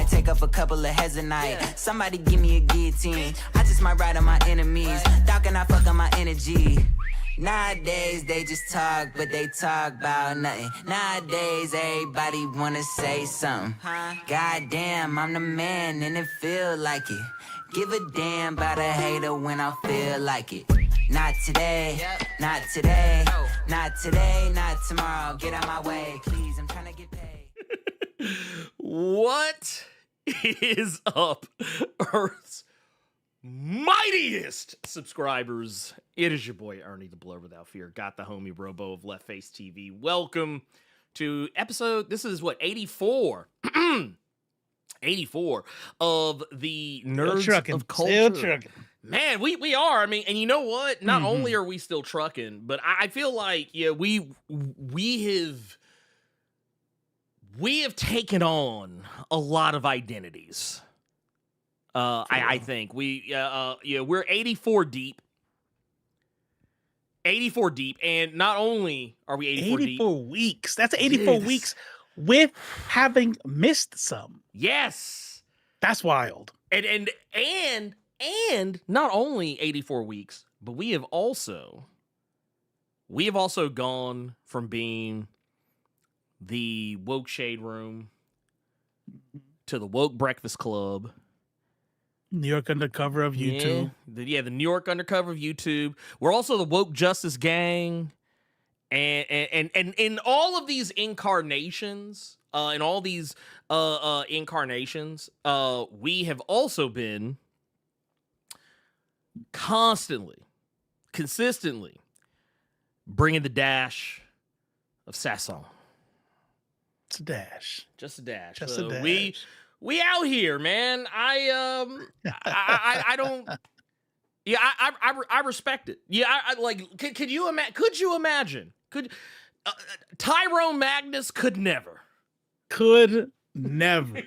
might take up a couple of heads a night. Somebody give me a guillotine. I just might ride on my enemies. Dog and I fuck on my energy. Nowadays they just talk, but they talk about nothing. Nowadays everybody wanna say something. Goddamn, I'm the man and it feel like it. Give a damn about a hater when I feel like it. Not today, not today, not today, not tomorrow. Get out my way, please, I'm trying to get paid. What is up, Earth's mightiest subscribers? It is your boy Ernie, the Blerd Without Fear. Got the homie Robo of Left Face TV. Welcome to episode, this is what, 84? 84 of the Nerds of Culture. Man, we are. I mean, and you know what? Not only are we still trucking, but I feel like we have taken on a lot of identities. I think we're 84 deep. 84 deep, and not only are we 84 deep. 84 weeks. That's 84 weeks with having missed some. Yes. That's wild. And not only 84 weeks, but we have also gone from being the woke shade room to the woke breakfast club. New York undercover of YouTube. The New York undercover of YouTube. We're also the woke justice gang. And in all of these incarnations, we have also been consistently bringing the dash of Sasson. It's a dash. Just a dash. Just a dash. We out here, man. I don't. Yeah, I respect it. Yeah, I like. Could you imagine? Could Tyrone Magnus could never. Could never.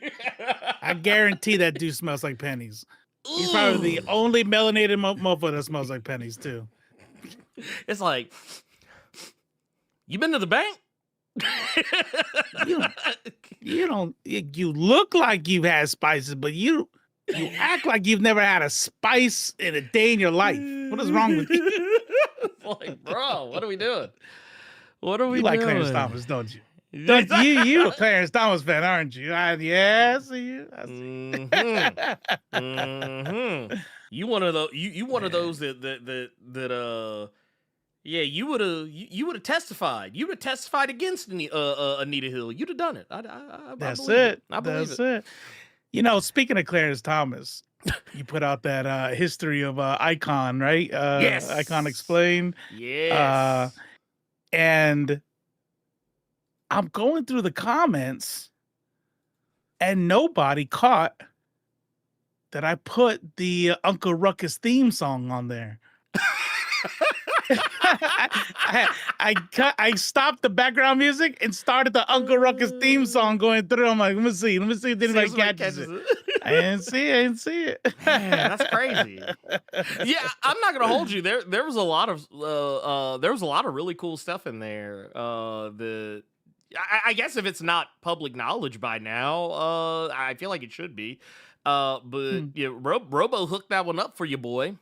I guarantee that dude smells like pennies. He's probably the only melanated motherfucker that smells like pennies too. It's like, you been to the bank? You look like you've had spices, but you act like you've never had a spice in a day in your life. What is wrong with you? Like, bro, what are we doing? What are we doing? You like Clarence Thomas, don't you? You a Clarence Thomas fan, aren't you? Yeah, I see you. You one of those. You one of those that you would have testified. You would have testified against Anita Hill. You'd have done it. That's believe it. I believe it. You know, speaking of Clarence Thomas, you put out that history of Icon, right? Yes. Icon Explained. Yes. And I'm going through the comments, and nobody caught that I put the Uncle Ruckus theme song on there. I stopped the background music and started the Uncle Ruckus theme song going through. I'm like, let me see if anybody catches it. I didn't see it. Man, that's crazy. Yeah, I'm not gonna hold you. There was a lot of really cool stuff in there. I guess if it's not public knowledge by now, I feel like it should be. Robo hooked that one up for you, boy.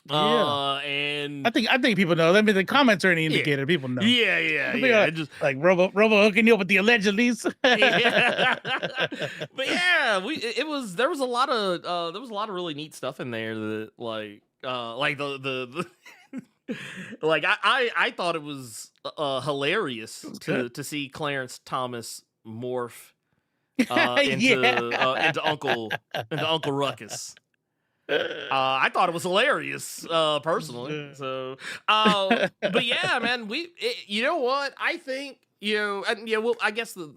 And I think people know. I mean, the comments are an indicator. People know. Yeah. Just like Robo hooking you up with the allegedlys. Yeah. But yeah, there was a lot of really neat stuff in there that like the like I thought it was hilarious to see Clarence Thomas morph into Uncle Ruckus. I thought it was hilarious, personally. So, but yeah, man, you know what? I think well, I guess the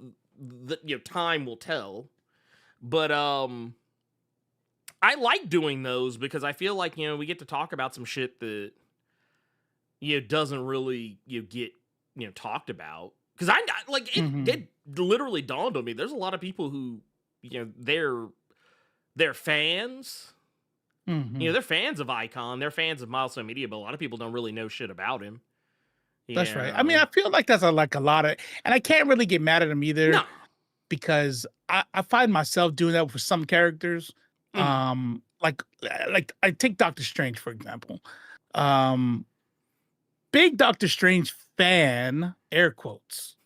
time will tell. But I like doing those because I feel like we get to talk about some shit that doesn't really get talked about. Because it literally dawned on me. There's a lot of people who they're fans. They're fans of Icon. They're fans of Milestone Media, but a lot of people don't really know shit about him. That's right. I mean, I feel like that's like a lot of, and I can't really get mad at him either. No. because I find myself doing that with some characters. Like I take Doctor Strange, for example. Big Doctor Strange fan, air quotes.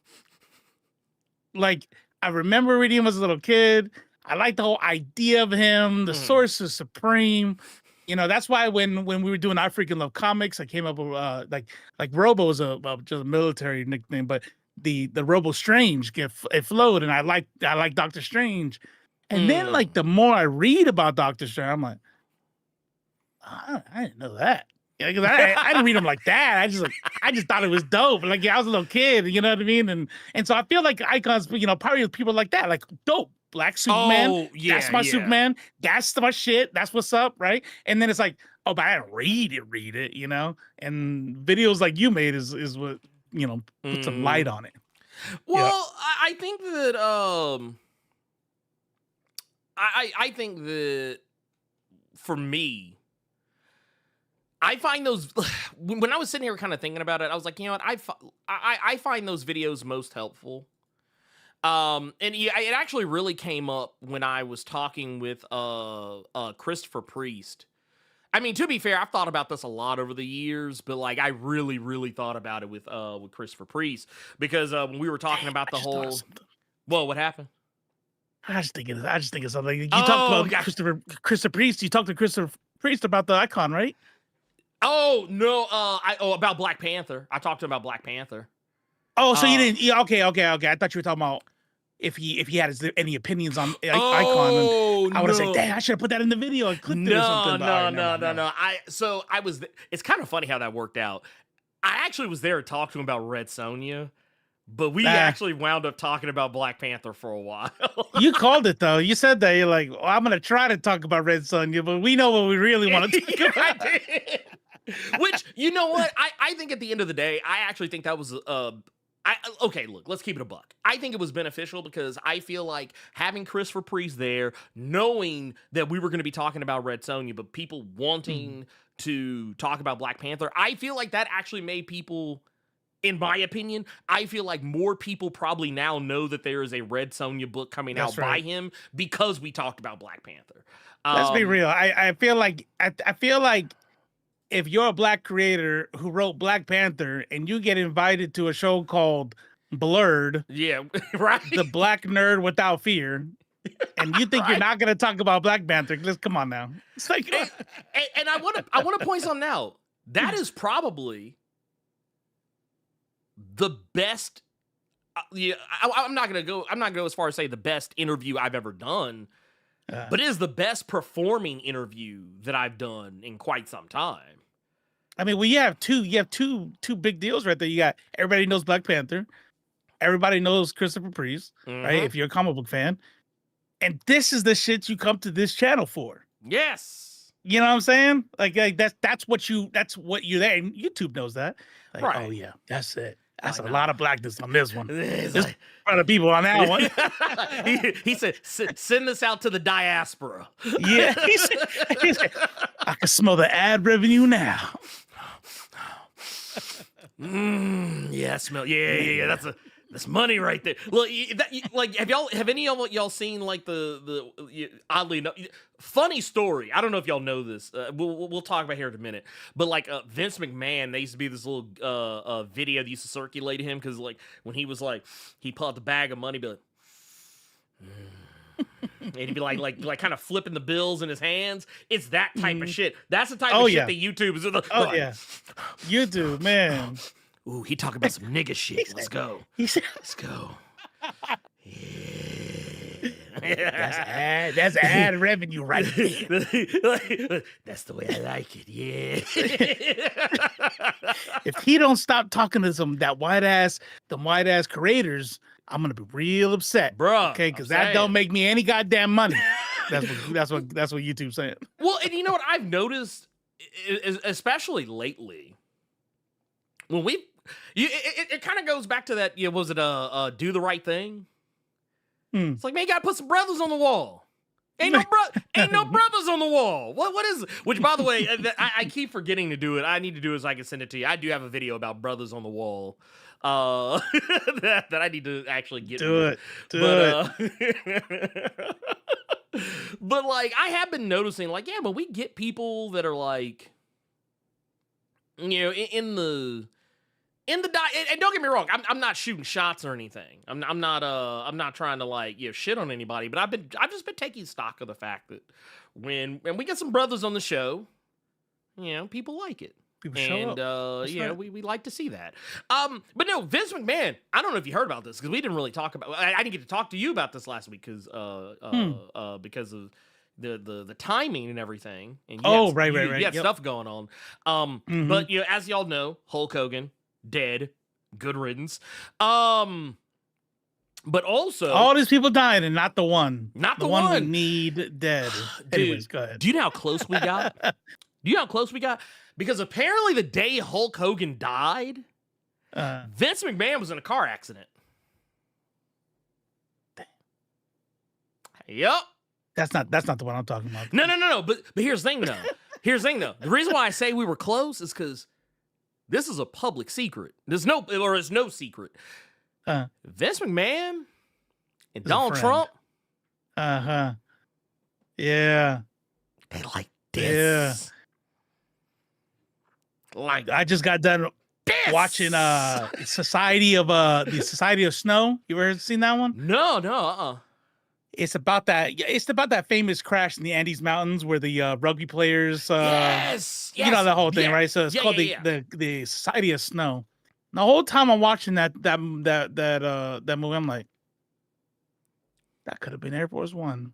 Like, I remember reading him as a little kid. I like the whole idea of him. The source is supreme. You know, that's why when we were doing I Freaking Love Comics, I came up with like Robo is just a military nickname, but the Robo Strange it flowed, and I like Doctor Strange. And then like the more I read about Doctor Strange, I'm like, I didn't know that. Yeah, because I didn't read him like that. I just thought it was dope. Like, I was a little kid, you know what I mean? And so I feel like icons, you know, probably people like that, like dope. Black Superman. Oh, yeah, that's my Superman. That's my shit. That's what's up, right? And then it's like, oh, but I didn't read it, you know? And videos like you made is what, you know, put some light on it. Well, I think that I think that for me, I find those when I was sitting here kind of thinking about it, I was like, you know what, I find those videos most helpful. And yeah, it actually really came up when I was talking with Christopher Priest. I mean, to be fair, I've thought about this a lot over the years, but like I really, really thought about it with Christopher Priest because when we were talking about the whole. Whoa, what happened? I just think of something. You talked about Christopher Priest. You talked to Christopher Priest about the icon, right? Oh no, about Black Panther. I talked to him about Black Panther. Oh, so you didn't? Yeah, okay. I thought you were talking about if he had any opinions on icon. And I would have said, "Dang, I should have put that in the video and clipped it or something." No. I was. It's kind of funny how that worked out. I actually was there to talk to him about Red Sonja, but we actually wound up talking about Black Panther for a while. You called it though. You said that you're like, well, I'm gonna try to talk about Red Sonja, but we know what we really want to talk about. I did. Which, you know what? I think at the end of the day, I actually think that was okay, look, let's keep it a buck. I think it was beneficial because I feel like having Christopher Priest there, knowing that we were going to be talking about Red Sonja, but people wanting to talk about Black Panther, I feel like that actually made people, in my opinion, I feel like more people probably now know that there is a Red Sonja book coming out by him because we talked about Black Panther. Let's be real. I feel like if you're a Black creator who wrote Black Panther and you get invited to a show called Blerd, right, the Black Nerd Without Fear, and you think you're not going to talk about Black Panther, just come on now. It's like, and I want to point something out. That is probably the best. I'm not gonna go as far as say the best interview I've ever done, but it is the best performing interview that I've done in quite some time. I mean, well, you have two big deals right there. You got everybody knows Black Panther, everybody knows Christopher Priest, right? If you're a comic book fan, and this is the shit you come to this channel for. Yes, you know what I'm saying? Like that's what you're there. And YouTube knows that. Like, oh yeah, that's it. That's a lot of blackness on this one. There's a lot of people on that one. he said, send this out to the diaspora. Yeah, he said, I can smell the ad revenue now. Yeah, smell. Yeah. That's money right there. Look, like, have any of y'all seen like the oddly enough, funny story? I don't know if y'all know this. We'll talk about here in a minute. But like Vince McMahon, there used to be this little video that used to circulate him because like when he was like he pulled out the bag of money, be like. And he'd be like kind of flipping the bills in his hands. It's that type of shit. That's the type of shit that YouTube is. YouTube, man. Ooh, he talking about some nigga shit. Let's go. Let's go. Yeah. That's ad revenue right there. That's the way I like it. Yeah. If he don't stop talking to them white ass creators, I'm gonna be real upset, bro. Okay, because that don't make me any goddamn money. That's what YouTube's saying. Well, and you know what I've noticed, especially lately, when it kind of goes back to that. Was it do the right thing? It's like, man, you gotta put some brothers on the wall. Ain't no brothers on the wall. What is it? Which, by the way, I keep forgetting to do it. I need to do it so I can send it to you. I do have a video about brothers on the wall. That I need to actually get. Do it. But like, I have been noticing, like, yeah, but we get people that are like, you know, in the and don't get me wrong, I'm not shooting shots or anything. I'm not trying to like, you know, shit on anybody, but I've just been taking stock of the fact that when we get some brothers on the show, you know, people like it. People show up. You know, we like to see that. But no, Vince McMahon, I don't know if you heard about this because we didn't really talk about. I didn't get to talk to you about this last week because of the timing and everything. And right. You had stuff going on. But you know, as y'all know, Hulk Hogan dead, good riddance. But also all these people died and not the one. Not the one we need dead. Dude, anyways, go ahead. Do you know how close we got? Because apparently the day Hulk Hogan died, Vince McMahon was in a car accident. Yep. That's not the one I'm talking about. No. But here's the thing though. The reason why I say we were close is because this is a public secret. It's no secret. Vince McMahon and Donald Trump. Yeah. They like this. Yeah. Like I just got done watching Society of Snow. You ever seen that one? No. It's about that famous crash in the Andes Mountains where the rugby players yes. You know the whole thing, right? So it's called the Society of Snow. And the whole time I'm watching that movie, I'm like, that could have been Air Force One.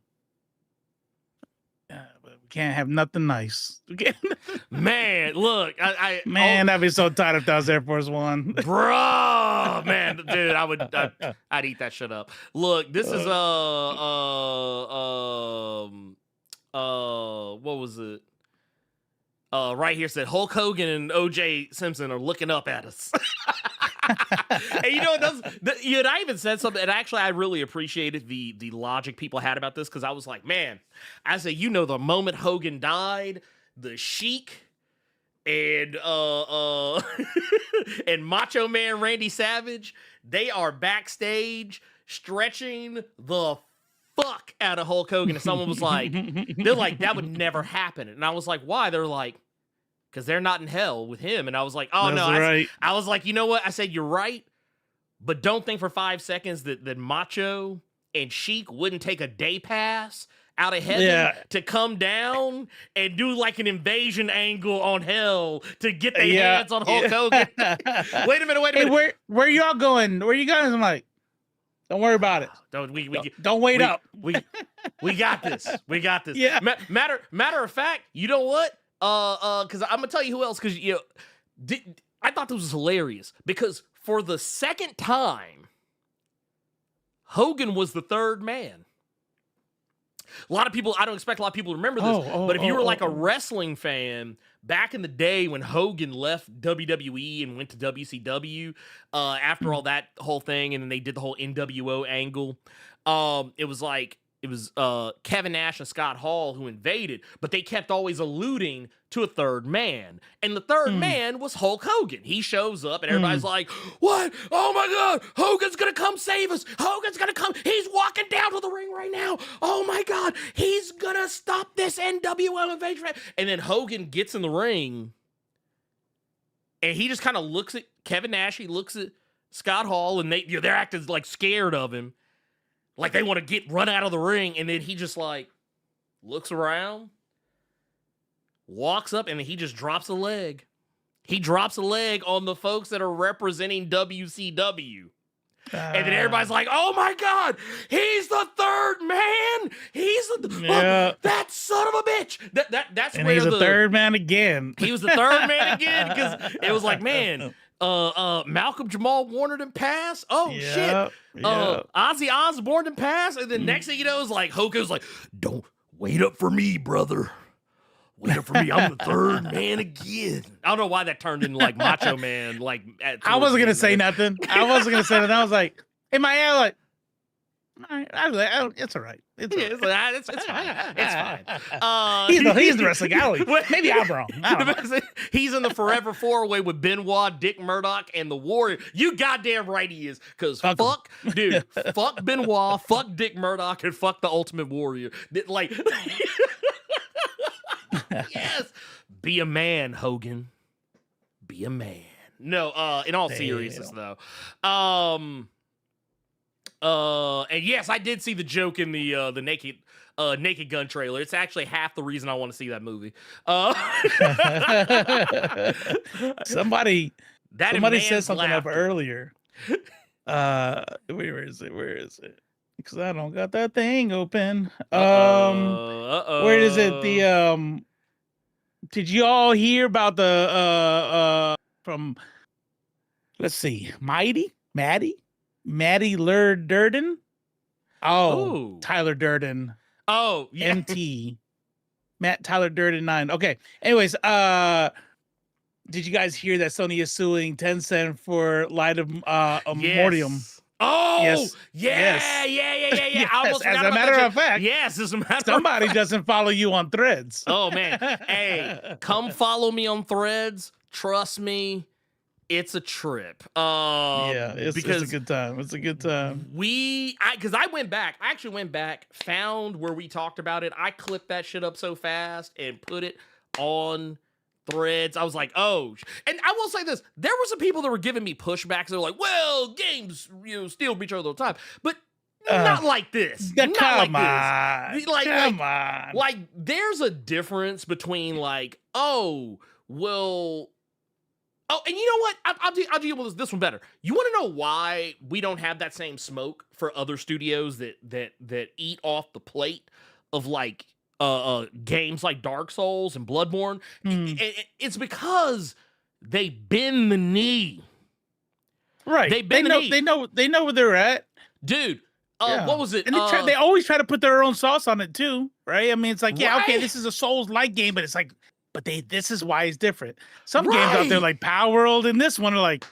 But we can't have nothing nice. Man, look, I'd be so tired if that was Air Force One. Bro, man, dude, I'd eat that shit up. Look, this is what was it? Right here said Hulk Hogan and OJ Simpson are looking up at us. And you know, I even said something, and actually I really appreciated the logic people had about this, because I was like, man, I said, you know, the moment Hogan died, the Sheik and and Macho Man Randy Savage, they are backstage stretching the fuck out of Hulk Hogan. And someone was like, they're like, that would never happen. And I was like, why? They're like, because they're not in hell with him. And I was like, oh, that's no. Right. I was like, you know what? I said, you're right. But don't think for 5 seconds that Macho and Sheik wouldn't take a day pass out of heaven to come down and do like an invasion angle on hell to get their hands on Hulk Hogan. Wait a minute. Hey, where y'all going? Where you guys? I'm like, don't worry about it. Don't wait up. We got this. We got this. Yeah. Matter of fact, you know what? Because I'm gonna tell you who else. Because I thought this was hilarious. Because for the second time, Hogan was the third man. A lot of people, I don't expect a lot of people to remember this, but if you were like a wrestling fan back in the day when Hogan left WWE and went to WCW, after all that whole thing, and then they did the whole NWO angle, it was Kevin Nash and Scott Hall who invaded, but they kept always alluding to a third man. And the third man was Hulk Hogan. He shows up and everybody's like, what? Oh my God, Hogan's gonna come save us. Hogan's gonna come. He's walking down to the ring right now. Oh my God, he's gonna stop this NWO invasion. And then Hogan gets in the ring and he just kind of looks at Kevin Nash. He looks at Scott Hall and they're acting like scared of him. Like they want to run out of the ring, and then he just like looks around, walks up, and then he just drops a leg. He drops a leg on the folks that are representing WCW. And then everybody's like, oh my God, he's the third man. He's that son of a bitch. That's and where he's the third man again. He was the third man again, because it was like, man, Malcolm Jamal Warner didn't pass. Oh shit. Ozzy Osbourne didn't pass. And then next thing you know, is like Hogan's like, don't wait up for me, brother. Wait up for me. I'm the third man again. I don't know why that turned into like Macho Man. Like I wasn't gonna say nothing. I was like, in my head, like, All right, it's all right. It's Yeah, all right. it's fine. It's fine. He's the wrestling alley. Maybe I'm wrong. I don't know. He's in the Forever 4-Way with Benoit, Dick Murdoch, and the Warrior. You goddamn right he is. Because fuck Benoit, fuck Dick Murdoch, and fuck the Ultimate Warrior. Like, yes. Be a man, Hogan. Be a man. No, in all seriousness, though. And yes, I did see the joke in the Naked Gun trailer. It's actually half the reason I want to see that movie. Somebody said something up laughter. earlier. Where is it? Because I don't got that thing open. Where is it? Did you all hear about the from? Let's see, Maddie Durden. Oh, Ooh. Tyler Durden. Oh, yeah. MT. Tyler Durden 9. Okay. Anyways, did you guys hear that Sony is suing Tencent for light of Mortium? Oh, yes. Yeah. Yes. I almost As forgot a about matter that of fact, yes, as a matter somebody doesn't follow you on Threads. Oh man, hey, come follow me on Threads. Trust me, it's a trip. It's a good time. It's a good time. Because I actually went back, found where we talked about it. I clipped that shit up so fast and put it on Threads. I was like, oh, and I will say this: there were some people that were giving me pushbacks. They're like, well, games, steal each other all the time, but not like this. Come on. Like, there's a difference between like, oh, well. Oh, and you know what? I'll deal with this one better. You want to know why we don't have that same smoke for other studios that eat off the plate of like games like Dark Souls and Bloodborne? It's because they bend the knee. Right. They bend the knee. They know where they're at. Dude, what was it? And they always try to put their own sauce on it too, right? I mean, it's like, yeah, right? okay, this is a Souls-like game, but it's like, this is why it's different. Some games out there like Power World and this one are like,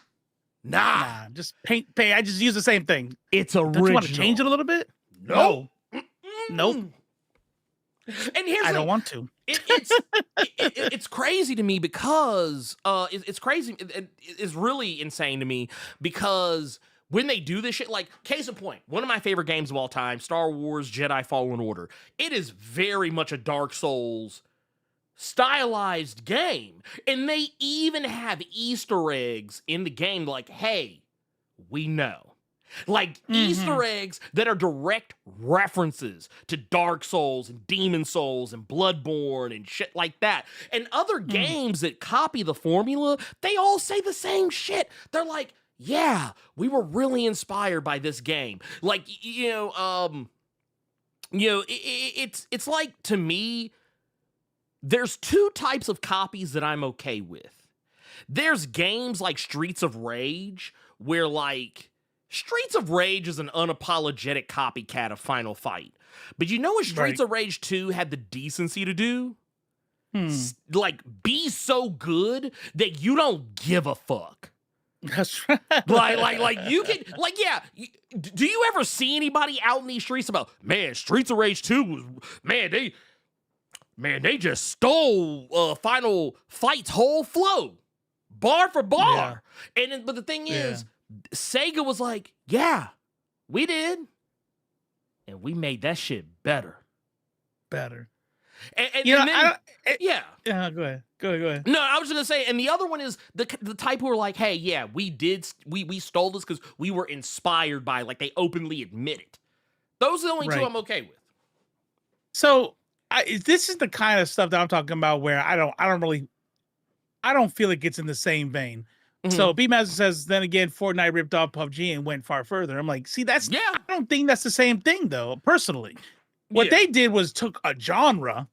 nah, just pay. I just use the same thing. It's original. Don't you want to change it a little bit? No. Nope. And here's I don't want to. It's crazy to me because it's crazy. It's really insane to me because when they do this shit, like case in point, one of my favorite games of all time, Star Wars Jedi Fallen Order. It is very much a Dark Souls stylized game, and they even have Easter eggs in the game like, hey, we know, like Easter eggs that are direct references to Dark Souls and Demon Souls and Bloodborne and shit like that. And other games that copy the formula, they all say the same shit. They're like, yeah, we were really inspired by this game. Like, it's like, to me, there's two types of copies that I'm okay with. There's games like Streets of Rage, where like Streets of Rage is an unapologetic copycat of Final Fight. But you know what Streets of Rage 2 had the decency to do? Like, be so good that you don't give a fuck. That's right. like you can, like, yeah. Do you ever see anybody out in these streets about, man, Streets of Rage 2 was, they just stole Final Fight's whole flow, bar for bar. Yeah. But the thing is, Sega was like, yeah, we did. And we made that shit better. And go ahead. No, I was just gonna say, and the other one is the type who are like, hey, yeah, we stole this because we were inspired by, like, they openly admit it. Those are the only two I'm okay with. So this is the kind of stuff that I'm talking about where I don't feel it gets in the same vein. So B-Master says, then again, Fortnite ripped off PUBG and went far further. I'm like, see, I don't think that's the same thing though, personally. What they did was took a genre,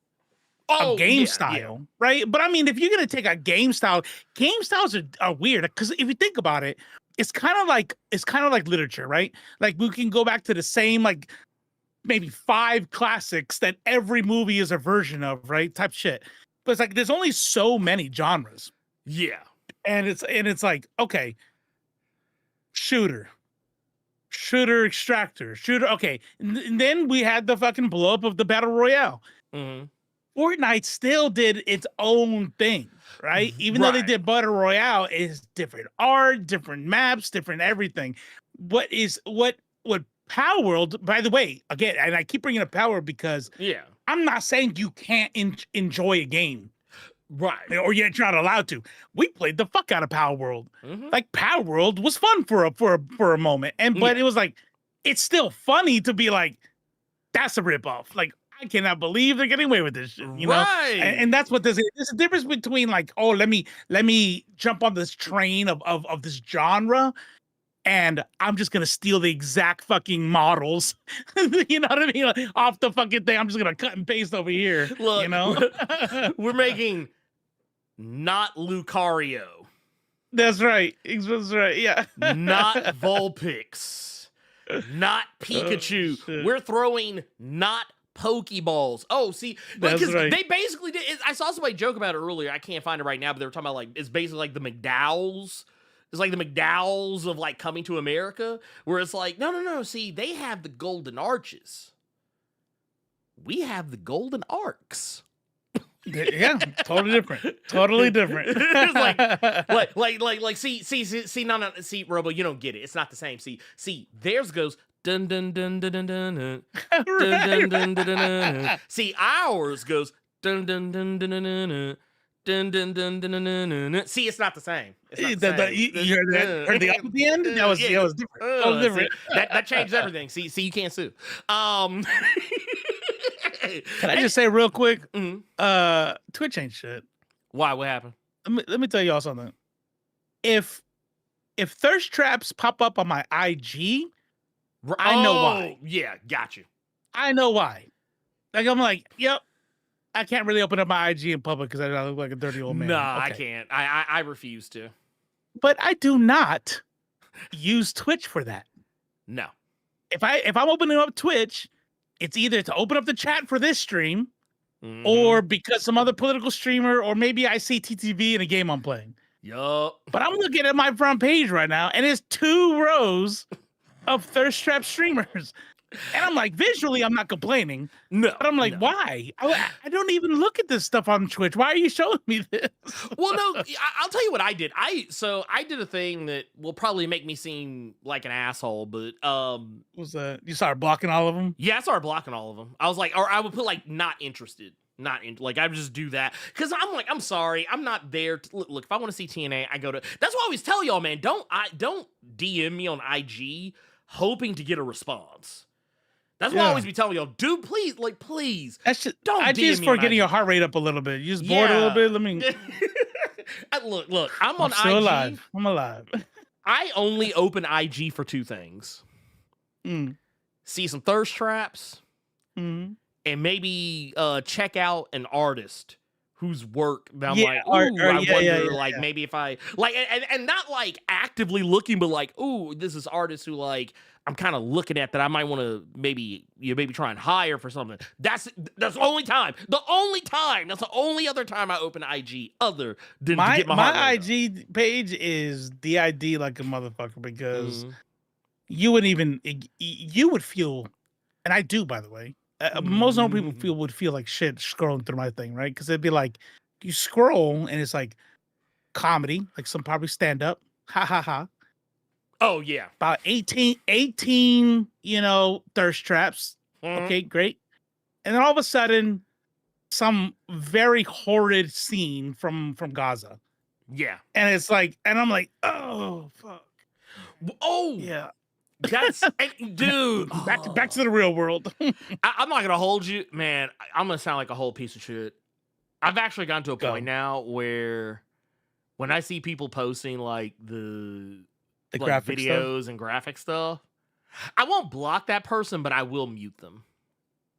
a game style, right? But I mean, if you're going to take a game styles are weird because if you think about it, it's kind of like literature, right? Like we can go back to the same, like, maybe 5 classics that every movie is a version of, right? Type shit. But it's like there's only so many genres. Yeah. And it's like, okay, shooter shooter extractor, shooter. Okay, and then we had the fucking blow up of the battle royale. Mm-hmm. Fortnite still did its own thing, right? Even though they did battle royale, it's different art, different maps, different everything. What Power World? By the way, again, and I keep bringing up Power World because I'm not saying you can't enjoy a game. Right. Or you're not allowed to. We played the fuck out of Power World. Like Power World was fun for a moment. But it was like, it's still funny to be like, that's a ripoff. Like, I cannot believe they're getting away with this shit, you know? And that's what this is. There's a difference between like, oh, let me jump on this train of this genre, and I'm just gonna steal the exact fucking models. You know what I mean? Like, off the fucking thing. I'm just gonna cut and paste over here. Look, you know? We're making not Lucario. That's right. That's right. Yeah. Not Vulpix. Not Pikachu. We're throwing not Pokeballs. Oh, see, because they basically did. I saw somebody joke about it earlier. I can't find it right now, but they were talking about like it's basically like the McDowells. It's like the McDowells of like Coming to America, where it's like, no. See, they have the golden arches. We have the golden arcs. Yeah, totally different. Totally different. See, no, see, Robo, you don't get it. It's not the same. See, theirs goes dun dun dun dun dun dun dun dun dun dun dun. See, ours goes dun dun dun dun dun dun. Dun, dun, dun, dun, dun, dun, dun. See, it's not the same. It's not the same. You heard the up at the end? That was different. That was different. That changed everything. See, you can't sue. Can I just say real quick? Twitch ain't shit. Why? What happened? Let me tell y'all something. If thirst traps pop up on my IG, I know why. Yeah, got you. I know why. Like I'm like, yep. I can't really open up my IG in public because I look like a dirty old man. No, I can't. I refuse to. But I do not use Twitch for that. No. If I'm opening up Twitch, it's either to open up the chat for this stream, or because some other political streamer, or maybe I see TTV in a game I'm playing. Yup. But I'm looking at my front page right now, and it's 2 rows of thirst trap streamers. And I'm like, visually, I'm not complaining. No. But I'm like, why? I don't even look at this stuff on Twitch. Why are you showing me this? Well, no, I'll tell you what I did. I did a thing that will probably make me seem like an asshole, but what's that? You started blocking all of them? Yeah, I started blocking all of them. I was like, or I would put like not interested. Like I would just do that because I'm like, I'm sorry, I'm not there to look. If I want to see TNA, I go to. That's why I always tell y'all, man, don't DM me on IG hoping to get a response. That's why I always be telling y'all, dude, please. That's just, don't I DM just me for on getting IG. your heart rate up a little bit. You just bored a little bit. Let me. Look, I'm still IG. Alive. I'm alive. I only open IG for 2 things. See some thirst traps, and maybe check out an artist whose work that I'm like, ooh, I wonder, maybe if I like, and not like actively looking, but like, ooh, this is artist who like I'm kind of looking at that I might want to maybe try and hire for something. That's the only time. That's the only other time I open IG other than to get my IG page is DID like a motherfucker because you would feel, and I do, by the way. Most normal people would feel like shit scrolling through my thing, right? Because it'd be like, you scroll and it's like comedy, like some probably stand up, ha ha ha. Oh yeah, about 18, thirst traps. Okay, great. And then all of a sudden, some very horrid scene from Gaza. Yeah, and it's like, and I'm like, oh fuck. Oh yeah. That's dude. Back to the real world. I'm not gonna hold you, man. I'm gonna sound like a whole piece of shit. I've actually gotten to a point now where when I see people posting like the like graphic videos stuff and graphic stuff, I won't block that person, but I will mute them.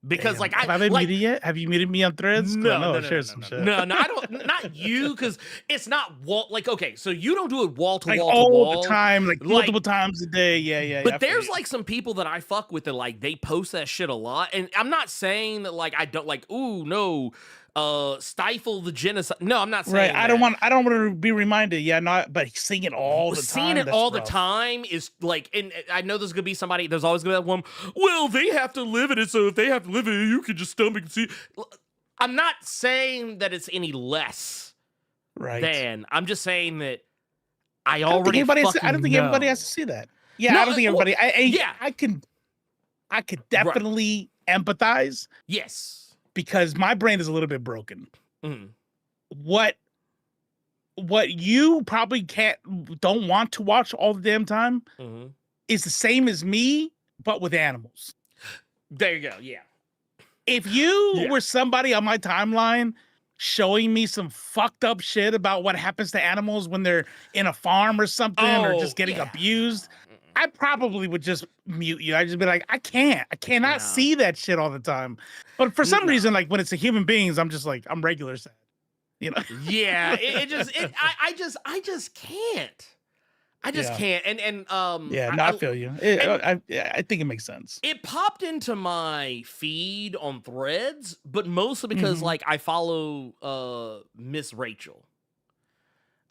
Because damn. like have I been muted yet? Have you muted me on Threads? No, I don't. Not you, because it's not like okay. So you don't do it wall to wall all the time, like multiple times a day. Yeah. But there's like some people that I fuck with that like they post that shit a lot, and I'm not saying that like I don't like. Ooh no, stifle the genocide. No, I'm not saying Right. that. I don't want to be reminded. Yeah, not. But seeing it all the time. Seeing it that's all the rough. time is like, and I know there's gonna be somebody. There's always gonna be that one. Well, they have to live in it, so if they have to live in it, you can just stomach and see. I'm not saying that it's any less Right. than. I'm just saying that I don't think everybody has to see that. Yeah, No, I don't think everybody. yeah. I could definitely empathize. Yes. Because my brain is a little bit broken. Mm. What you probably don't want to watch all the damn time is the same as me, but with animals. There you go. Yeah. If you were somebody on my timeline showing me some fucked up shit about what happens to animals when they're in a farm or something or just getting abused, I probably would just mute you. I'd just be like, I cannot see that shit all the time. But for some reason, like when it's a human beings, I'm just like, I'm regular sad. You know? Yeah. I just can't. I just can't. I feel you. I think it makes sense. It popped into my feed on Threads, but mostly because like I follow Miss Rachel.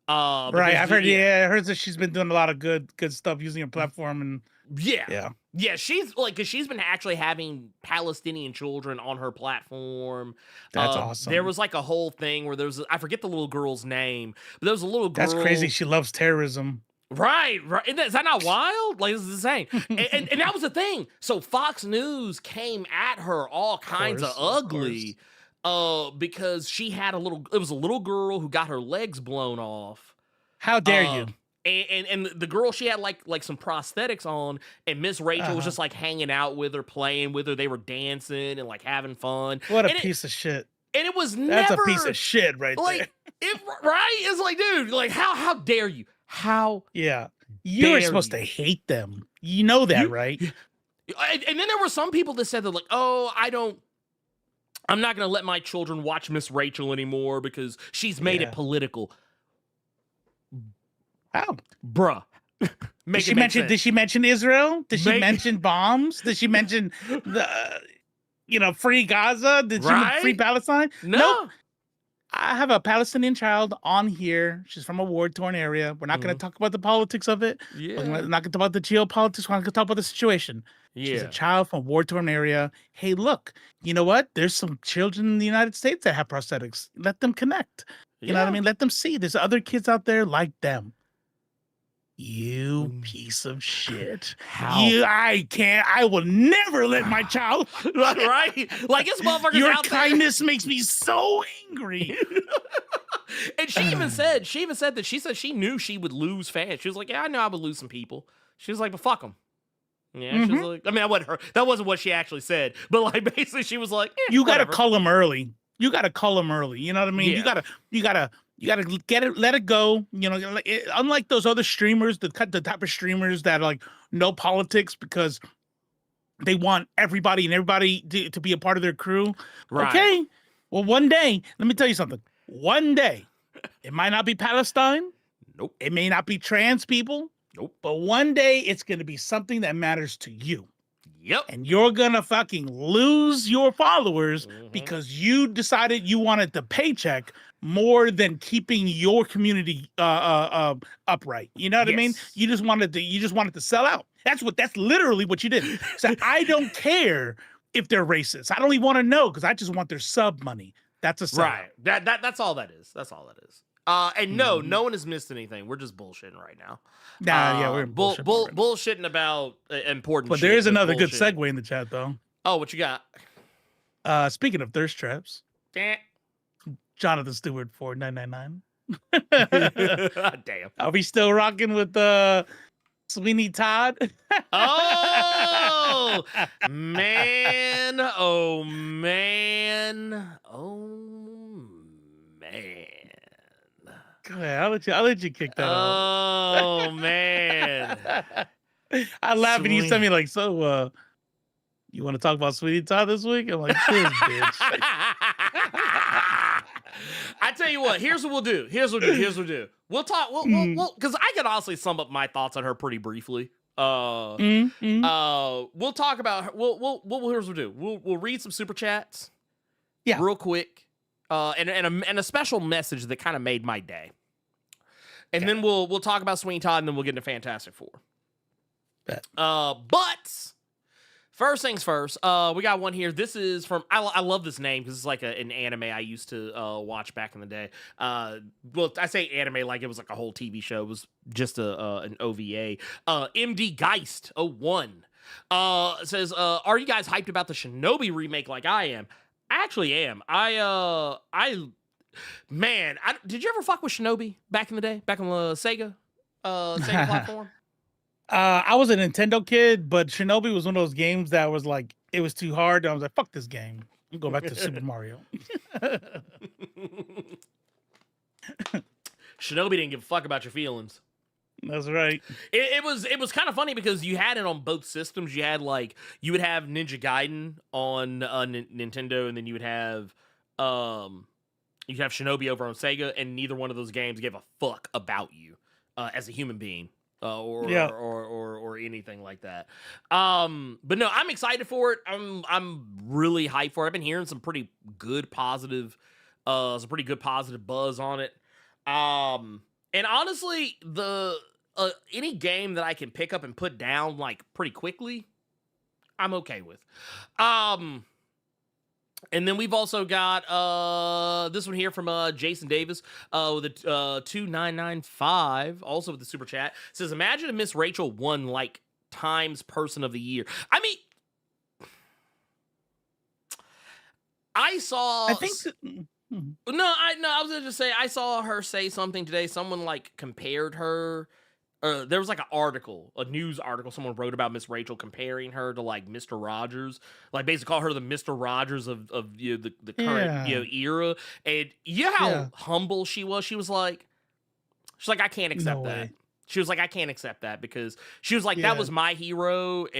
Right, I've heard. I heard that she's been doing a lot of good stuff using her platform, and yeah. She's like, because she's been actually having Palestinian children on her platform. That's awesome. There was like a whole thing where I forget the little girl's name, but there was a little girl. That's crazy. She loves terrorism. Right. Is that not wild? Like, this is insane. and that was the thing. So Fox News came at her all kinds of ugly. Because she had it was a little girl who got her legs blown off. How dare you? And the girl, she had like some prosthetics on, and Miss Rachel was just like hanging out with her, playing with her. They were dancing and like having fun. What a piece of shit. And it was That's a piece of shit right there. Right? It's like, dude, like how dare you? How you're supposed to hate them. You know that, right? And then there were some people that said that like, oh, I'm not going to let my children watch Miss Rachel anymore because she's made it political. How? Bruh. Did she mention Israel? Did she mention bombs? Did she mention the free Gaza? Did she free Palestine? No. Nope. I have a Palestinian child on here. She's from a war-torn area. We're not going to talk about the politics of it. Yeah. We're not going to talk about the geopolitics. We're not going to talk about the situation. Yeah. She's a child from a war-torn area. Hey, look, you know what? There's some children in the United States that have prosthetics. Let them connect. You know what I mean? Let them see. There's other kids out there like them. You piece of shit. How? I will never let my child. Right? Like, this motherfucker's Your out there. kindness makes me so angry. And she even said that she knew she would lose fans. She was like, yeah, I know I would lose some people. She was like, but fuck them. Yeah, she was like, I mean, that wasn't what she actually said, but like basically she was like, you got to call them early. You got to call them early. You know what I mean? Yeah. You gotta get it, let it go. You know, unlike those other streamers, the type of streamers that are like no politics because they want everybody to be a part of their crew. Right. Okay. Well, one day, let me tell you something. One day, it might not be Palestine. Nope. It may not be trans people. Nope. But one day, it's going to be something that matters to you. Yep. And you're going to fucking lose your followers because you decided you wanted the paycheck more than keeping your community upright. You know what I mean? You just wanted to sell out. That's literally what you did. So I don't care if they're racist. I don't even want to know because I just want their sub money. That's a sell. Right. That's all that is. That's all that is. And no one has missed anything. We're just bullshitting right now. We're bullshit bullshitting about important. But there is another good segue in the chat, though. Oh, what you got? Speaking of thirst traps, Damn. Jonathan Stewart 4999. Damn. Are we still rocking with Sweeney Todd? Oh man! Oh man! Oh man! Go ahead. I'll let you kick that off. Oh man! I laugh and you send me like, so you want to talk about Sweeney Todd this week? I'm like, this bitch. I tell you what, here's what we'll do. We'll talk. We'll because I could honestly sum up my thoughts on her pretty briefly. We'll talk about her. Here's what we'll do. We'll read some super chats. Yeah. Real quick. and a special message that kind of made my day. And Okay. then we'll talk about Sweeney Todd, and then we'll get into Fantastic Four. Bet. But first things first, we got one here. This is from I love this name because it's like an anime I used to watch back in the day. Well, I say anime like it was like a whole TV show. It was just an OVA. MD Geist 01 says, "Are you guys hyped about the Shinobi remake like I am?" I actually am. Did you ever fuck with Shinobi back in the day? Back on the Sega platform? I was a Nintendo kid, but Shinobi was one of those games that was like, it was too hard. I was like, fuck this game. I'm going back to Super Mario. Shinobi didn't give a fuck about your feelings. That's right. It was kind of funny because you had it on both systems. You had you would have Ninja Gaiden on Nintendo, and then you would have Shinobi over on Sega, and neither one of those games gave a fuck about you as a human being. Or anything like that. But no, I'm excited for it. I'm really hyped for it. I've been hearing some pretty good positive buzz on it. And honestly, any game that I can pick up and put down like pretty quickly, I'm okay with. And then we've also got this one here from Jason Davis with a 2995, also with the super chat. Says, imagine if Miss Rachel won like Times Person of the Year. I mean, I was gonna just say I saw her say something today. Someone like compared her. There was like a news article someone wrote about Miss Rachel comparing her to like Mr. Rogers, like basically call her the Mr. Rogers of the current era. And how humble she was. She's like, I can't accept that. Way. She was like, I can't accept that because she was like, that was my hero, but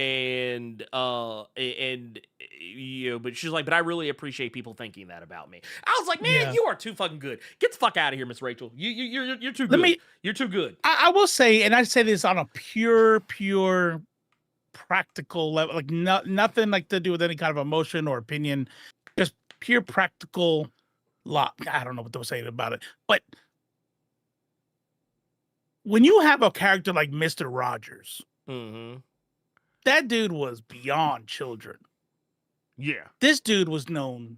she's like, but I really appreciate people thinking that about me. I was like, man, you are too fucking good. Get the fuck out of here, Miss Rachel. You're too good. You're too good. I will say, and I say this on a pure practical level, like nothing like to do with any kind of emotion or opinion, just pure practical. I don't know what to say about it, but when you have a character like Mr. Rogers, that dude was beyond children. Yeah. This dude was known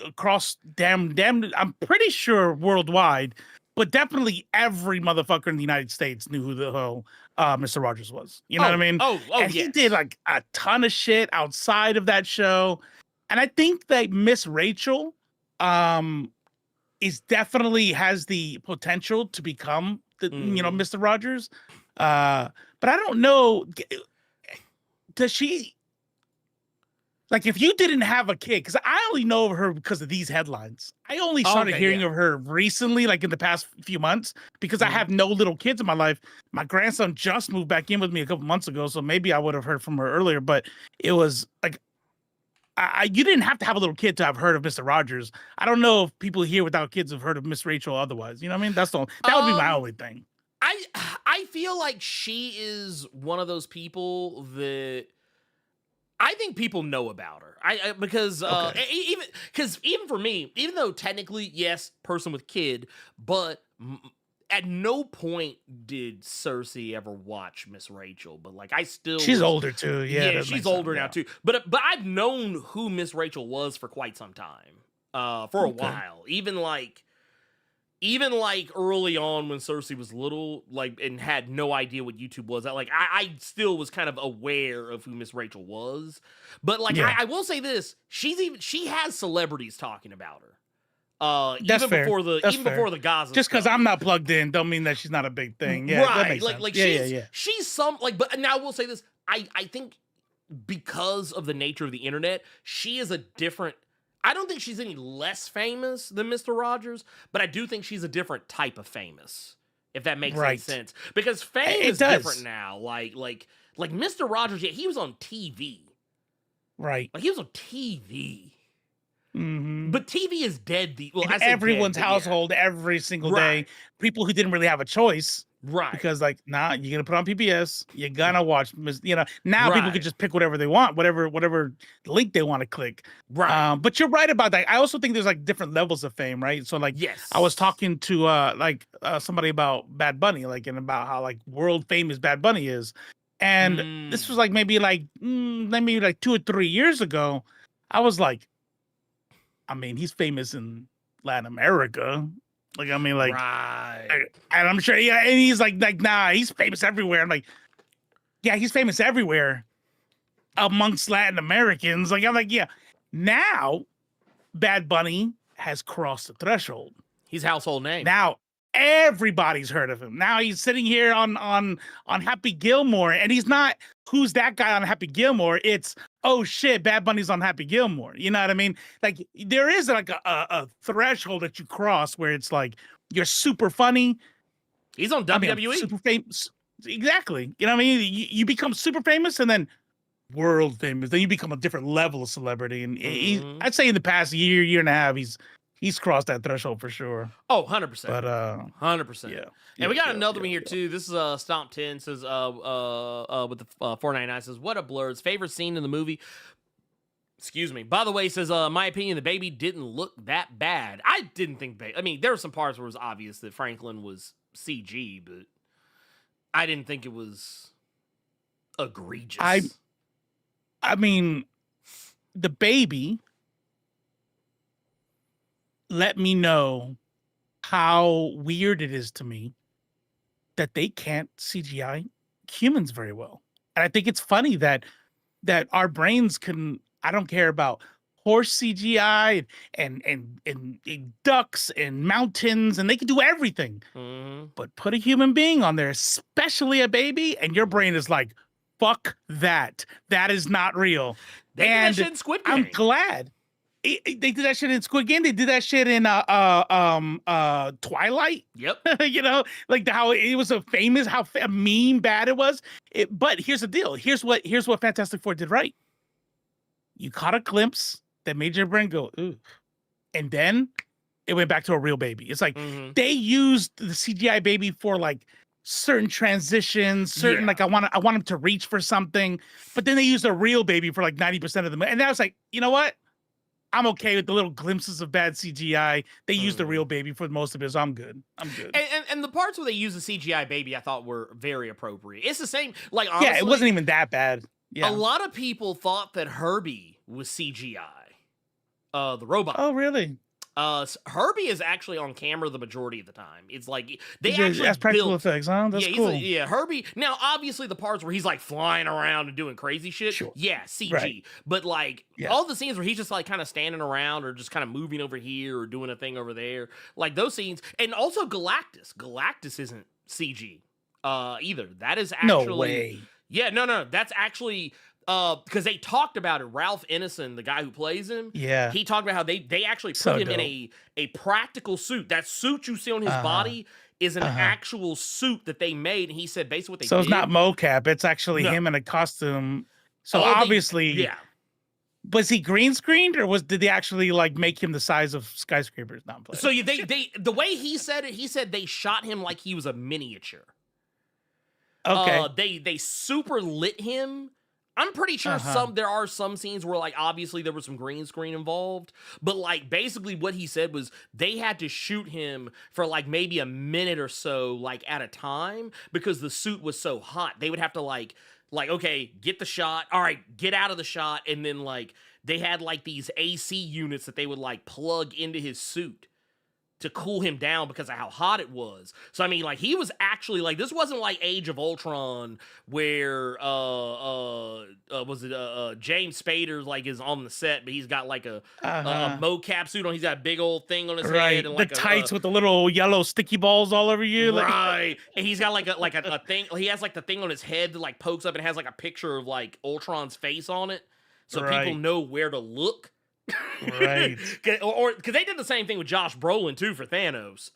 across damn, I'm pretty sure worldwide, but definitely every motherfucker in the United States knew who the hell Mr. Rogers was. You know what I mean? And he did like a ton of shit outside of that show. And I think that Miss Rachel is definitely has the potential to become Mr. Rogers. But I don't know, does she, like, if you didn't have a kid, because I only know of her because of these headlines. I only started hearing of her recently, like in the past few months, because I have no little kids in my life. My grandson just moved back in with me a couple months ago, so maybe I would have heard from her earlier, but it was like, you didn't have to have a little kid to have heard of Mr. Rogers. I don't know if people here without kids have heard of Miss Rachel otherwise. You know what I mean? That would be my only thing. I feel like she is one of those people that I think people know about her. Because even for me, even though technically, yes, person with kid, but at no point did Cersei ever watch Miss Rachel, but like she's older too. Yeah, she's older now too. But I've known who Miss Rachel was for quite some time, for a while. Even like early on when Cersei was little, like, and had no idea what YouTube was. I still was kind of aware of who Miss Rachel was. But like, I will say this: she has celebrities talking about her. That's fair. Before the Gaza. Just because I'm not plugged in, don't mean that she's not a big thing. Yeah, right. That makes sense. She's some like. But now I will say this: I think because of the nature of the internet, she is a different. I don't think she's any less famous than Mr. Rogers, but I do think she's a different type of famous. If that makes any sense, because fame is different now. Like Mr. Rogers, he was on TV. Right. Like he was on TV. Mm-hmm. But TV is dead. Everyone's household every single day. People who didn't really have a choice Right. Because like now you're gonna put on PBS, you're gonna watch, now people can Right. just pick whatever they want, whatever link they want to click. Right. But you're right about that. I also think there's like different levels of fame, right? So like Yes. I was talking to somebody about Bad Bunny, like, and about how like world famous Bad Bunny is. And this was like maybe like 2 or 3 years ago. I was like, I mean, he's famous in Latin America. Like, I mean, like, right. and I'm sure, yeah, and he's like, nah, he's famous everywhere. I'm like, yeah, he's famous everywhere amongst Latin Americans. Like, I'm like, yeah. Now, Bad Bunny has crossed the threshold. He's a household name. Now, everybody's heard of him. Now he's sitting here on Happy Gilmore, and he's not, who's that guy on Happy Gilmore? It's, oh shit, Bad Bunny's on Happy Gilmore. You know what I mean? Like, there is like a threshold that you cross where it's like you're super funny. He's on WWE. Super famous. Exactly. You know what I mean? You become super famous and then world famous. Then you become a different level of celebrity. And I'd say in the past year and a half, he's crossed that threshold for sure. Oh, 100%. But 100%. Yeah. And we got another one here too. This is Stomp 10 says with the 499 says, what a Blerd's favorite scene in the movie. Excuse me. By the way, says my opinion, the baby didn't look that bad. I didn't think I mean, there were some parts where it was obvious that Franklin was CG, but I didn't think it was egregious. I mean, the baby let me know how weird it is to me that they can't CGI humans very well. And I think it's funny that our brains can, I don't care about horse CGI and ducks and mountains, and they can do everything. But put a human being on there, especially a baby, and your brain is like, fuck that. That is not real. They did that shit in Squid Game. I'm glad. They did that shit in Squid Game. They did that shit in Twilight. Yep. You know, like how it was a meme bad it was. But here's the deal. Here's what Fantastic Four did right. You caught a glimpse that made your brain go, ooh. And then it went back to a real baby. It's like they used the CGI baby for like certain transitions, like I want him to reach for something, but then they used a real baby for like 90% of them. And I was like, you know what? I'm okay with the little glimpses of bad CGI. They used the real baby for most of it, so I'm good. And the parts where they use the CGI baby, I thought were very appropriate. It's the same, like, honestly, yeah, it wasn't even that bad. Yeah. A lot of people thought that Herbie was CGI, the robot. Oh, really? Herbie is actually on camera the majority of the time. It's like they actually that's practical effects, huh? That's cool. Herbie. Now, obviously, the parts where he's like flying around and doing crazy shit, CG. Right. But like all the scenes where he's just like kind of standing around or just kind of moving over here or doing a thing over there, like those scenes, and also Galactus. Galactus isn't CG either. That is actually no way. Yeah, no, that's actually. Because they talked about it. Ralph Ineson, the guy who plays him, he talked about how they actually put him in a practical suit. That suit you see on his body is an actual suit that they made, and he said basically what they did. So it's not mocap; it's actually him in a costume. So obviously, was he green screened, or did they actually like make him the size of skyscrapers? So they the way he said it, he said they shot him like he was a miniature. Okay. They super lit him. I'm pretty sure there are some scenes where like obviously there was some green screen involved, but like basically what he said was they had to shoot him for like maybe a minute or so like at a time because the suit was so hot. They would have to like okay, get the shot. All right, get out of the shot, and then like they had like these AC units that they would like plug into his suit to cool him down because of how hot it was. So I mean, like he was actually like, this wasn't like Age of Ultron where James Spader like is on the set, but he's got like a mocap suit on. He's got a big old thing on his head and like the tights with the little yellow sticky balls all over you. Right. And he's got like a thing. He has like the thing on his head that like pokes up and has like a picture of like Ultron's face on it, so people know where to look. Right. Or because they did the same thing with Josh Brolin too for Thanos.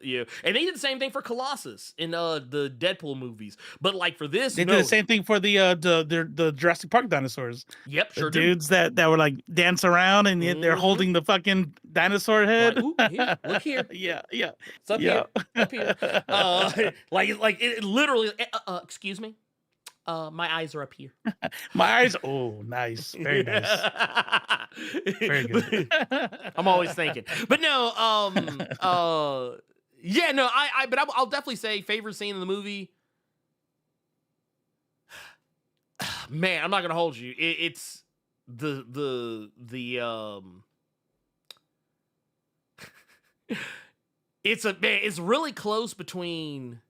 Yeah, and they did the same thing for Colossus in the Deadpool movies. But like for this, They did the same thing for the Jurassic Park dinosaurs. Yep, The sure dudes that were like dance around and they're holding the fucking dinosaur head. Like, ooh, here, look here. Yeah. It's up here. Up here. Like it literally. Excuse me. My eyes are up here. My eyes. Oh, nice. Very nice. Very good. I'm always thinking, but no. Yeah, no. But I'll definitely say favorite scene in the movie. Man, I'm not gonna hold you. It's the it's really close between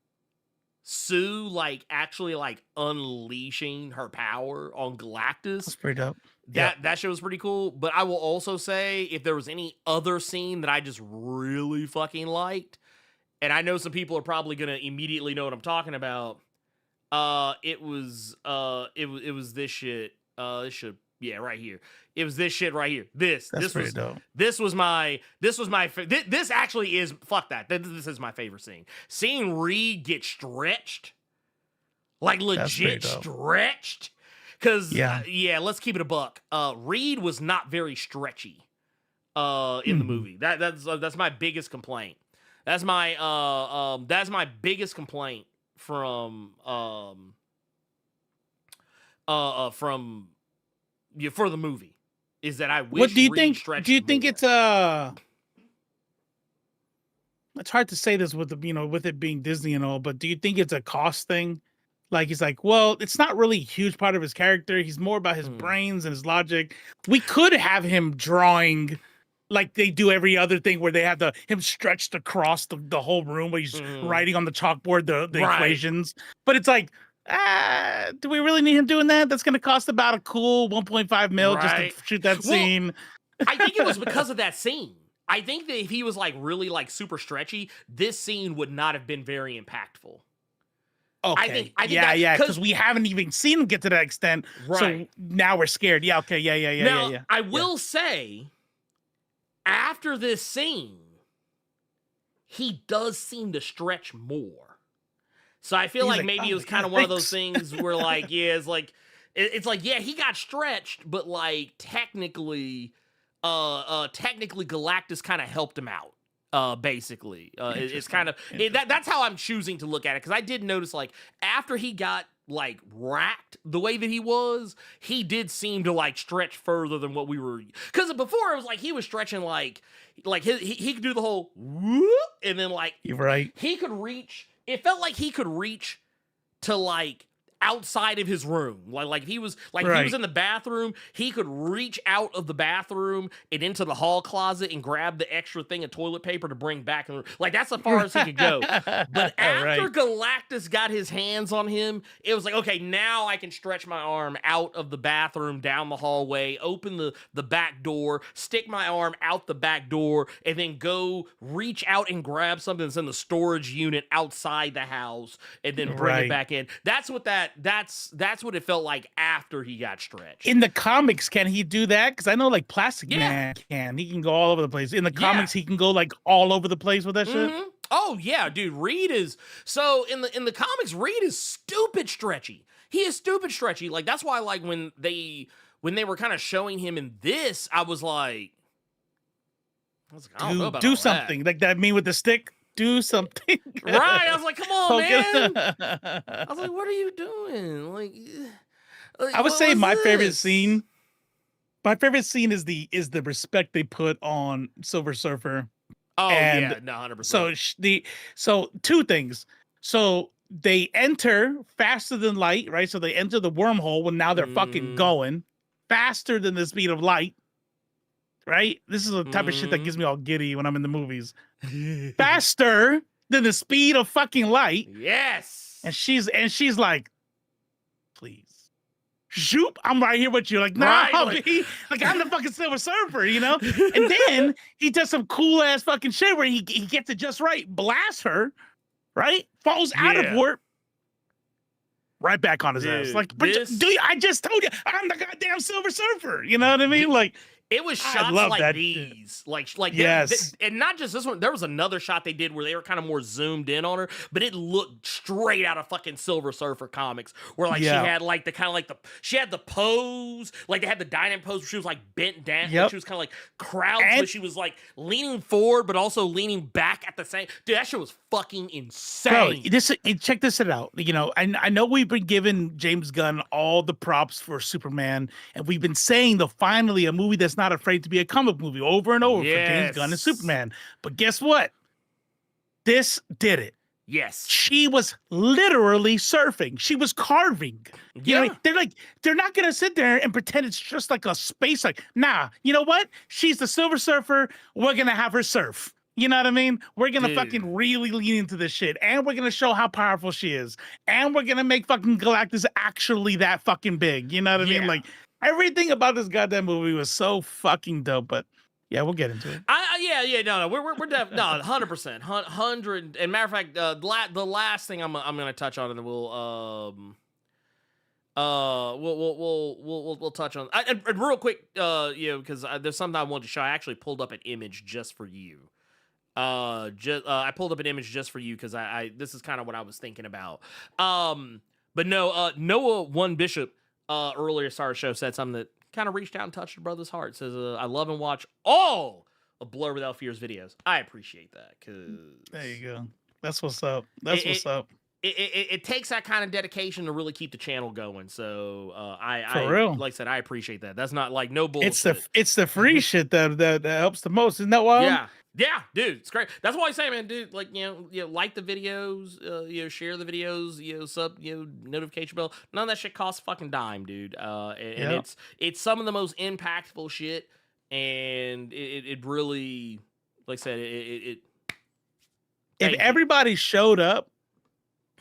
Sue like actually like unleashing her power on Galactus. That's pretty dope. That show was pretty cool. But I will also say if there was any other scene that I just really fucking liked, and I know some people are probably gonna immediately know what I'm talking about. It was this shit. Yeah, right here. It was this shit right here. This was dope. This actually is fuck that. This is my favorite scene. Seeing Reed get stretched, like legit stretched. Cause let's keep it a buck. Reed was not very stretchy in the movie. That's my biggest complaint. That's my biggest complaint from for the movie is that I wish. What do you Reed think? stretched Do you think more. it's hard to say this with with it being Disney and all, but do you think it's a cost thing? Like he's like, well, it's not really a huge part of his character. He's more about his brains and his logic. We could have him drawing like they do every other thing where they have him stretched across the whole room where he's writing on the chalkboard the equations. But it's like, do we really need him doing that? That's going to cost about a cool 1.5 mil just to shoot that scene. I think it was because of that scene. I think that if he was like really like super stretchy, this scene would not have been very impactful. Okay. I think yeah, because we haven't even seen him get to that extent. Right. So now we're scared. Yeah, okay, yeah. I will say, after this scene, he does seem to stretch more. So I feel like maybe it was kind of one of those things where like, it's like, he got stretched, but like technically Galactus kind of helped him out. Basically, it's kind of that's how I'm choosing to look at it, because I did notice like after he got like racked the way that he did seem to like stretch further than what we were, because before it was like he was stretching like he could do the whole whoop, and then like you're right, he could reach. It felt like he could reach to like outside of his room, like he was like he was in the bathroom, he could reach out of the bathroom and into the hall closet and grab the extra thing of toilet paper to bring back, and like that's as far as he could go. But after Galactus got his hands on him, it was like, okay, now I can stretch my arm out of the bathroom down the hallway, open the back door, stick my arm out the back door, and then go reach out and grab something that's in the storage unit outside the house and then bring it back in. That's what it felt like after he got stretched. In the comics, can he do that? Because I know like Plastic Man can. He can go all over the place. In the comics, he can go like all over the place with that shit. Oh yeah, dude. Reed is so in the comics, Reed is stupid stretchy. He is stupid stretchy. Like that's why like when they were kind of showing him in this, I was like, I don't know about do all something that. like that. Mean with the stick. Do something. Right. I was like, come on, man. I was like, what are you doing? Like I would say my favorite scene is the respect they put on Silver Surfer. Oh, and yeah, no, 100%. So two things. So they enter faster than light, right? So they enter the wormhole when now they're fucking going faster than the speed of light. Right? This is the type of shit that gets me all giddy when I'm in the movies. Faster than the speed of fucking light. Yes. And she's like, please. Shoop, I'm right here with you. Like, nah, like I'm the fucking Silver Surfer, you know? And then he does some cool ass fucking shit where he gets it just right, blasts her, right? Falls out of warp. Right back on his ass. Like, I just told you, I'm the goddamn Silver Surfer. You know what I mean? Like, It was I shots love like that these, Yes. and not just this one. There was another shot they did where they were kind of more zoomed in on her, but it looked straight out of fucking Silver Surfer comics, where like she Yeah. had like the kind of like she had the pose, like they had the dynamic pose where she was like bent down, like Yep. she was kind of like crouched, And- but she was like leaning forward, but also leaning back at the same. Dude, that shit was fucking insane. Bro, check this out. You know, I know we've been giving James Gunn all the props for Superman, and we've been saying finally a movie that's not afraid to be a comic movie over and over for James Gunn and Yes. Superman. But guess what? This did it. Yes. She was literally surfing. She was carving. You know, they're not gonna sit there and pretend it's just like a space. Like, nah, you know what? She's the Silver Surfer. We're gonna have her surf. You know what I mean? We're gonna fucking really lean into this shit, and we're gonna show how powerful she is, and we're gonna make fucking Galactus actually that fucking big. You know what I mean? Like everything about this goddamn movie was so fucking dope. But yeah, we'll get into it. We're definitely 100%, 100. And matter of fact, the last thing I'm gonna touch on, and then we'll touch on. And real quick, you know, because there's something I wanted to show. I actually pulled up an image just for you. I pulled up an image just for you because this is kind of what I was thinking about. But no, Noah One Bishop earlier started show said something that kind of reached out and touched a brother's heart. Says, I love and watch all of Blerd Without Fear's videos. I appreciate that because there you go. That's what's up. That's what's up. It takes that kind of dedication to really keep the channel going. So For real. Like I said, I appreciate that. That's not like no bullshit. It's the free shit that helps the most. Isn't that wild? Yeah, dude, it's great. That's why I say, man, dude, like, you know, like the videos, you know, share the videos, you know, sub, you know, notification bell. None of that shit costs a fucking dime, dude. And it's some of the most impactful shit, and it really, like I said, if everybody showed up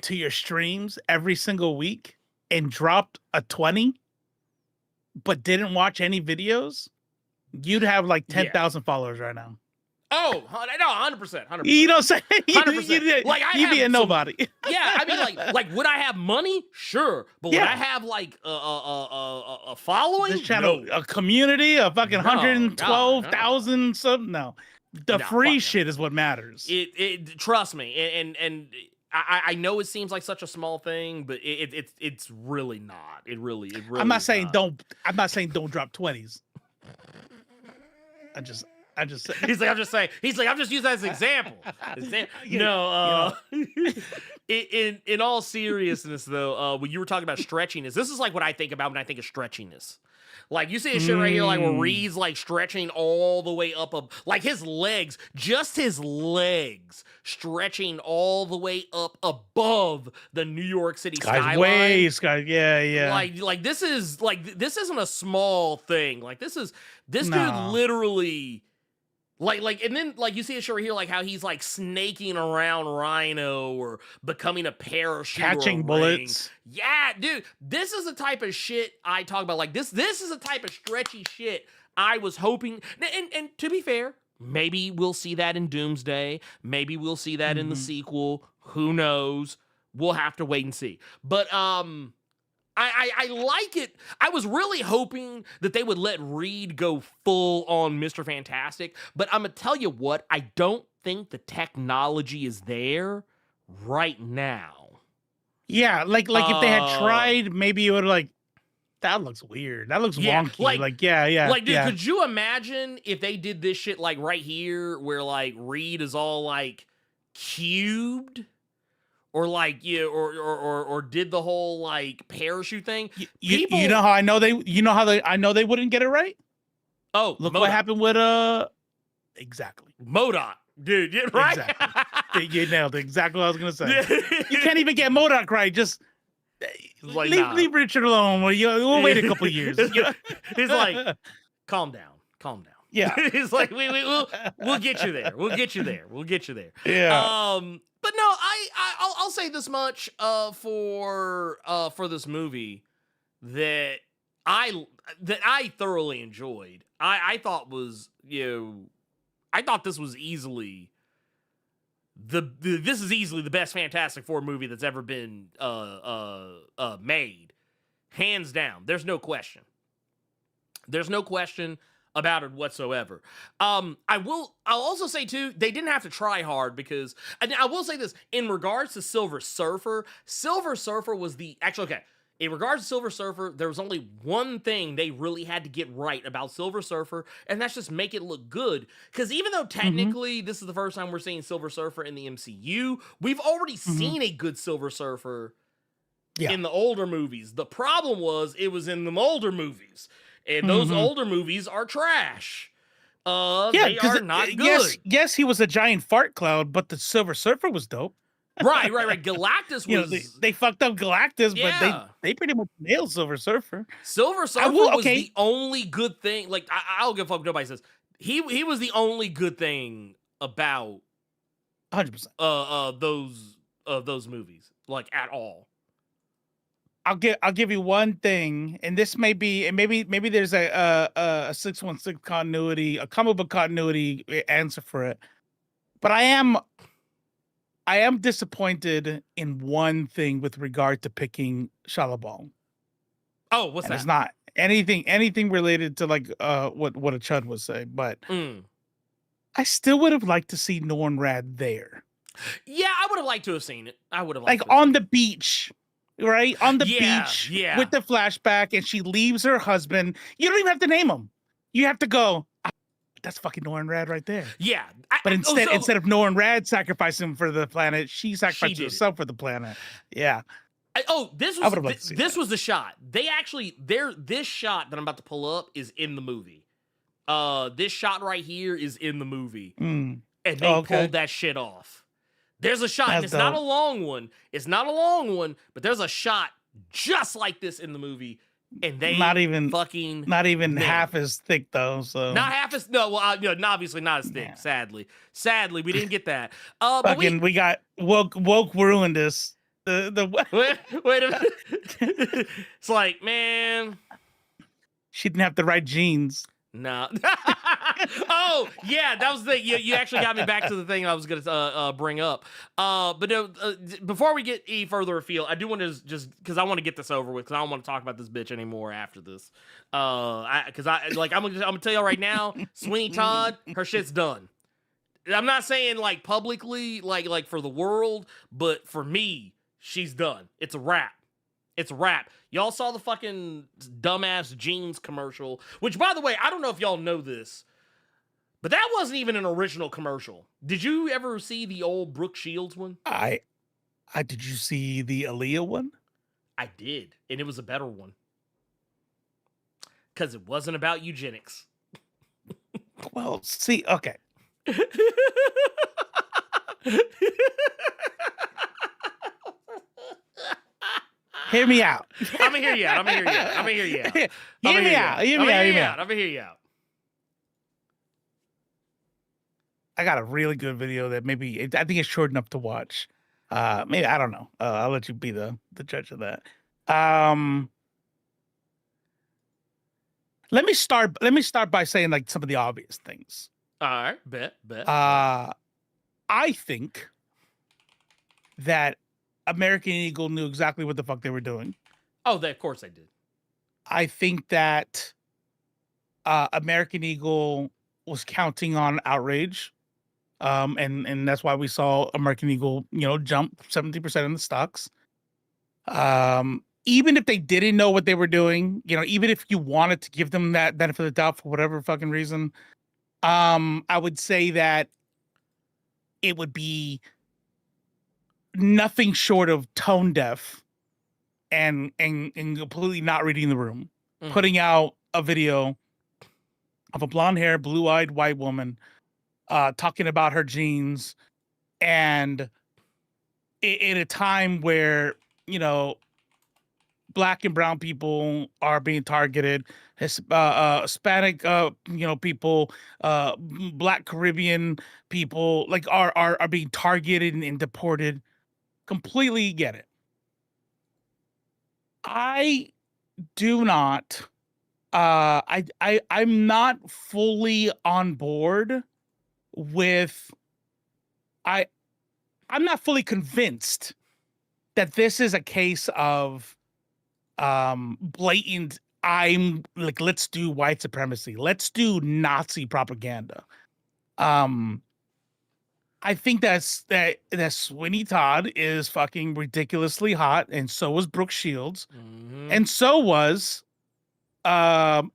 to your streams every single week and dropped a 20, but didn't watch any videos, you'd have like 10,000 followers right now. Oh, no, 100%. You know what I'm saying? 100%. Like, you'd be a nobody. Yeah, I mean, like, would I have money? Sure. But would I have, like, a following? This channel, a community, a fucking 112,000 something? No. The free shit is what matters. Trust me. And I know it seems like such a small thing, but it's really not. It really I'm not saying don't drop 20s. I'm just saying. He's like, I'm just using that as an example. No, in all seriousness though, when you were talking about stretchiness, this is like what I think about when I think of stretchiness. Like you see this shit right here, like where Reed's like stretching all the way up, like his legs, just his legs stretching all the way up above the New York City skyline. Yeah. Like this isn't a small thing. Like this dude literally. Like, and then, like, you see a shot right here, like, how he's, like, snaking around Rhino or becoming a parachute catching bullets. Yeah, dude, this is the type of shit I talk about. Like, this is the type of stretchy shit I was hoping. And to be fair, maybe we'll see that in Doomsday. Maybe we'll see that in the sequel. Who knows? We'll have to wait and see. But, I like it. I was really hoping that they would let Reed go full on Mr. Fantastic, but I'm gonna tell you what, I don't think the technology is there right now. Yeah, like if they had tried, maybe it would like that looks weird. That looks wonky. Like, dude, could you imagine if they did this shit like right here, where like Reed is all like cubed? Or like or did the whole like parachute thing. You know how I know they wouldn't get it right? Oh, look what happened with exactly. MODOK, dude, right? Exactly. You nailed it. Exactly what I was gonna say. You can't even get MODOK right. Just like, leave Richard alone. We'll wait a couple years. He's like, calm down. Yeah. He's like, we'll get you there. We'll get you there. Yeah. But no, I'll say this much for this movie that I thoroughly enjoyed. I thought was, I thought this was easily this is easily the best Fantastic Four movie that's ever been made, hands down. There's no question. about it whatsoever. I'll also say too, they didn't have to try hard because, and I will say this in regards to Silver Surfer was in regards to Silver Surfer, there was only one thing they really had to get right about Silver Surfer, and that's just make it look good. Because even though technically this is the first time we're seeing Silver Surfer in the MCU, we've already seen a good Silver Surfer in the older movies. The problem was it was in the older movies, and those older movies are trash. They are not good. Yes, he was a giant fart cloud, but the Silver Surfer was dope. Right. Galactus was... they fucked up Galactus, but they pretty much nailed Silver Surfer. Silver Surfer was the only good thing. Like, I don't give a fuck what nobody says. He was the only good thing about 100%. those movies, like, at all. I'll give you one thing, and this may be, and maybe there's a 616 continuity, a comic book continuity answer for it, but I am disappointed in one thing with regard to picking Shalabong. Oh, what's that? It's not anything related to like what a Chud would say, but I still would have liked to see Norn Rad there. Yeah, I would have liked to have seen it. I would have liked like on the beach. Right? On the beach with the flashback, and she leaves her husband. You don't even have to name him. You have to go, that's fucking Norn Rad right there. Yeah. But instead of Norn Rad sacrificing him for the planet, she sacrificed herself for the planet. Yeah. This was the shot. This shot that I'm about to pull up is in the movie. This shot right here is in the movie. And they pulled that shit off. There's a shot, and it's not a long one. It's not a long one, but there's a shot just like this in the movie, and they not even half as thick though. So not half as obviously not as thick. Yeah. Sadly, we didn't get that. We got woke ruined this. Wait a minute. It's like, man, she didn't have the right genes. No. Oh, yeah, that was the thing. You actually got me back to the thing I was going to bring up. But before we get any further afield, I do want to just, because I want to get this over with, because I don't want to talk about this bitch anymore after this. I'm gonna tell you right now, Sweeney Todd, her shit's done. I'm not saying like publicly, like for the world, but for me, she's done. It's a wrap. It's a wrap. Y'all saw the fucking dumbass jeans commercial, which, by the way, I don't know if y'all know this, but that wasn't even an original commercial. Did you ever see the old Brooke Shields one? Did you see the Aaliyah one? I did, and it was a better one. Because it wasn't about eugenics. Well, see, okay. Hear me out. I'm gonna hear you out. Hear me out. I got a really good video that I think it's short enough to watch. Maybe, I don't know. I'll let you be the judge of that. Let me start by saying like some of the obvious things. All right, bet. I think that American Eagle knew exactly what the fuck they were doing. Oh, of course they did. I think that American Eagle was counting on outrage. And that's why we saw American Eagle, jump 70% in the stocks. Even if they didn't know what they were doing, even if you wanted to give them that benefit of the doubt for whatever fucking reason, I would say that it would be nothing short of tone deaf and completely not reading the room, putting out a video of a blonde hair, blue-eyed white woman talking about her genes, and in a time where Black and brown people are being targeted, Hispanic people, Black Caribbean people are being targeted and deported. Completely get it. I do not. I'm not fully on board with. I'm not fully convinced that this is a case of blatant I'm like, let's do white supremacy. Let's do Nazi propaganda. I think that Sweeney Todd is fucking ridiculously hot, and so was Brooke Shields, and so was, in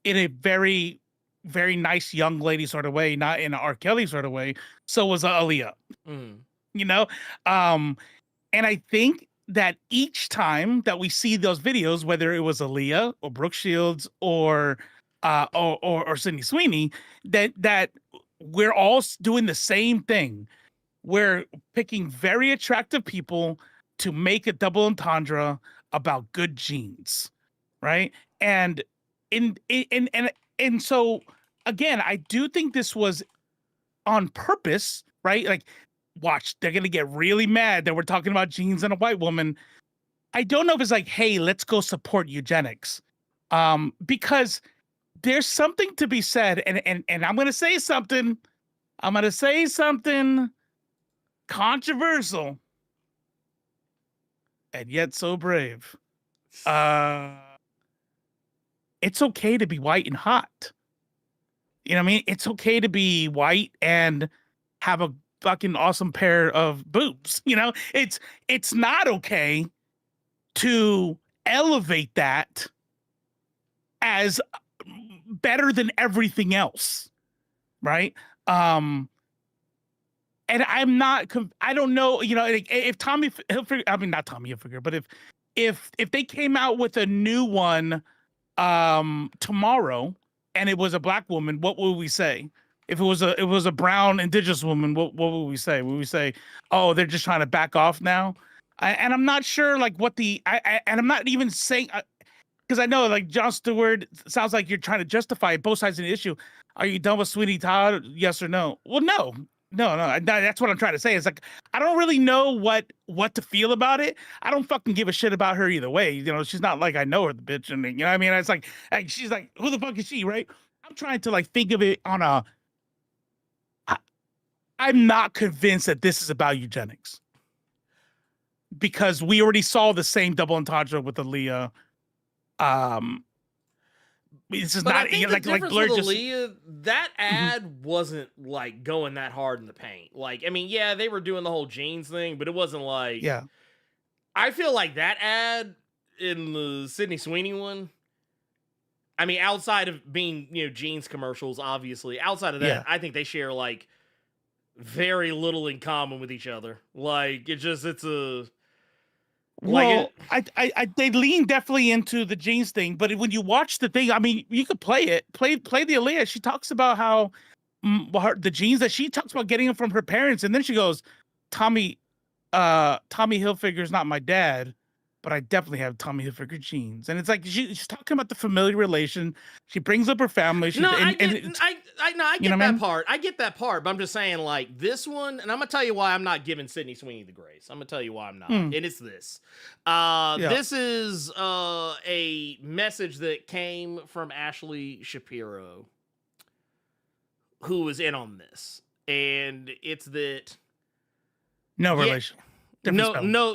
a very, very nice young lady sort of way, not in an R. Kelly sort of way. So was Aaliyah. You know, and I think that each time that we see those videos, whether it was Aaliyah or Brooke Shields or Sydney Sweeney, that we're all doing the same thing. We're picking very attractive people to make a double entendre about good genes, right? And so again, I do think this was on purpose, right? Like, watch, they're gonna get really mad that we're talking about genes and a white woman. I don't know if it's like, hey, let's go support eugenics, because there's something to be said, and I'm gonna say something. I'm gonna say something controversial, and yet so brave. It's okay to be white and hot. You know what I mean? It's okay to be white and have a fucking awesome pair of boobs. You know, it's not okay to elevate that as better than everything else, right? And I'm not, I don't know, you know, if Tommy Hilfiger, I mean, not Tommy Hilfiger, but if they came out with a new one tomorrow and it was a black woman, what would we say? If it was a brown indigenous woman, what would we say? Would we say, oh, they're just trying to back off now? And I'm not sure, like, what and I'm not even saying, because I know, like, Jon Stewart, sounds like you're trying to justify both sides of the issue. Are you done with Sweeney Todd? Yes or no? Well, no. That's what I'm trying to say. It's like, I don't really know what to feel about it. I don't fucking give a shit about her either way. You know, she's not like I know her, the bitch. And you know what I mean? It's like she's like, who the fuck is she, right? I'm trying to, like, think of it on a, I'm not convinced that this is about eugenics, because we already saw the same double entendre with Aaliyah. It's just, but not like Blerd just Aaliyah, that ad wasn't like going that hard in the paint. Like, I mean, yeah, they were doing the whole jeans thing, but it wasn't like, yeah. I feel like that ad in the Sydney Sweeney one, I mean, outside of being, you know, jeans commercials, obviously, outside of that, yeah, I think they share like very little in common with each other. Like, it's a, well, they lean definitely into the jeans thing, but when you watch the thing, I mean, you could play the Aaliyah. She talks about how the jeans that she talks about getting them from her parents, and then she goes, Tommy Hilfiger's not my dad, but I definitely have Tommy Hilfiger jeans. And it's like she's talking about the familiar relation. She brings up her family. I get that part. I get that part, but I'm just saying, like, this one, and I'm gonna tell you why I'm not giving Sydney Sweeney the grace. I'm gonna tell you why I'm not, and it's this. This is a message that came from Ashley Shapiro, who was in on this, and it's that no relation. No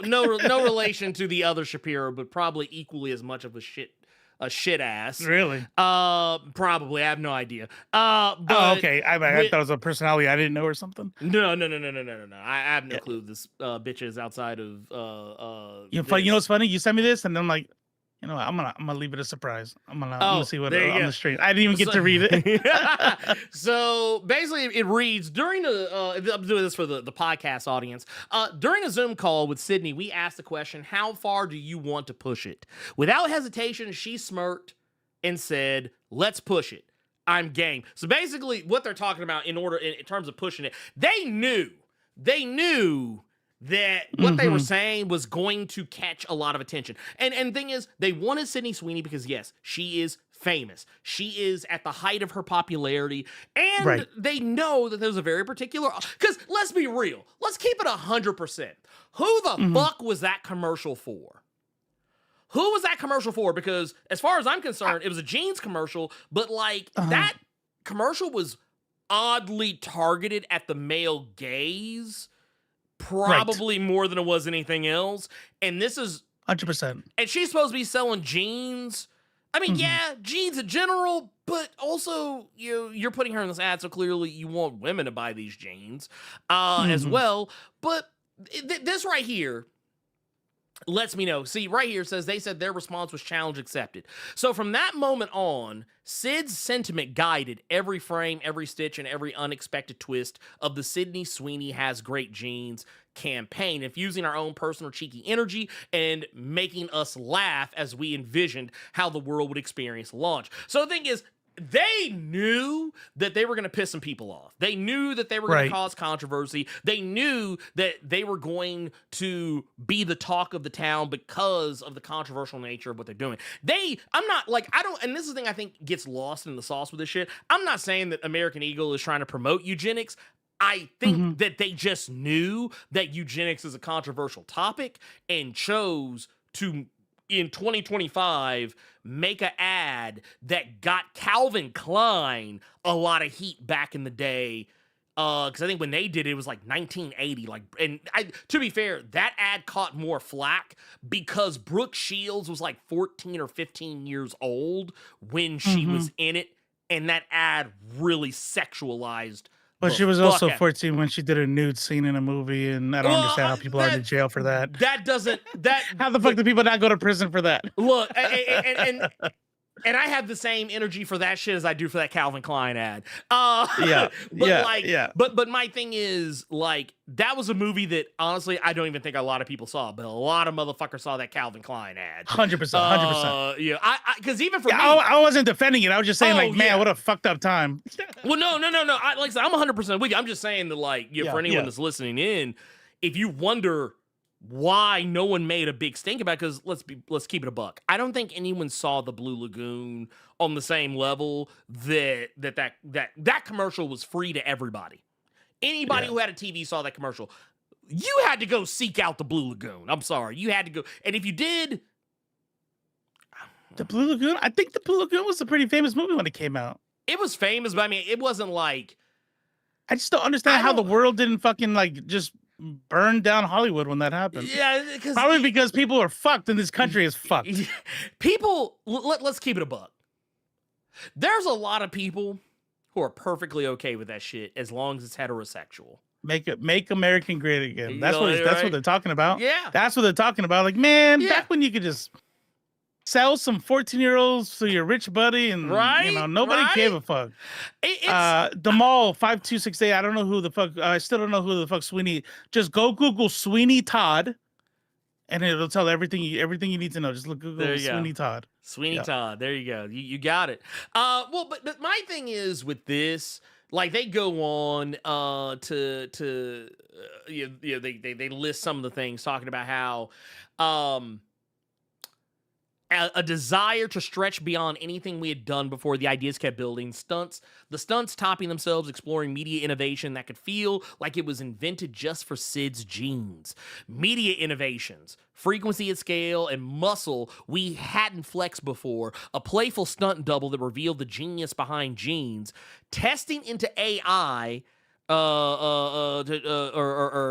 relation to the other Shapiro, but probably equally as much of a shit ass. Really? Probably. I have no idea. But okay. I thought it was a personality I didn't know or something. No. I have no clue. This bitch is outside of you know what's funny? You sent me this, and then I'm like, you know what? I'm gonna leave it a surprise. I'm gonna see what on the stream. I didn't even get to read it. So basically, it reads during I'm doing this for the podcast audience. During a Zoom call with Sydney, we asked the question, "How far do you want to push it?" Without hesitation, she smirked and said, "Let's push it. I'm game." So basically, what they're talking about in terms of pushing it, they knew that what they were saying was going to catch a lot of attention. And the thing is, they wanted Sydney Sweeney because, yes, she is famous. She is at the height of her popularity. And they know that there's a very particular... Because let's be real. Let's keep it 100%. Who the fuck was that commercial for? Who was that commercial for? Because as far as I'm concerned, it was a jeans commercial, but like that commercial was oddly targeted at the male gaze. Probably more than it was anything else. And this is 100%. And she's supposed to be selling jeans. I mean, yeah, jeans in general, but also you're putting her in this ad, so clearly you want women to buy these jeans as well. But this right here lets me know. See, right here says they said their response was challenge accepted. So from that moment on, Sid's sentiment guided every frame, every stitch, and every unexpected twist of the Sydney Sweeney Has Great Jeans campaign, infusing our own personal cheeky energy and making us laugh as we envisioned how the world would experience launch. So the thing is, they knew that they were going to piss some people off. They knew that they were going to cause controversy. They knew that they were going to be the talk of the town because of the controversial nature of what they're doing. And this is the thing I think gets lost in the sauce with this shit. I'm not saying that American Eagle is trying to promote eugenics. I think that they just knew that eugenics is a controversial topic and chose to, in 2025, make an ad that got Calvin Klein a lot of heat back in the day. Because I think when they did it, it was like 1980. To be fair, that ad caught more flack because Brooke Shields was like 14 or 15 years old when she was in it. And that ad really sexualized. But she was also 14 when she did a nude scene in a movie, and I don't understand how people are in jail for that. How the fuck do people not go to prison for that? Look, and I have the same energy for that shit as I do for that Calvin Klein ad. But my thing is, like, that was a movie that, honestly, I don't even think a lot of people saw, but a lot of motherfuckers saw that Calvin Klein ad. 100%, 100%. Yeah, because even for me, I wasn't defending it. I was just saying, man, what a fucked up time. Well, no. Like I said, I'm 100% with you. I'm just saying that, like, for anyone that's listening in, if you wonder why no one made a big stink about it, because let's keep it a buck. I don't think anyone saw the Blue Lagoon on the same level that commercial was free to everybody. Anybody who had a TV saw that commercial. You had to go seek out the Blue Lagoon. I'm sorry. You had to go. And if you did, the Blue Lagoon, I think the Blue Lagoon was a pretty famous movie when it came out. It was famous, but I mean, it wasn't like, I just don't understand how the world didn't fucking like just burn down Hollywood when that happened. Yeah, probably because people are fucked and this country is fucked. People, let's keep it a buck. There's a lot of people who are perfectly okay with that shit as long as it's heterosexual. Make American great again. That's what they're talking about. Yeah, that's what they're talking about. Like, man, back when you could just sell some 14-year-olds to your rich buddy and nobody gave a fuck. The mall 5268. I don't know who the fuck. I still don't know who the fuck Sweeney. Just go Google Sweeney Todd, and it'll tell everything you need to know. Just look Google Sweeney Todd. Sweeney Todd. There you go. You got it. Well, but my thing is with this, like, they go on they list some of the things talking about how a desire to stretch beyond anything we had done before. The ideas kept building. The stunts topping themselves, exploring media innovation that could feel like it was invented just for Sid's jeans. Media innovations, frequency at scale, and muscle we hadn't flexed before. A playful stunt double that revealed the genius behind jeans. Testing into AI, or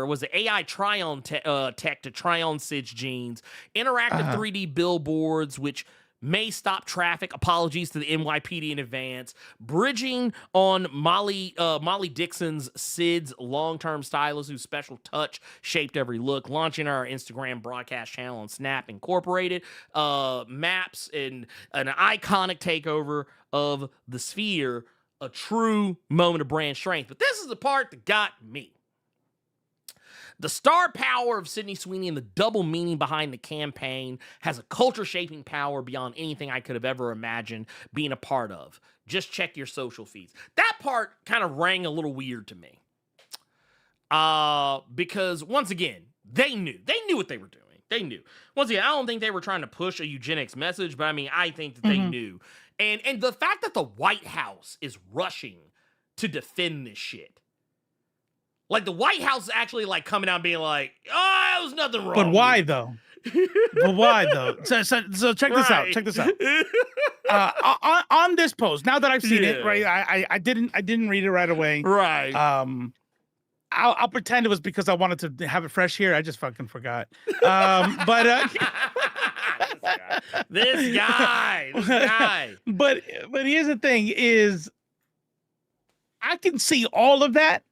was it AI try-on tech to try on Sid's jeans, interactive 3D billboards, which may stop traffic. Apologies to the NYPD in advance. Bridging on Molly Dixon's Sid's long-term stylist whose special touch shaped every look. Launching our Instagram broadcast channel on Snap Incorporated. Maps and an iconic takeover of the Sphere. A true moment of brand strength. But this is the part that got me. The star power of Sydney Sweeney and the double meaning behind the campaign has a culture-shaping power beyond anything I could have ever imagined being a part of. Just check your social feeds. That part kind of rang a little weird to me. Because, once again, they knew what they were doing. They knew. Once again, I don't think they were trying to push a eugenics message, but I mean, I think that they knew. And the fact that the White House is rushing to defend this shit. Like, the White House is actually, like, coming out and being like, oh, there was nothing wrong. But why, though? But why, though? So check this out. Check this out. On this post, now that I've seen it, right, I didn't read it right away. Right. I'll pretend it was because I wanted to have it fresh here. I just fucking forgot. But This guy. But here's the thing: is I can see all of that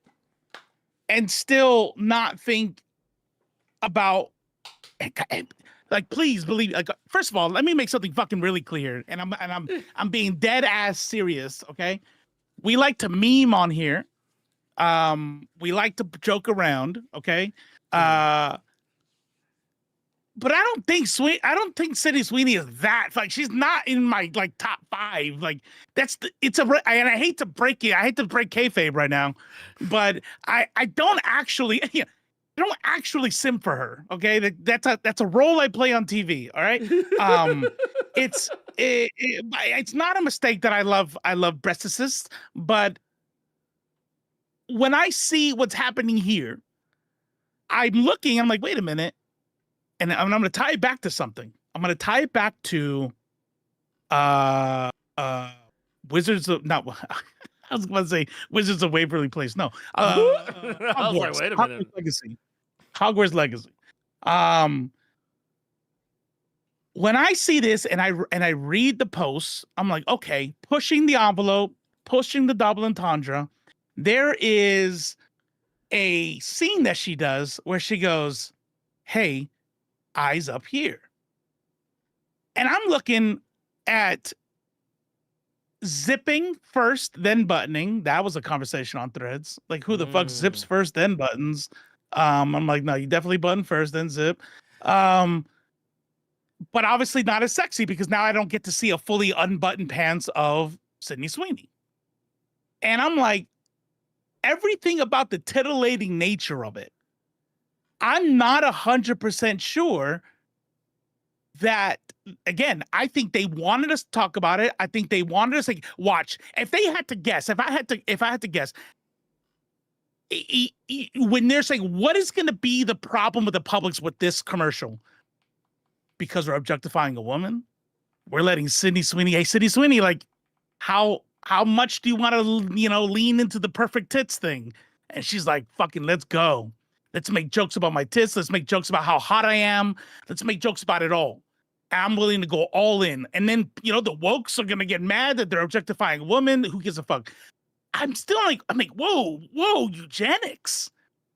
and still not think about. Like, please believe. Like, first of all, let me make something fucking really clear, and I'm being dead ass serious. Okay, we like to meme on here. We like to joke around. Okay, but I don't think Sydney Sweeney is that. Like, she's not in my like top 5. Like, and I hate to break it. I hate to break kayfabe right now, but I don't actually. I don't actually simp for her. Okay, that's a role I play on TV. All right, it's not a mistake that I love breast assists, but when I see what's happening here, I'm looking. I'm like, wait a minute, and I'm going to tie it back to something. I'm going to tie it back to Wizards of not. I was going to say Wizards of Waverly Place. No, I was like, wait a minute. Hogwarts Legacy. When I see this and I read the posts, I'm like, okay, pushing the envelope, pushing the double entendre. There is a scene that she does where she goes, "Hey, eyes up here," and I'm looking at zipping first, then buttoning. That was a conversation on Threads. Like, who the fuck zips first, then buttons? I'm like, no, you definitely button first, then zip. But obviously not as sexy because now I don't get to see a fully unbuttoned pants of Sydney Sweeney. And I'm like, everything about the titillating nature of it, I'm not 100% sure that, again, I think they wanted us to talk about it. I think they wanted us to watch. If they had to guess, if I had to guess, when they're saying what is going to be the problem with the Publix with this commercial, because we're objectifying a woman, we're letting Sydney Sweeney. Hey, Sydney Sweeney, like, how much do you want to lean into the perfect tits thing? And she's like, fucking, let's go. Let's make jokes about my tits. Let's make jokes about how hot I am. Let's make jokes about it all. I'm willing to go all in. And then, the wokes are going to get mad that they're objectifying a woman. Who gives a fuck? I'm like, whoa, eugenics.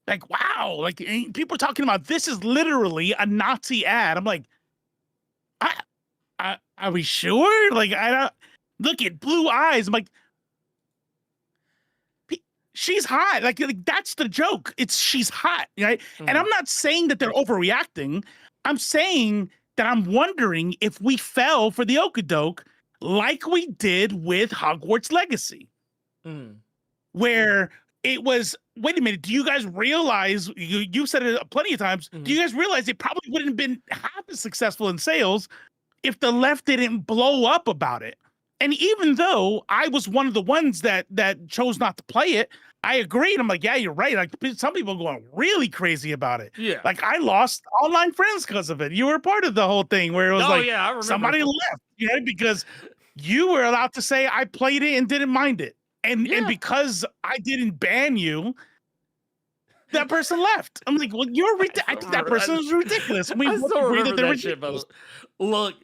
Like, wow. Like, people are talking about this is literally a Nazi ad. I'm like, are we sure? Like, I don't look at blue eyes. I'm like, she's hot. Like that's the joke. She's hot, right? And I'm not saying that they're overreacting. I'm saying that I'm wondering if we fell for the okadoke like we did with Hogwarts Legacy. Where it was, wait a minute, do you guys realize, you said it plenty of times, do you guys realize it probably wouldn't have been half as successful in sales if the left didn't blow up about it? And even though I was one of the ones that chose not to play it, I agreed. I'm like, yeah, you're right. Like, some people are going really crazy about it. Yeah. Like, I lost online friends because of it. You were part of the whole thing where it was I remember. Somebody left, because you were allowed to say I played it and didn't mind it. And because I didn't ban you, that person left. I'm like, well, you're ridiculous. I think that person is ridiculous. I still remember that shit, but look,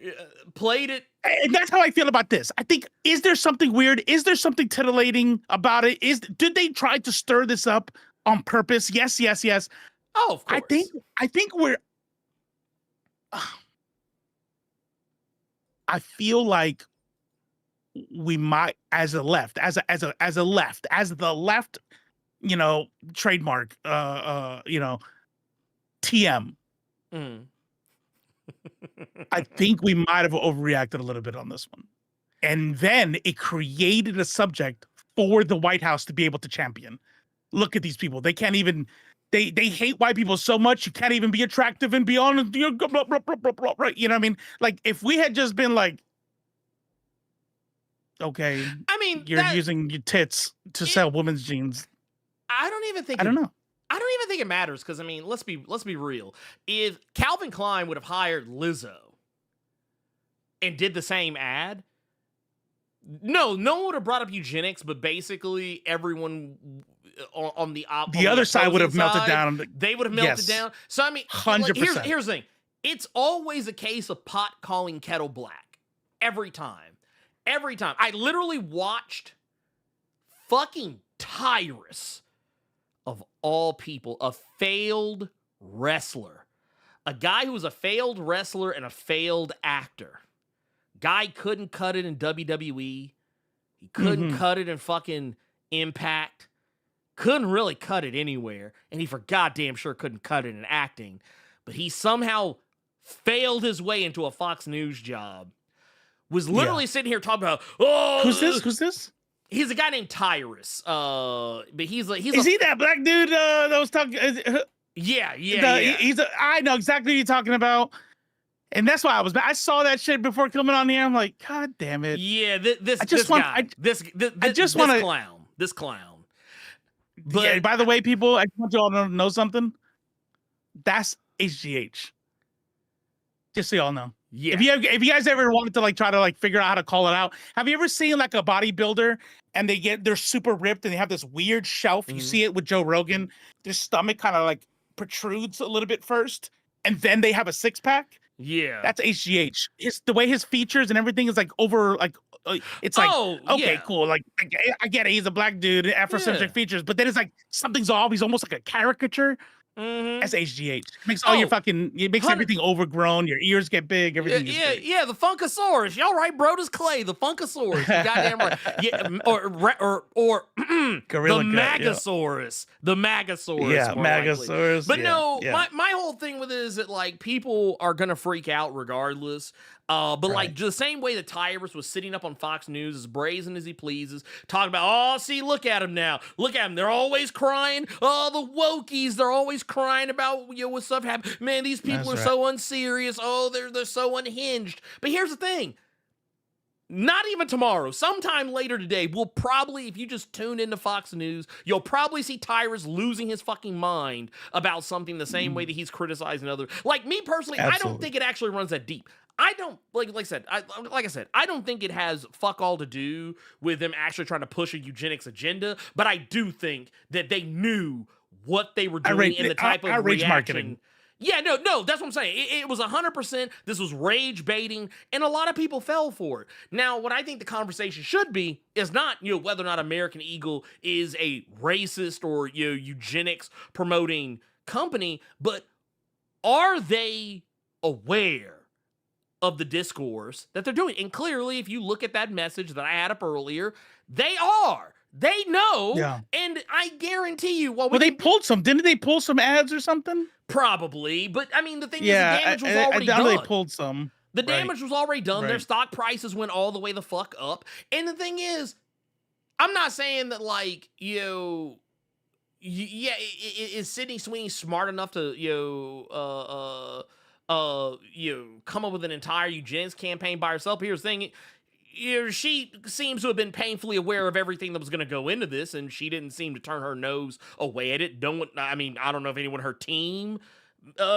played it. And that's how I feel about this. I think, is there something weird? Is there something titillating about it? Did they try to stir this up on purpose? Yes. Oh, of course. I think we're. I feel like we might, as the left, trademark, TM. I think we might have overreacted a little bit on this one. And then it created a subject for the White House to be able to champion. Look at these people. They can't even, they hate white people so much, you can't even be attractive and be on, blah, blah, blah, blah, blah, right? You know what I mean? Like, if we had just been like, okay, I mean, you're using your tits to sell women's jeans. I don't even think it matters, because I mean, let's be real. If Calvin Klein would have hired Lizzo and did the same ad, no one would have brought up eugenics, but basically everyone on the other side would have melted down. They would have melted down. So I mean, 100%. Here's the thing: it's always a case of pot calling kettle black. Every time. Every time. I literally watched fucking Tyrus, of all people, a failed wrestler. A guy who was a failed wrestler and a failed actor. Guy couldn't cut it in WWE. He couldn't cut it in fucking Impact. Couldn't really cut it anywhere. And he for goddamn sure couldn't cut it in acting. But he somehow failed his way into a Fox News job. Was literally sitting here talking about, oh, who's this? He's a guy named Tyrus. But he's is he that black dude that was talking? Yeah. I know exactly what you're talking about. And that's why I saw that shit before coming on here. I'm like, God damn it. Yeah, this clown. But yeah, by the way, people, I want you all to know something. That's HGH. Just so y'all know. Yeah. If you guys ever wanted to like try to like figure out how to call it out, have you ever seen like a bodybuilder and they're super ripped and they have this weird shelf? You see it with Joe Rogan. Their stomach kind of like protrudes a little bit first, and then they have a six pack. Yeah, that's HGH. The way his features and everything is like over like it's like okay, cool. Like I get it. He's a black dude, Afrocentric features, but then it's like something's off. He's almost like a caricature. That's HGH. It makes all your it makes everything overgrown. Your ears get big. Everything. Yeah. The Funkasaurus. Y'all right, Brodus Clay. The Funkasaurus. You goddamn right. Yeah, or Gorilla the Magasaurus. The Magasaurus. Yeah, Magasaurus. But no, my whole thing with it is that like people are gonna freak out regardless. But like the same way that Tyrus was sitting up on Fox News as brazen as he pleases, talking about, oh, see, look at him now. Look at him. They're always crying. Oh, the wokies, they're always crying about what stuff happened. Man, these people are so unserious. Oh, they're so unhinged. But here's the thing. Not even tomorrow, sometime later today, we'll probably, if you just tune into Fox News, you'll probably see Tyrus losing his fucking mind about something the same way that he's criticizing others. Like me personally, I don't think it actually runs that deep. I don't like I said, I don't think it has fuck all to do with them actually trying to push a eugenics agenda, but I do think that they knew what they were doing and the type of reaction. Marketing. Yeah, no, that's what I'm saying. It was 100%. This was rage baiting, and a lot of people fell for it. Now, what I think the conversation should be is not, whether or not American Eagle is a racist or eugenics promoting company, but are they aware of the discourse that they're doing? And clearly, if you look at that message that I had up earlier, they are. They know. Yeah. And I guarantee you, they pulled some. Didn't they pull some ads or something? Probably. But I mean, the thing is, the damage was already done. They pulled some. The damage was already done. Their stock prices went all the way the fuck up. And the thing is, I'm not saying that like, is Sydney Sweeney smart enough to, come up with an entire eugenics campaign by herself? Here's the thing. She seems to have been painfully aware of everything that was going to go into this, and she didn't seem to turn her nose away at it. I don't know if anyone on her team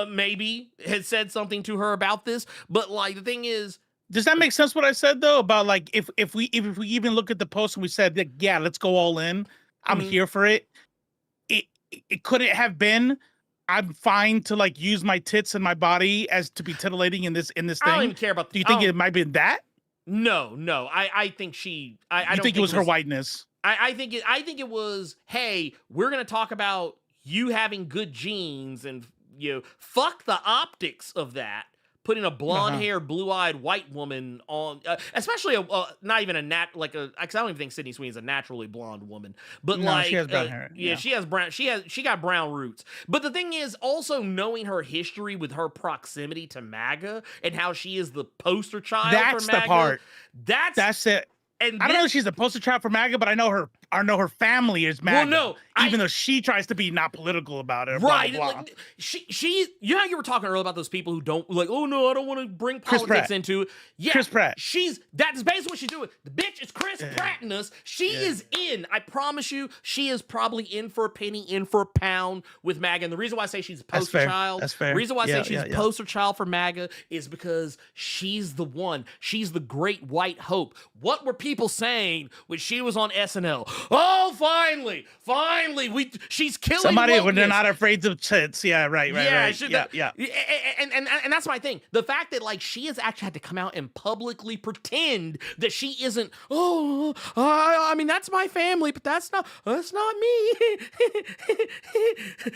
maybe had said something to her about this, but like the thing is, does that make sense what I said though about like if we even look at the post and we said that, yeah, let's go all in, I'm here for it. It couldn't have been, I'm fine to like use my tits and my body as to be titillating in this thing. I don't even care about. Do you think it might be that? No. I think she. I don't think it was her whiteness. I think it was. Hey, we're gonna talk about you having good genes and fuck the optics of that. Putting a blonde-haired, blue-eyed white woman on, especially not even I don't even think Sydney Sweeney's a naturally blonde woman, but no, she has brown hair. Yeah, she has brown. She got brown roots. But the thing is, also knowing her history with her proximity to MAGA and how she is the poster child for MAGA. That's the part. That's it. And I don't know if she's the poster child for MAGA, but I know her family is MAGA. Well, no, even though she tries to be not political about it. Right. Blah, blah, blah. Like, she you know how you were talking earlier about those people who don't like, oh no, I don't want to bring politics into it. Yeah. Chris Pratt. That's basically what she's doing. The bitch is Chris Pratting us. She is in. I promise you, she is probably in for a penny, in for a pound with MAGA. And the reason why I say she's a poster child. That's fair. The reason why I say she's a poster child for MAGA is because she's the one. She's the great white hope. What were people saying when she was on SNL? Oh, finally, she's killing somebody when they're wokeness. not afraid of tits. Yeah, right. Yeah. And that's my thing. The fact that like she has actually had to come out and publicly pretend that she isn't. Oh, I mean that's my family, but that's not me.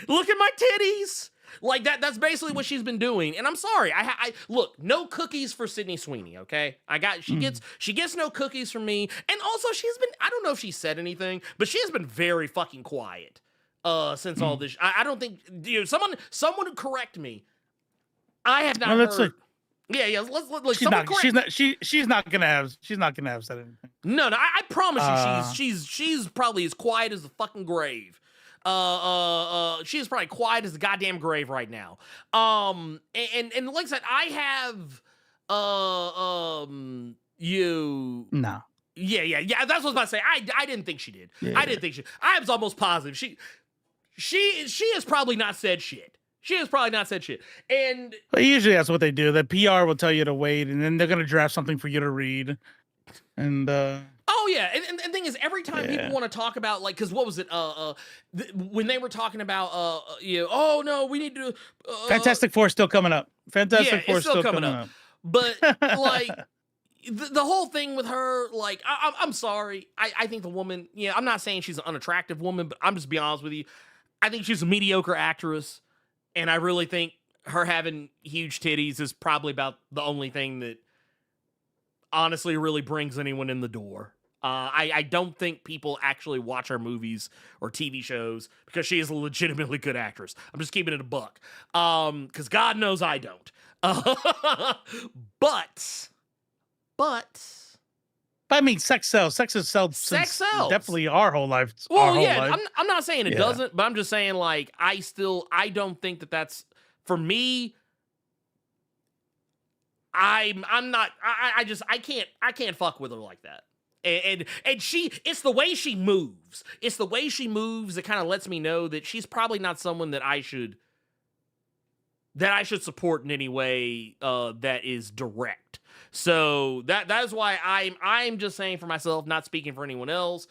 Look at my titties. Like that's basically what she's been doing, and I'm sorry. I look, no cookies for Sydney Sweeney. Okay, she gets no cookies from me, and also she's been. I don't know if she said anything, but she has been very fucking quiet since all this. I don't think someone correct me. I have not heard. Yeah. Let's she's not gonna have said anything. No. I promise you, she's probably as quiet as the fucking grave. She is probably quiet as the goddamn grave right now. And like I said, I have you. No. Yeah. That's what I was about to say. I didn't think she did. Yeah. I didn't think she. I was almost positive she has probably not said shit. She has probably not said shit. And but usually that's what they do. The PR will tell you to wait, and then they're gonna draft something for you to read. And oh yeah, and the thing is, every time people want to talk about like, because what was it? When they were talking about oh no, we need to. Fantastic Four still coming up. Fantastic Four it's still coming up. But like the whole thing with her, like I'm sorry, I think the woman. Yeah, I'm not saying she's an unattractive woman, but I'm just being honest with you. I think she's a mediocre actress, and I really think her having huge titties is probably about the only thing that honestly really brings anyone in the door. I don't think people actually watch her movies or TV shows because she is a legitimately good actress. I'm just keeping it a buck. Because God knows I don't. But I mean, sex sells. Sex has sold definitely our whole life. Well, yeah, I'm not saying it doesn't, but I'm just saying like I don't think that's for me. I can't fuck with her like that. And it's the way she moves. It's the way she moves that kind of lets me know that she's probably not someone that I should support in any way that is direct. So that is why I'm just saying for myself, not speaking for anyone else.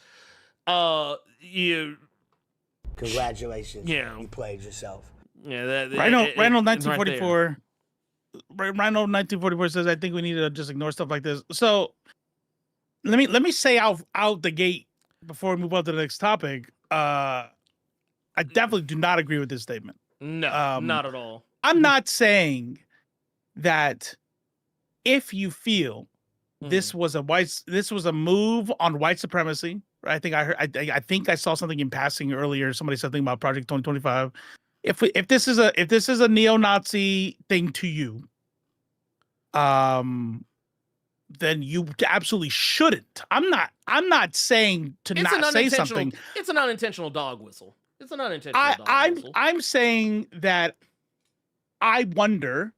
Congratulations. Yeah. You played yourself. Yeah, Rhino 1944. Rhino 1944 says, "I think we need to just ignore stuff like this." So let me say out the gate before we move on to the next topic. I definitely do not agree with this statement. No, not at all. I'm not saying that if you feel this was a move on white supremacy. I think I think I saw something in passing earlier. Somebody said something about Project 2025. If this is a neo-Nazi thing to you, then you absolutely shouldn't. I'm not saying to not say something. It's an unintentional dog whistle. It's an unintentional dog whistle. I'm saying that I wonder.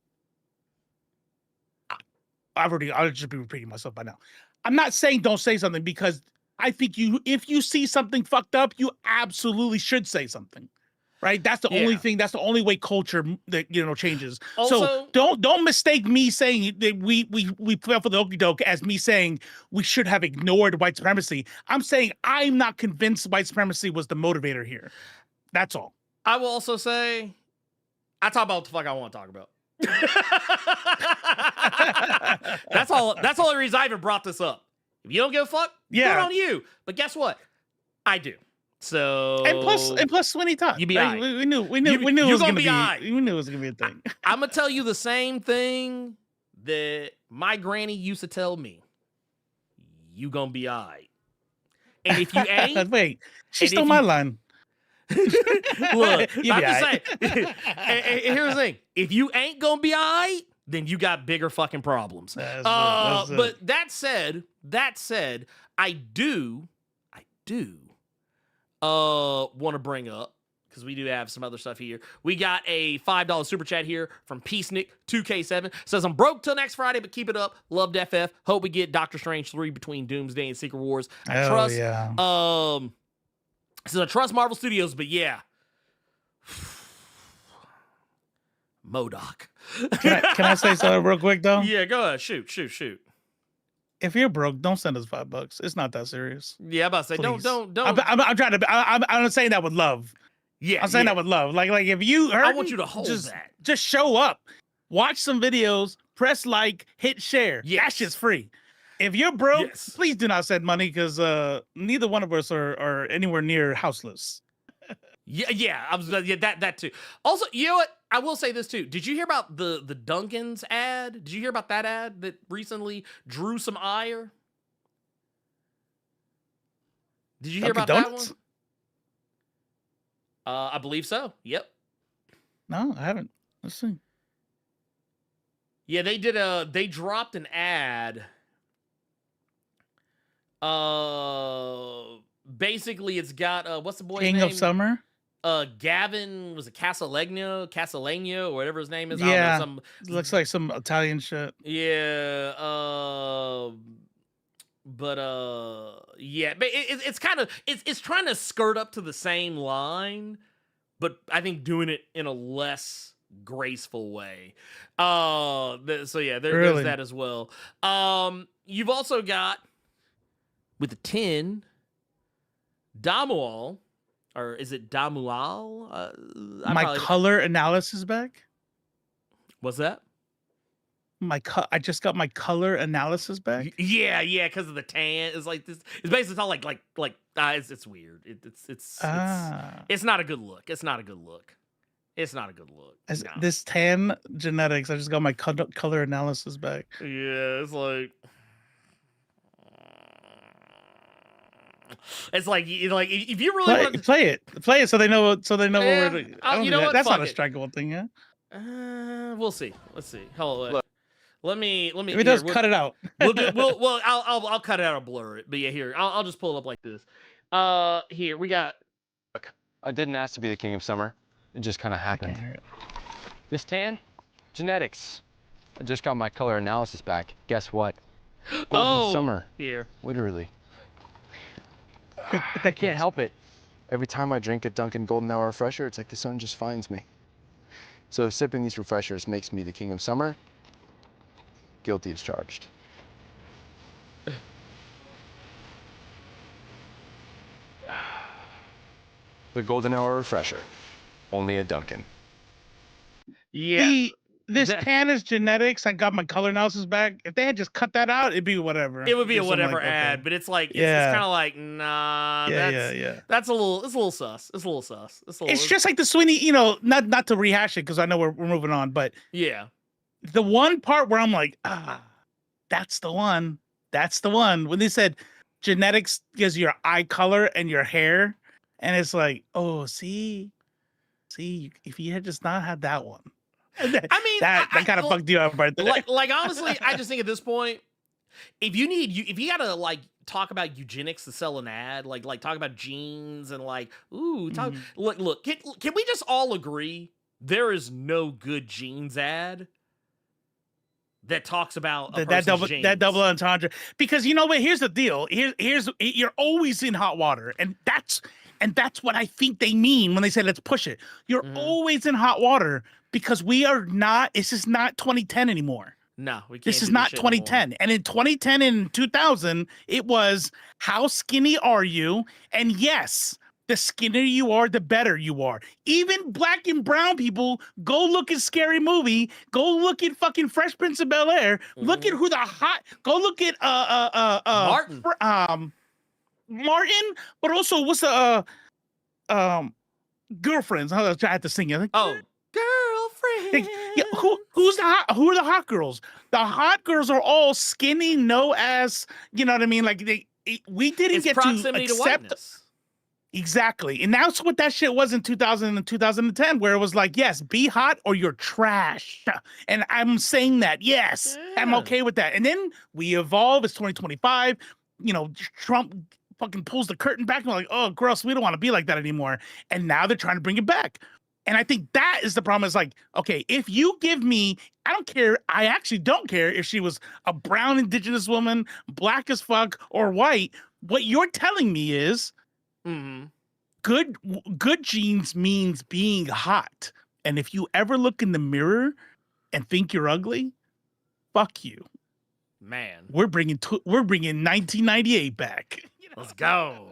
I'll just be repeating myself by now. I'm not saying don't say something because I think if you see something fucked up, you absolutely should say something. Right? That's the only thing. That's the only way culture that changes. Also, so don't mistake me saying that we fell for the okie doke as me saying we should have ignored white supremacy. I'm saying I'm not convinced white supremacy was the motivator here. That's all. I will also say I talk about what the fuck I want to talk about. That's all. That's the only reason I even brought this up. If you don't give a fuck, good on you. But guess what? I do. So and plus Sweeney talked. You be right? We knew it was gonna be. We knew it was gonna be a thing. I'm gonna tell you the same thing that my granny used to tell me. You gonna be alright. And if you ain't, wait, she stole my line. Look, I'm just saying. And here's the thing: if you ain't gonna be alright, then you got bigger fucking problems. But that said, I do want to bring up, because we do have some other stuff here. We got a $5 super chat here from Peacenik 2K7. Says, I'm broke till next Friday, but keep it up. Loved FF. Hope we get Doctor Strange 3 between Doomsday and Secret Wars. I trust. Says, I trust Marvel Studios, but yeah. MODOK. Can I say something real quick though? Yeah, go ahead. Shoot. if you're broke, don't send us $5. It's not that serious. Yeah, I'm about to say, Please. don't. I'm trying to. I'm saying that with love. Yeah, I'm saying that with love. Like if you hurt, I want you to hold that. Just show up, watch some videos, press like, hit share. Yes. That shit's free. If you're broke, Yes. please do not send money because neither one of us are anywhere near houseless. Yeah. I was that too. Also, you know what? I will say this too. Did you hear about the Dunkin's ad? Did you hear about that ad that recently drew some ire? Did you hear about that one? I believe so. Yep. No, I haven't. Let's see. Yeah, they dropped an ad. Basically it's got what's the boy's name? King of Summer. Gavin, was it Castellano, or whatever his name is. Yeah. I don't know, Looks like some Italian shit. yeah, but yeah, but it's kind of it's trying to skirt up to the same line, but I think doing it in a less graceful way. So yeah, there's that as well. You've also got with the 10 Damual, or is it Damual? My color analysis back. What's that? I just got my color analysis back. Yeah, because of the tan. It's like this. It's basically all like it's weird. It's not a good look. It's not a good look. No. This tan genetics. I just got my color analysis back. Yeah, it's like if you really want to play it so they know what we're doing. You know what? That's Fuck not a it. strikeable thing, yeah. We'll see. Let's see. Hold on. Let me. If it does, cut it out. I'll cut it out or blur it. But yeah, here I'll just pull it up like this. Here we got. Look, I didn't ask to be the king of summer. It just kind of happened. This tan, genetics. I just got my color analysis back. Guess what? Golden summer. Here. Literally. I can't help it. Every time I drink a Dunkin' Golden Hour refresher, it's like the sun just finds me. So if sipping these refreshers makes me the king of summer, guilty as charged. The Golden Hour refresher, only a Dunkin'. Yeah. This tan is genetics. I got my color analysis back. If they had just cut that out, it'd be whatever. It would be a whatever like, ad, okay. but it's like it's kind of like nah. Yeah. That's a little sus. It's just like the Sweeney, not to rehash it because I know we're moving on, but yeah, the one part where I'm like, that's the one. That's the one. When they said genetics gives your eye color and your hair, and it's like, oh, see, if you had just not had that one. I mean, that kind of fucked you up right there. Like honestly, I just think at this point, if you gotta like talk about eugenics to sell an ad, like talk about genes and like, look, can we just all agree there is no good genes ad that talks about that double entendre? Because you know what? Here's the deal. Here's you're always in hot water, and that's what I think they mean when they say let's push it. You're always in hot water. Because we are not, this is not 2010 anymore. No, we can't. This is not 2010. Anymore. And in 2010 and 2000, it was how skinny are you? And yes, the skinnier you are, the better you are. Even black and brown people, go look at Scary Movie. Go look at fucking Fresh Prince of Bel-Air. Look at who go look at Martin, but also what's the girlfriends? I had to sing it. Girlfriend. Yeah, who are the hot girls? The hot girls are all skinny, no ass. You know what I mean? Like we didn't get proximity to accept. Exactly, and that's what that shit was in 2000 and 2010, where it was like, yes, be hot or you're trash. And I'm saying that, yes, I'm okay with that. And then we evolve. It's 2025. Trump fucking pulls the curtain back and we're like, oh, gross, we don't want to be like that anymore. And now they're trying to bring it back. And I think that is the problem. Is like, okay, if you give me, I don't care. I actually don't care if she was a brown indigenous woman, black as fuck, or white. What you're telling me is good genes means being hot. And if you ever look in the mirror and think you're ugly, fuck you. Man, we're bringing 1998 back. let's go.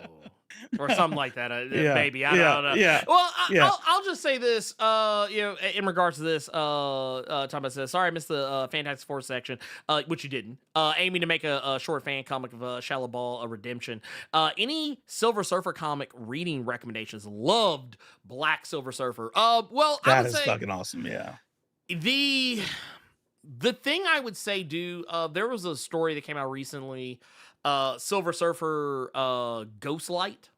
Or something like that, Yeah, maybe. I yeah, don't know. yeah, Well, yeah. I'll just say this. In regards to this, Thomas says, "Sorry, I missed the Fantastic Four section," which you didn't. Aiming to make a short fan comic of Shallow Ball, a redemption. Any Silver Surfer comic reading recommendations? Loved Black Silver Surfer. Well, I That would is say fucking awesome. Yeah. the thing I would say, there was a story that came out recently. Silver Surfer, Ghostlight.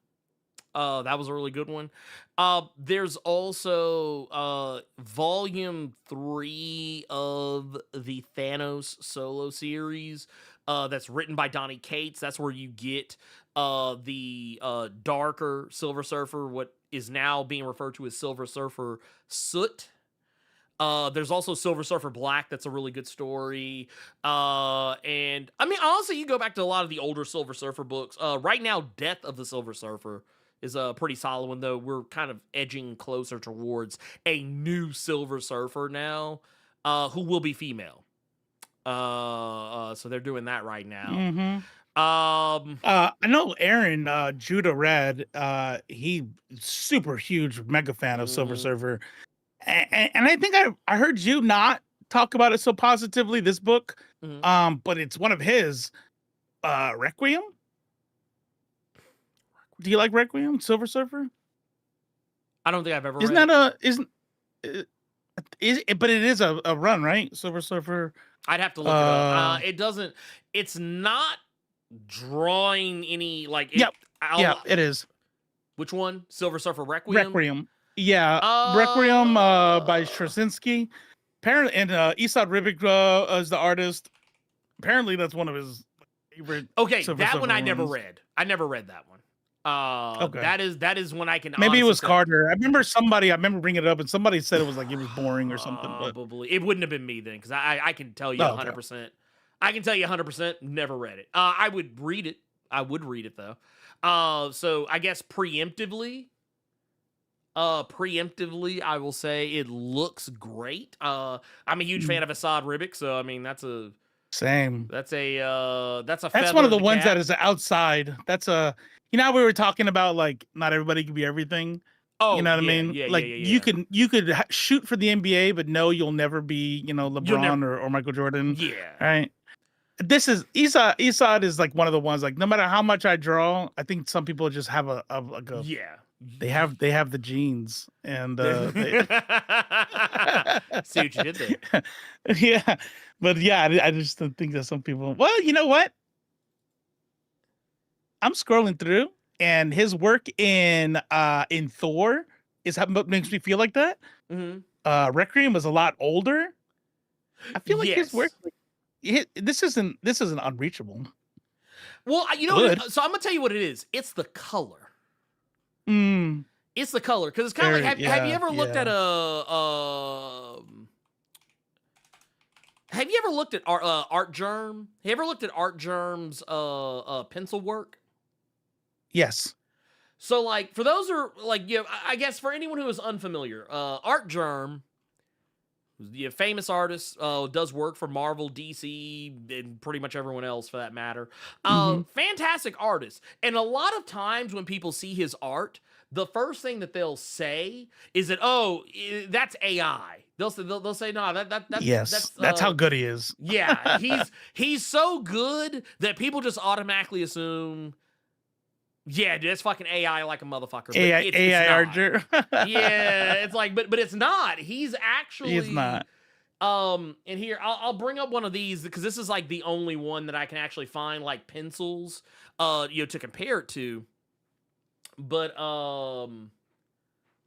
That was a really good one. There's also volume 3 of the Thanos solo series that's written by Donny Cates. That's where you get the darker Silver Surfer, what is now being referred to as Silver Surfer Soot. There's also Silver Surfer Black. That's a really good story. And I mean, honestly, you go back to a lot of the older Silver Surfer books. Right now, Death of the Silver Surfer is a pretty solid one, though. We're kind of edging closer towards a new Silver Surfer now, who will be female. So they're doing that right now. Mm-hmm. I know Aaron, Judah Red, he super huge mega fan of Silver Surfer. And I think I heard you not talk about it so positively, this book. But it's one of his, Requiem. Do you like Requiem, Silver Surfer? I don't think I've ever Isn't read that but it is a run, right? Silver Surfer. I'd have to look it up. It's not drawing any, like... It is. Which one? Silver Surfer Requiem? Requiem. Yeah, Requiem by Straczynski. Apparently, and Esad Ribic is the artist. Apparently, that's one of his favorite. Okay, Silver that Surfer one I never runs. read. I never read that one. Okay. That is one I can. Maybe it was honestly say- Carter. I remember bringing it up, and somebody said it was like it was boring or something. But Probably it wouldn't have been me then, because I can tell you Oh, okay. 100%. I can tell you 100%. Never read it. I would read it. I would read it though. So I guess preemptively, I will say it looks great. I'm a huge fan of Esad Ribic, so I mean that's a same. That's That's feather one of in the ones cap. that is outside. That's how we were talking about like not everybody can be everything. Oh, You know what yeah, I mean? Yeah, like yeah. you could shoot for the NBA, but no, you'll never be LeBron or Michael Jordan. Yeah. Right. This is Esad is like one of the ones like no matter how much I draw, I think some people just have Yeah. they have the genes and See what you did there. yeah, but yeah, I just don't think that some people. Well, you know what? I'm scrolling through, and his work in Thor is what makes me feel like that. Mm-hmm. Requiem is a lot older. I feel like his work. Yes. This isn't unreachable. Well, you know, so I'm gonna tell you what it is. It's the color. It's the color, because it's kind of like have you ever looked at have you ever looked at Art Germ? Have you ever looked at Art Germ's pencil work? Yes. So like for those who are like, I guess for anyone who is unfamiliar, Art Germ, the famous artist, does work for Marvel, DC, and pretty much everyone else for that matter. Fantastic artist. And a lot of times when people see his art, the first thing that they'll say is that, that's AI. They'll say, no, that's how good he is. Yeah, he's so good that people just automatically assume, yeah, dude, that's fucking AI like a motherfucker. But AI Archer. Yeah, it's like, but it's not. He's not. And here I'll bring up one of these because this is like the only one that I can actually find like pencils, to compare it to. But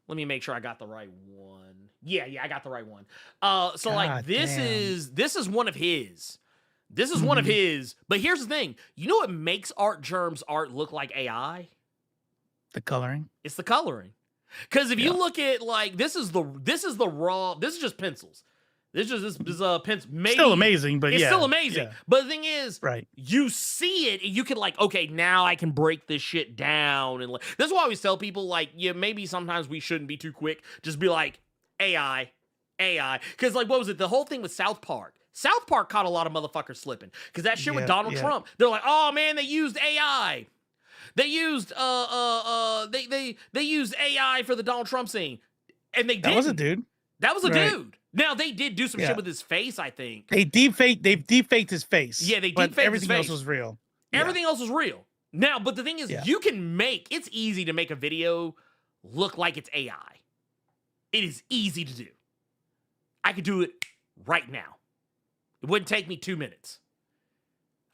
let me make sure I got the right one. Yeah, I got the right one. So like this is one of his. This is one of his, but here's the thing. You know what makes Art Germ's art look like AI? The coloring. It's the coloring. Because if you look at like this is raw. This is just pencils. This is pencil. Maybe still amazing, but it's still amazing. Yeah. But the thing is, right? You see it, and you can like, okay, now I can break this shit down, and like that's why I always tell people like, maybe sometimes we shouldn't be too quick. Just be like AI. Because like, what was it? The whole thing with South Park. South Park caught a lot of motherfuckers slipping because that shit with Yeah, Donald yeah. Trump. They're like, oh man, they used AI. They used they used AI for the Donald Trump scene, and they did. That was a dude. That was a Right. dude. Now they did do some Yeah. shit with his face, I think. They've deepfaked his face. Yeah, they but deepfaked his everything else face. was real. Yeah. Everything else was real. Now, but the thing is, Yeah. you can make it's easy to make a video look like it's AI. It is easy to do. I could do it right now. It wouldn't take me 2 minutes.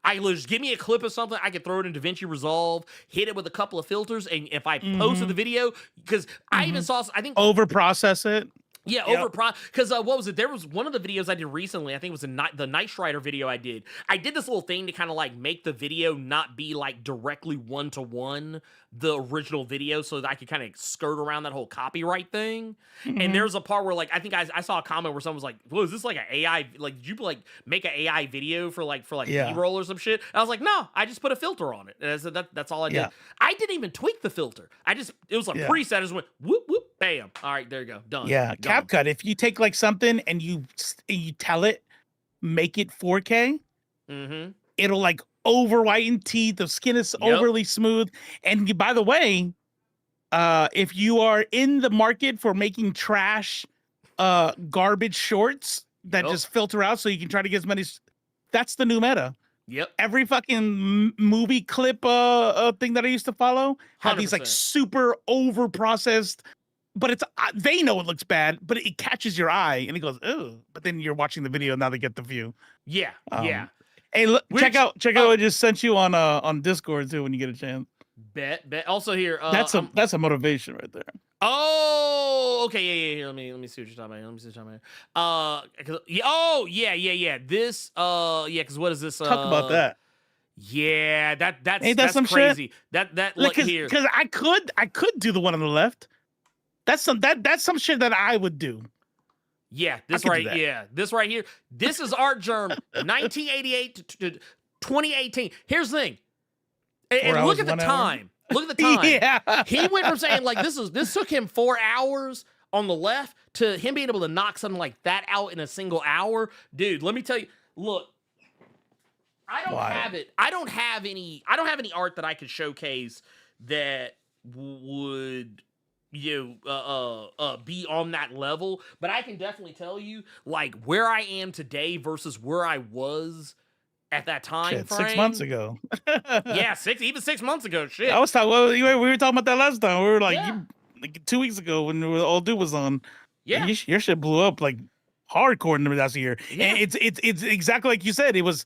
I could just give me a clip of something. I could throw it in DaVinci Resolve, hit it with a couple of filters, and if I posted the video, because I even saw, I think Over process it. Yeah, Yep. because what was it? There was one of the videos I did recently. I think it was the Night Strider video I did. I did this little thing to kind of like make the video not be like directly one-to-one the original video, so that I could kind of skirt around that whole copyright thing. And there's a part where like I think I saw a comment where someone was like, "Well, is this like an AI? Like, did you like make an AI video for Yeah. B-roll or some shit?" And I was like, "No, I just put a filter on it." And I said that's all I did. Yeah. I didn't even tweak the filter. It was a Yeah. preset. I just went whoop whoop bam. All right, there you go, done. Yeah, Done. CapCut. If you take like something and you tell it, make it 4K, Mm-hmm. it'll like over whiten teeth. The skin is Yep. overly smooth. And by the way, if you are in the market for making trash, garbage shorts that Yep. just filter out so you can try to get as many, that's the new meta. Yep. Every fucking movie clip thing that I used to follow had these like 100%. super over processed, but it's they know it looks bad, but it catches your eye and it goes, oh. But then you're watching the video, now they get the view. Yeah. Um, Yeah. Hey, look, check Which- out what I just sent you on Discord too when you get a chance. Bet. Also here. That's a motivation right there. Oh, okay. Yeah. Let me see what you're talking about. 'Cause- yeah. This. Because what is this? Talk about that. Yeah. That's Ain't that some shit? crazy. That look here. Because I could do the one on the left. That's some shit that I would do. Yeah. This could do right. that. Yeah. This right here. This is Art Germ, 1988 to 2018. Here's the thing. 4 And hours, look at the 1 hour? time. Look at the time. Yeah. He went from saying like this took him 4 hours on the left to him being able to knock something like that out in a single hour. Dude, let me tell you, look, I don't Why? have it. I don't have any art that I could showcase that would be on that level, but I can definitely tell you like where I am today versus where I was at that time Shit, frame. 6 months ago. Yeah, even 6 months ago. Shit. I was talking. Well, we were talking about that last time. We were like, Yeah. like 2 weeks ago when the old dude was on. Yeah. and your shit blew up like hardcore in the last year. Yeah. And it's exactly like you said. It was,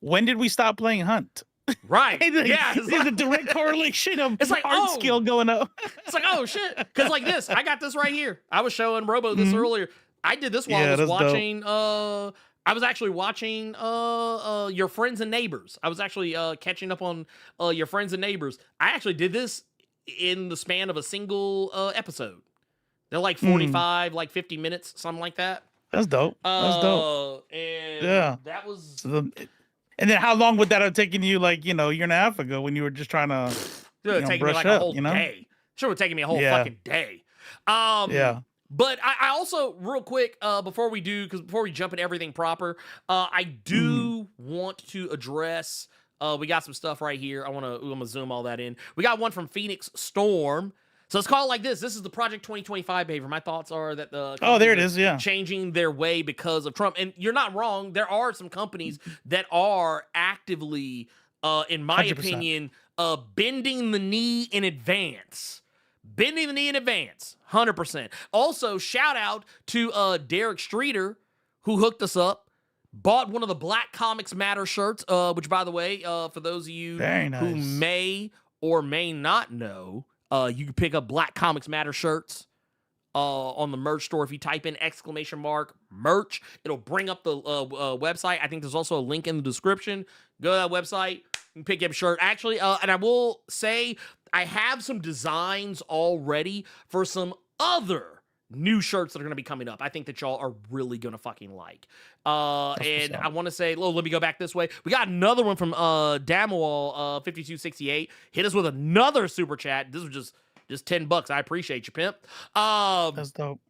when did we stop playing Hunt? Right. And, like, Yeah. It's there's a like, direct correlation of It's like, art oh. skill going up. it's like, oh shit. Because like this, I got this right here. I was showing Robo this Mhm. earlier. I did this while Yeah, I was that's dope. watching I was actually watching Your Friends and Neighbors. I was actually catching up on Your Friends and Neighbors. I actually did this in the span of a single episode. They're like 45, like 50 minutes, something like that. That's dope. That's dope. And Yeah. that was And then how long would that have taken you, like, a year and a half ago when you were just trying to, It would have taken me brush like up, a whole you know? day. Sure would have taken me a whole Yeah. fucking day. yeah. But I also, real quick, before we jump into everything proper, I do want to address, we got some stuff right here. I'm gonna zoom all that in. We got one from Phoenix Storm. So let's call it like this. This is the Project 2025 behavior. My thoughts are that the Oh, there it companies is. are Yeah. changing their way because of Trump. And you're not wrong. There are some companies that are actively, in my 100%. opinion, bending the knee in advance. Bending the knee in advance, 100%. Also, shout out to Derek Streeter, who hooked us up, bought one of the Black Comics Matter shirts, which, by the way, for those of you Very who nice. may or may not know, you can pick up Black Comics Matter shirts on the merch store. If you type in !merch, it'll bring up the website. I think there's also a link in the description. Go to that website, you can pick up a shirt. Actually, and I will say, I have some designs already for some other new shirts that are going to be coming up. I think that y'all are really going to fucking like. And up. I want to say, let me go back this way. We got another one from Damwall 5268. Hit us with another super chat. This was just $10. I appreciate you, pimp. That's dope.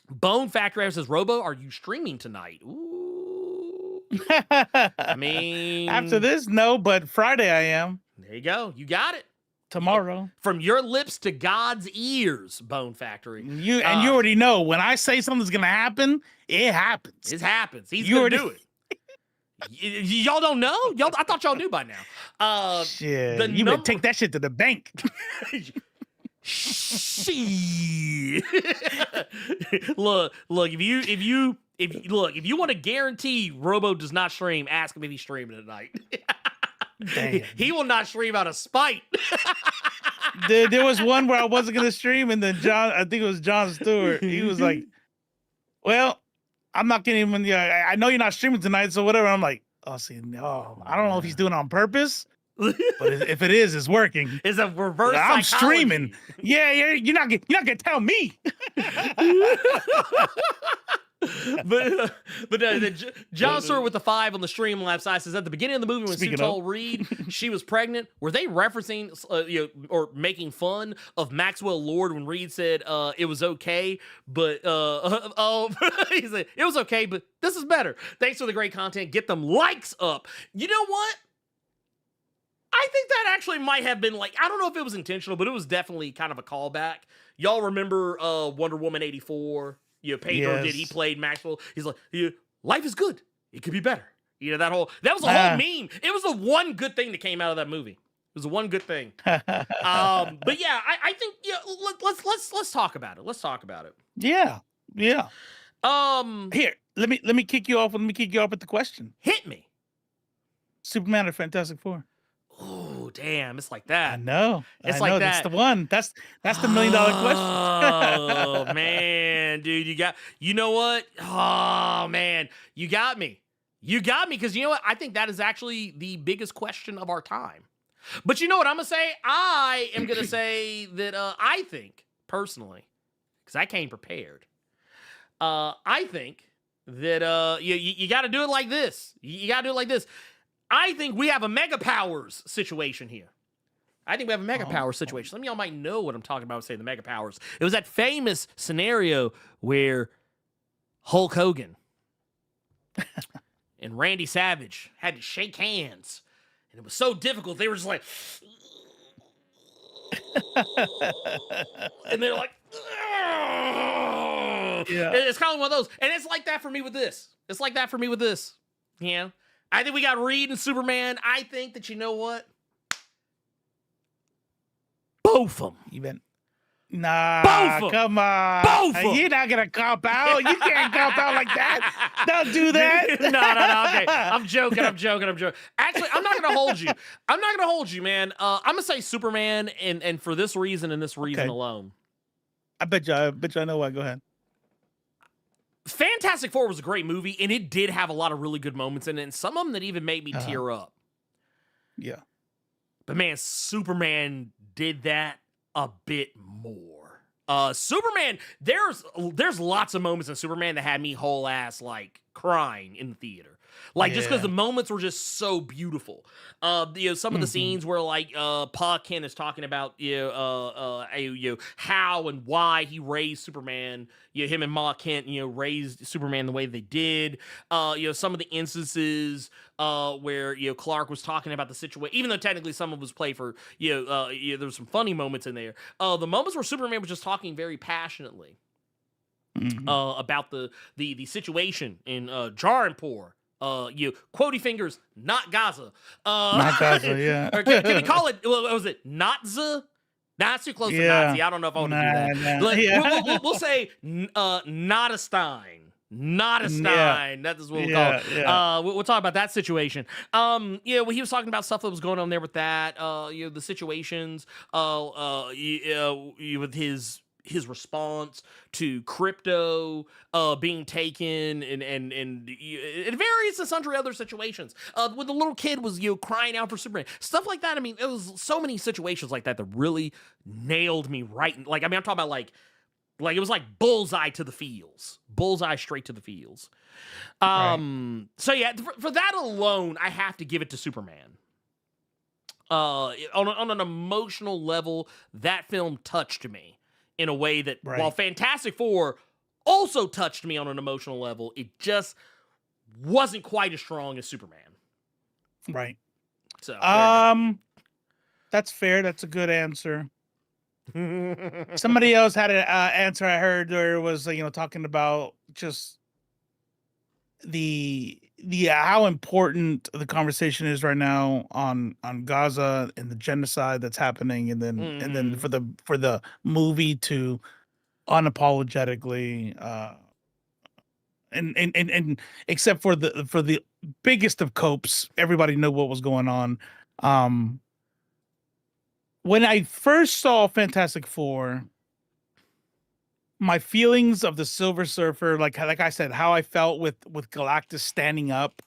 Bone Factory says, Robo, are you streaming tonight? Ooh. I mean, after this, no, but Friday I am. there you go. You got it. Tomorrow. From your lips to God's ears, Bone Factory. You already know when I say something's gonna happen, it happens. It happens. He's gonna do it. Y'all don't know? I thought y'all knew by now. Shit, you better take that shit to the bank. Shit. look, if you want to guarantee Robo does not stream, ask him if he's streaming tonight. Damn. He will not stream out of spite. There was one where I wasn't gonna stream, and then I think it was John Stewart. He was like, "Well, I'm not gonna even. Yeah, I know you're not streaming tonight, so whatever." I'm like, "Oh, see, no, I don't know if he's doing it on purpose, but if it is, it's working. It's a reverse. I'm psychology. streaming. Yeah, you're not gonna tell me." but John Stewart with the 5 on the Streamlabs side says at the beginning of the movie when Sue told Reed she was pregnant, were they referencing or making fun of Maxwell Lord when Reed said it was okay, but he said it was okay, but this is better. Thanks for the great content. Get them likes up. You know what? I think that actually might have been like, I don't know if it was intentional, but it was definitely kind of a callback. Y'all remember Wonder Woman 84? Pedro did. He played Maxwell. He's like, life is good. It could be better. That was the whole meme. It was the one good thing that came out of that movie. It was the one good thing. But yeah, I think let's talk about it. Let's talk about it. Yeah. Here, let me kick you off. Let me kick you off with the question. Hit me. Superman or Fantastic Four? Oh, damn! It's like that. I know. It's like that. That's the one. That's the $1 million question. Oh man, dude, you know what? Oh man, you got me because you know what? I think that is actually the biggest question of our time. But you know what I'm gonna say? I am gonna say that I think personally, because I came prepared. I think that you got to do it like this. You got to do it like this. I think we have a mega powers situation here. Some of y'all might know what I'm talking about when saying the mega powers. It was that famous scenario where Hulk Hogan and Randy Savage had to shake hands. And it was so difficult. They were just like... and they're like... Yeah. It's kind of one of those. And it's like that for me with this. I think we got Reed and Superman. I think that, you know what? Both of them. Even. Nah, come on. Both of them. You're not going to cop out. You can't cop out like that. Don't do that. No. Okay. I'm joking. Actually, I'm not going to hold you. Man. I'm going to say Superman and for this reason and this reason alone. I bet you I know why. Go ahead. Fantastic Four was a great movie, and it did have a lot of really good moments in it, and some of them that even made me tear up. Yeah. But man, Superman did that a bit more. Superman, there's lots of moments in Superman that had me whole ass like crying in the theater. Like, just because the moments were just so beautiful. Some of the scenes where like Pa Kent is talking about how and why he raised Superman. Him and Ma Kent raised Superman the way they did. Some of the instances where Clark was talking about the situation, even though technically some of it was play for there was some funny moments in there. The moments where Superman was just talking very passionately about the situation in Jaranpur. Quotey fingers, not Gaza. Not Gaza, yeah. Or can we call it, what was it, Nazi? That's too close to Nazi. I don't know if I want to do that. Like, we'll say Notestein. Notestein. That is what we'll call it. Yeah. We'll talk about that situation. When he was talking about stuff that was going on there with that, the situations, with his response to crypto being taken and various and sundry other situations. When the little kid was crying out for Superman, stuff like that. I mean, it was so many situations like that really nailed me right. Like, I mean, I'm talking about like it was like bullseye to the feels, bullseye straight to the feels. Right. So yeah, for that alone, I have to give it to Superman. On an emotional level, that film touched me in a way that, while Fantastic Four also touched me on an emotional level, it just wasn't quite as strong as Superman. Right. So there you that's fair. That's a good answer. go. Somebody else had an answer I heard where it was, talking about just the how important the conversation is right now on Gaza and the genocide that's happening, and then for the movie to unapologetically and except for the biggest of copes, everybody knew what was going on. When I first saw Fantastic Four, my feelings of the Silver Surfer, like I said, how I felt with Galactus standing up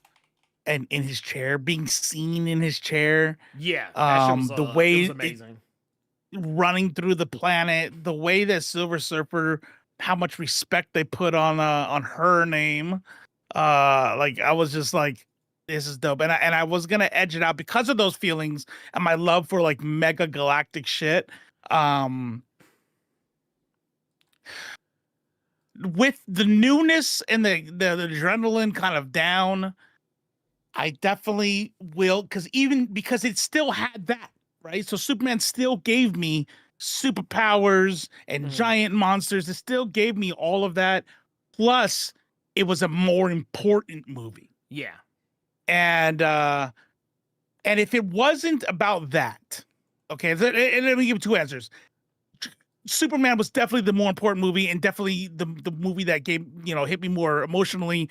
and in his chair, being seen in his chair, Yeah, that shit was, the way it was amazing. running through the planet, the way that Silver Surfer, how much respect they put on her name, like I was just like, this is dope, and I was gonna edge it out because of those feelings and my love for like mega galactic shit. With the newness and the adrenaline kind of down, I definitely will, because it still had that, right? So Superman still gave me superpowers and giant monsters. It still gave me all of that. Plus, it was a more important movie. Yeah. And if it wasn't about that, okay, and let me give two answers. Superman was definitely the more important movie, and definitely the movie that gave, hit me more emotionally.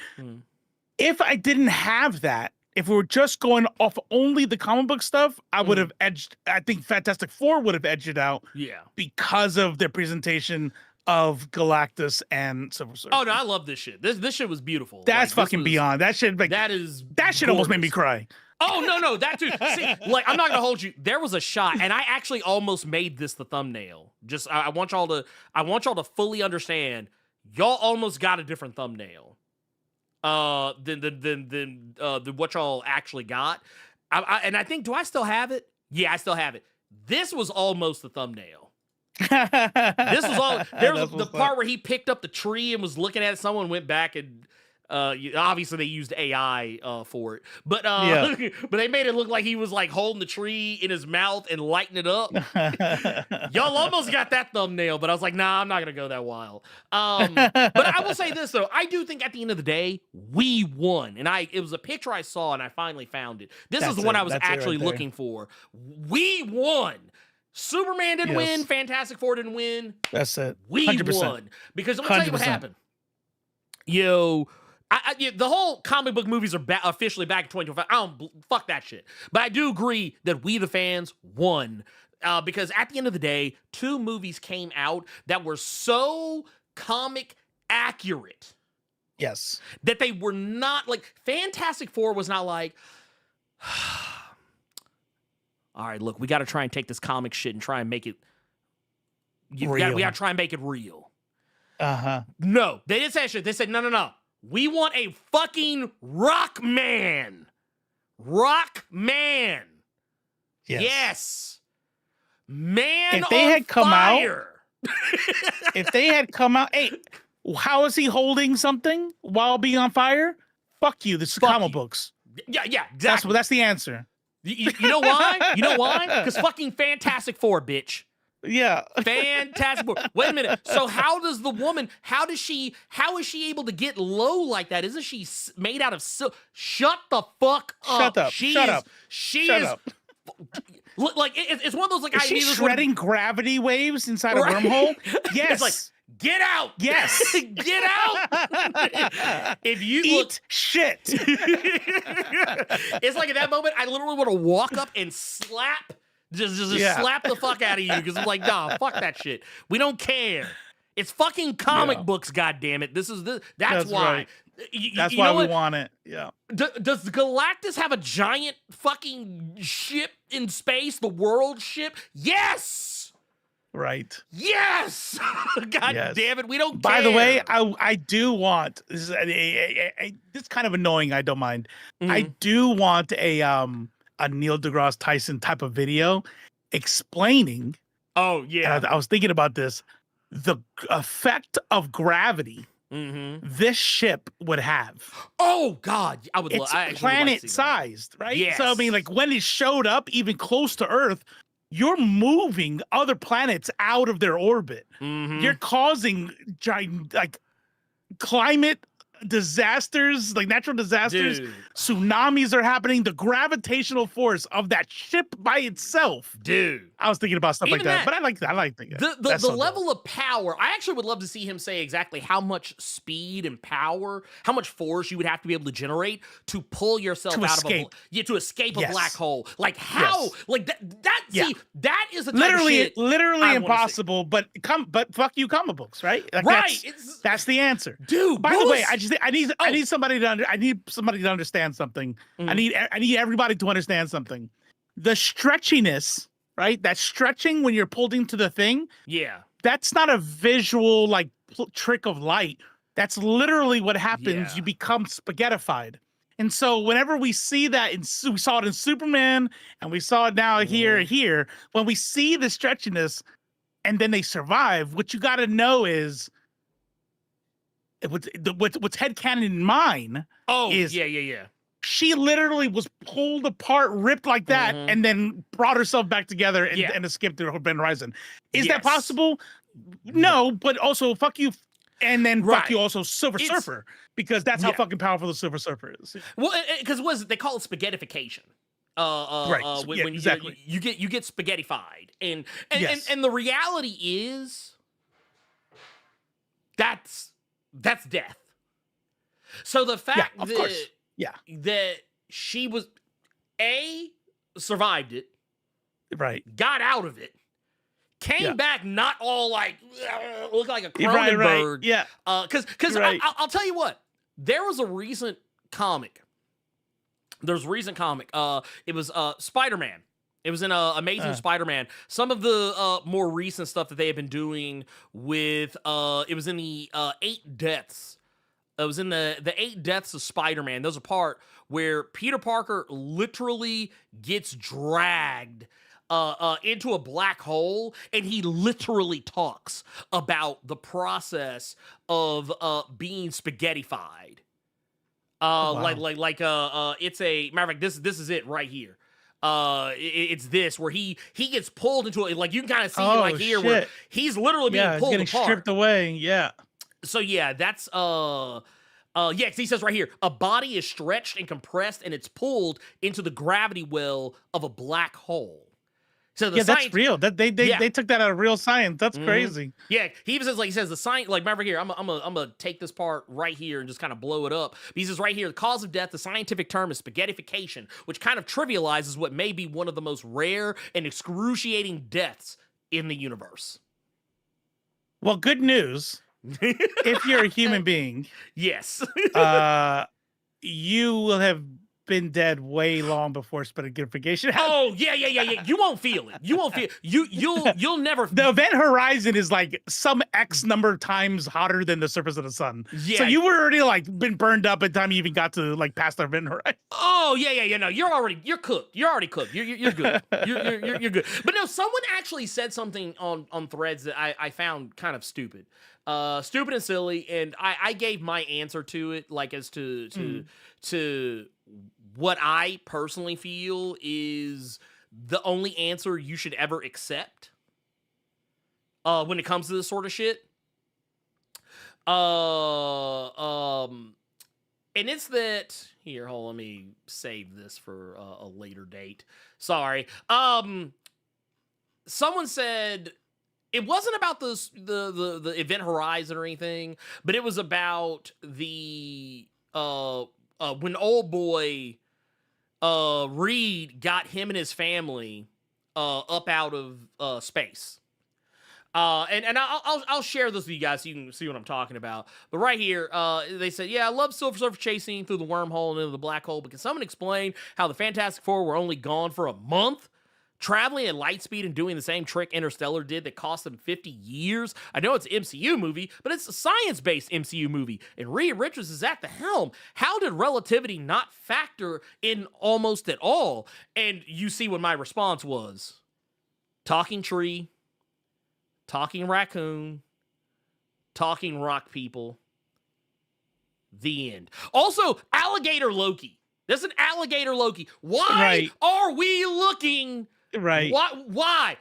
If I didn't have that, if we were just going off only the comic book stuff, I would have edged. I think Fantastic Four would have edged it out. Yeah. Because of their presentation of Galactus and Silver Surfer. Oh no, I love this shit. This shit was beautiful. That's fucking beyond. That shit, like, that shit almost made me cry. Oh no, that too. See, like, I'm not gonna hold you. There was a shot, and I actually almost made this the thumbnail. Just I want y'all to fully understand. Y'all almost got a different thumbnail than what y'all actually got. And I think, do I still have it? Yeah, I still have it. This was almost the thumbnail. This was all. There was the part where he picked up the tree and was looking at it. Someone went back and obviously they used AI for it, but but they made it look like he was like holding the tree in his mouth and lighting it up. Y'all almost got that thumbnail, but I was like, nah, I'm not gonna go that wild. But I will say this though, I do think at the end of the day we won, and it was a picture I saw and I finally found it. This is the one I was actually looking for. We won. Superman didn't win. Fantastic Four didn't win. That's it. 100%. We won. Because let me tell you what happened. Yo, the whole comic book movies are officially back in 2025. Fuck that shit. But I do agree that we, the fans, won. Because at the end of the day, 2 movies came out that were so comic accurate. Yes. That they were not like, Fantastic Four was not like, all right, look, we got to try and take this comic shit and try and make it we got to try and make it real. No, they didn't say that shit. They said, no. We want a fucking rock man. Rock man. Yes. Man, if they had come fire. If they had come out, hey, how is he holding something while being on fire? Fuck you. This is comic books. Yeah, exactly. That's the answer. You know why? You know why? Because fucking Fantastic Four, bitch. Yeah. Fantastic Four. Wait a minute. So how does the woman, how is she able to get low like that? Isn't she made out of silk? Shut the fuck up. Shut up. Shut up. Shut up. Like, it's one of those, like, is she shredding gravity waves inside a wormhole? Yes. It's like, get out. Yes. Get out. If you eat shit. It's like at that moment, I literally want to walk up and slap. Just slap the fuck out of you, because I'm like, nah, fuck that shit. We don't care. It's fucking comic books, goddammit. That's why. Right. That's why we want it. Yeah. Does Galactus have a giant fucking ship in space? The world ship? Yes. Right. Yes. God damn it. We don't care. By the way, I do want, this is kind of annoying. I don't mind. I do want a Neil deGrasse Tyson type of video explaining. Oh yeah. I was thinking about this. The effect of gravity this ship would have. Oh God, I would. It's I actually would like to planet see that. sized, right? Yes. So I mean, like when it showed up even close to Earth, you're moving other planets out of their orbit. You're causing like climate disasters, like natural disasters. Dude. Tsunamis are happening. The gravitational force of that ship by itself. Dude. I was thinking about stuff like Even that, but I like that. I like that. The level of power. I actually would love to see him say exactly how much speed and power, how much force you would have to be able to generate to pull yourself To out escape. of to escape a Yes. black hole. Like how? Yes. Like that. Yeah. See, that is the type of shit literally I wanna see. impossible. But fuck you, comic books, right? Like Right. That's the answer, Dude. By the way, Bruce- I need somebody to understand something. I need everybody to understand something. The stretchiness, right? That stretching when you're pulled into the thing. Yeah. That's not a visual like trick of light. That's literally what happens. Yeah. You become spaghettified. And so whenever we see that, we saw it in Superman, and we saw it now here. When we see the stretchiness, and then they survive, what you got to know is what's headcanon in mine. Oh, is yeah. she literally was pulled apart, ripped like that, and then brought herself back together and escaped through her Event Horizon. Is that possible? No, but also fuck you, and then fuck you also Silver Surfer, because that's how fucking powerful the Silver Surfer is. Well, because they call it spaghettification. Right. When exactly. you get spaghettified, and Yes. and the reality is that's death. So the fact of that course. that she was survived it, Right. got out of it, came back not all like look like a Right. Cronenberg. Yeah. Because Right. I'll tell you what, there was a recent comic. There's a recent comic. It was Spider-Man. It was in Amazing Spider-Man. Some of the more recent stuff that they have been doing with it was in the 8 Deaths. It was in the 8 Deaths of Spider-Man. There's a part where Peter Parker literally gets dragged into a black hole, and he literally talks about the process of being spaghettified. Wow. It's a matter of fact. This is it right here. It's this where he gets pulled into it. Like you can kind of see right here where he's literally being he's pulled getting apart. stripped away. Yeah. So yeah, that's 'cause he says right here, a body is stretched and compressed, and it's pulled into the gravity well of a black hole. So That's real. That they took that out of real science. That's crazy. Yeah, he even says he says the science. Like remember here, I'm gonna take this part right here and just kind of blow it up. But he says right here, the cause of death, the scientific term is spaghettification, which kind of trivializes what may be one of the most rare and excruciating deaths in the universe. Well, good news. If you're a human being, Yes. you will have been dead way long before spaghettification happened. Oh yeah. You won't feel it. You won't feel you'll never. The event horizon is like some X number of times hotter than the surface of the sun. Yeah. So you were already like been burned up by the time you even got to like past the event horizon. Oh yeah. No, you're cooked. You're already cooked. You're good. You're good. But no, someone actually said something on Threads that I found kind of stupid. Stupid and silly, and I gave my answer to it, like as to what I personally feel is the only answer you should ever accept when it comes to this sort of shit. And it's that here, hold on, let me save this for a later date. Sorry. Someone said it wasn't about the event horizon or anything, but it was about the when old boy Reed got him and his family up out of space. And I'll share this with you guys so you can see what I'm talking about. But right here, they said, yeah, I love Silver Surfer chasing through the wormhole and into the black hole, but can someone explain how the Fantastic Four were only gone for a month? Traveling at light speed and doing the same trick Interstellar did that cost them 50 years? I know it's an MCU movie, but it's a science-based MCU movie, and Reed Richards is at the helm. How did relativity not factor in almost at all? And you see what my response was. Talking tree, talking raccoon, talking rock people, The end. Also, alligator Loki. There's an alligator Loki. Why Right. are we looking? Right. Why?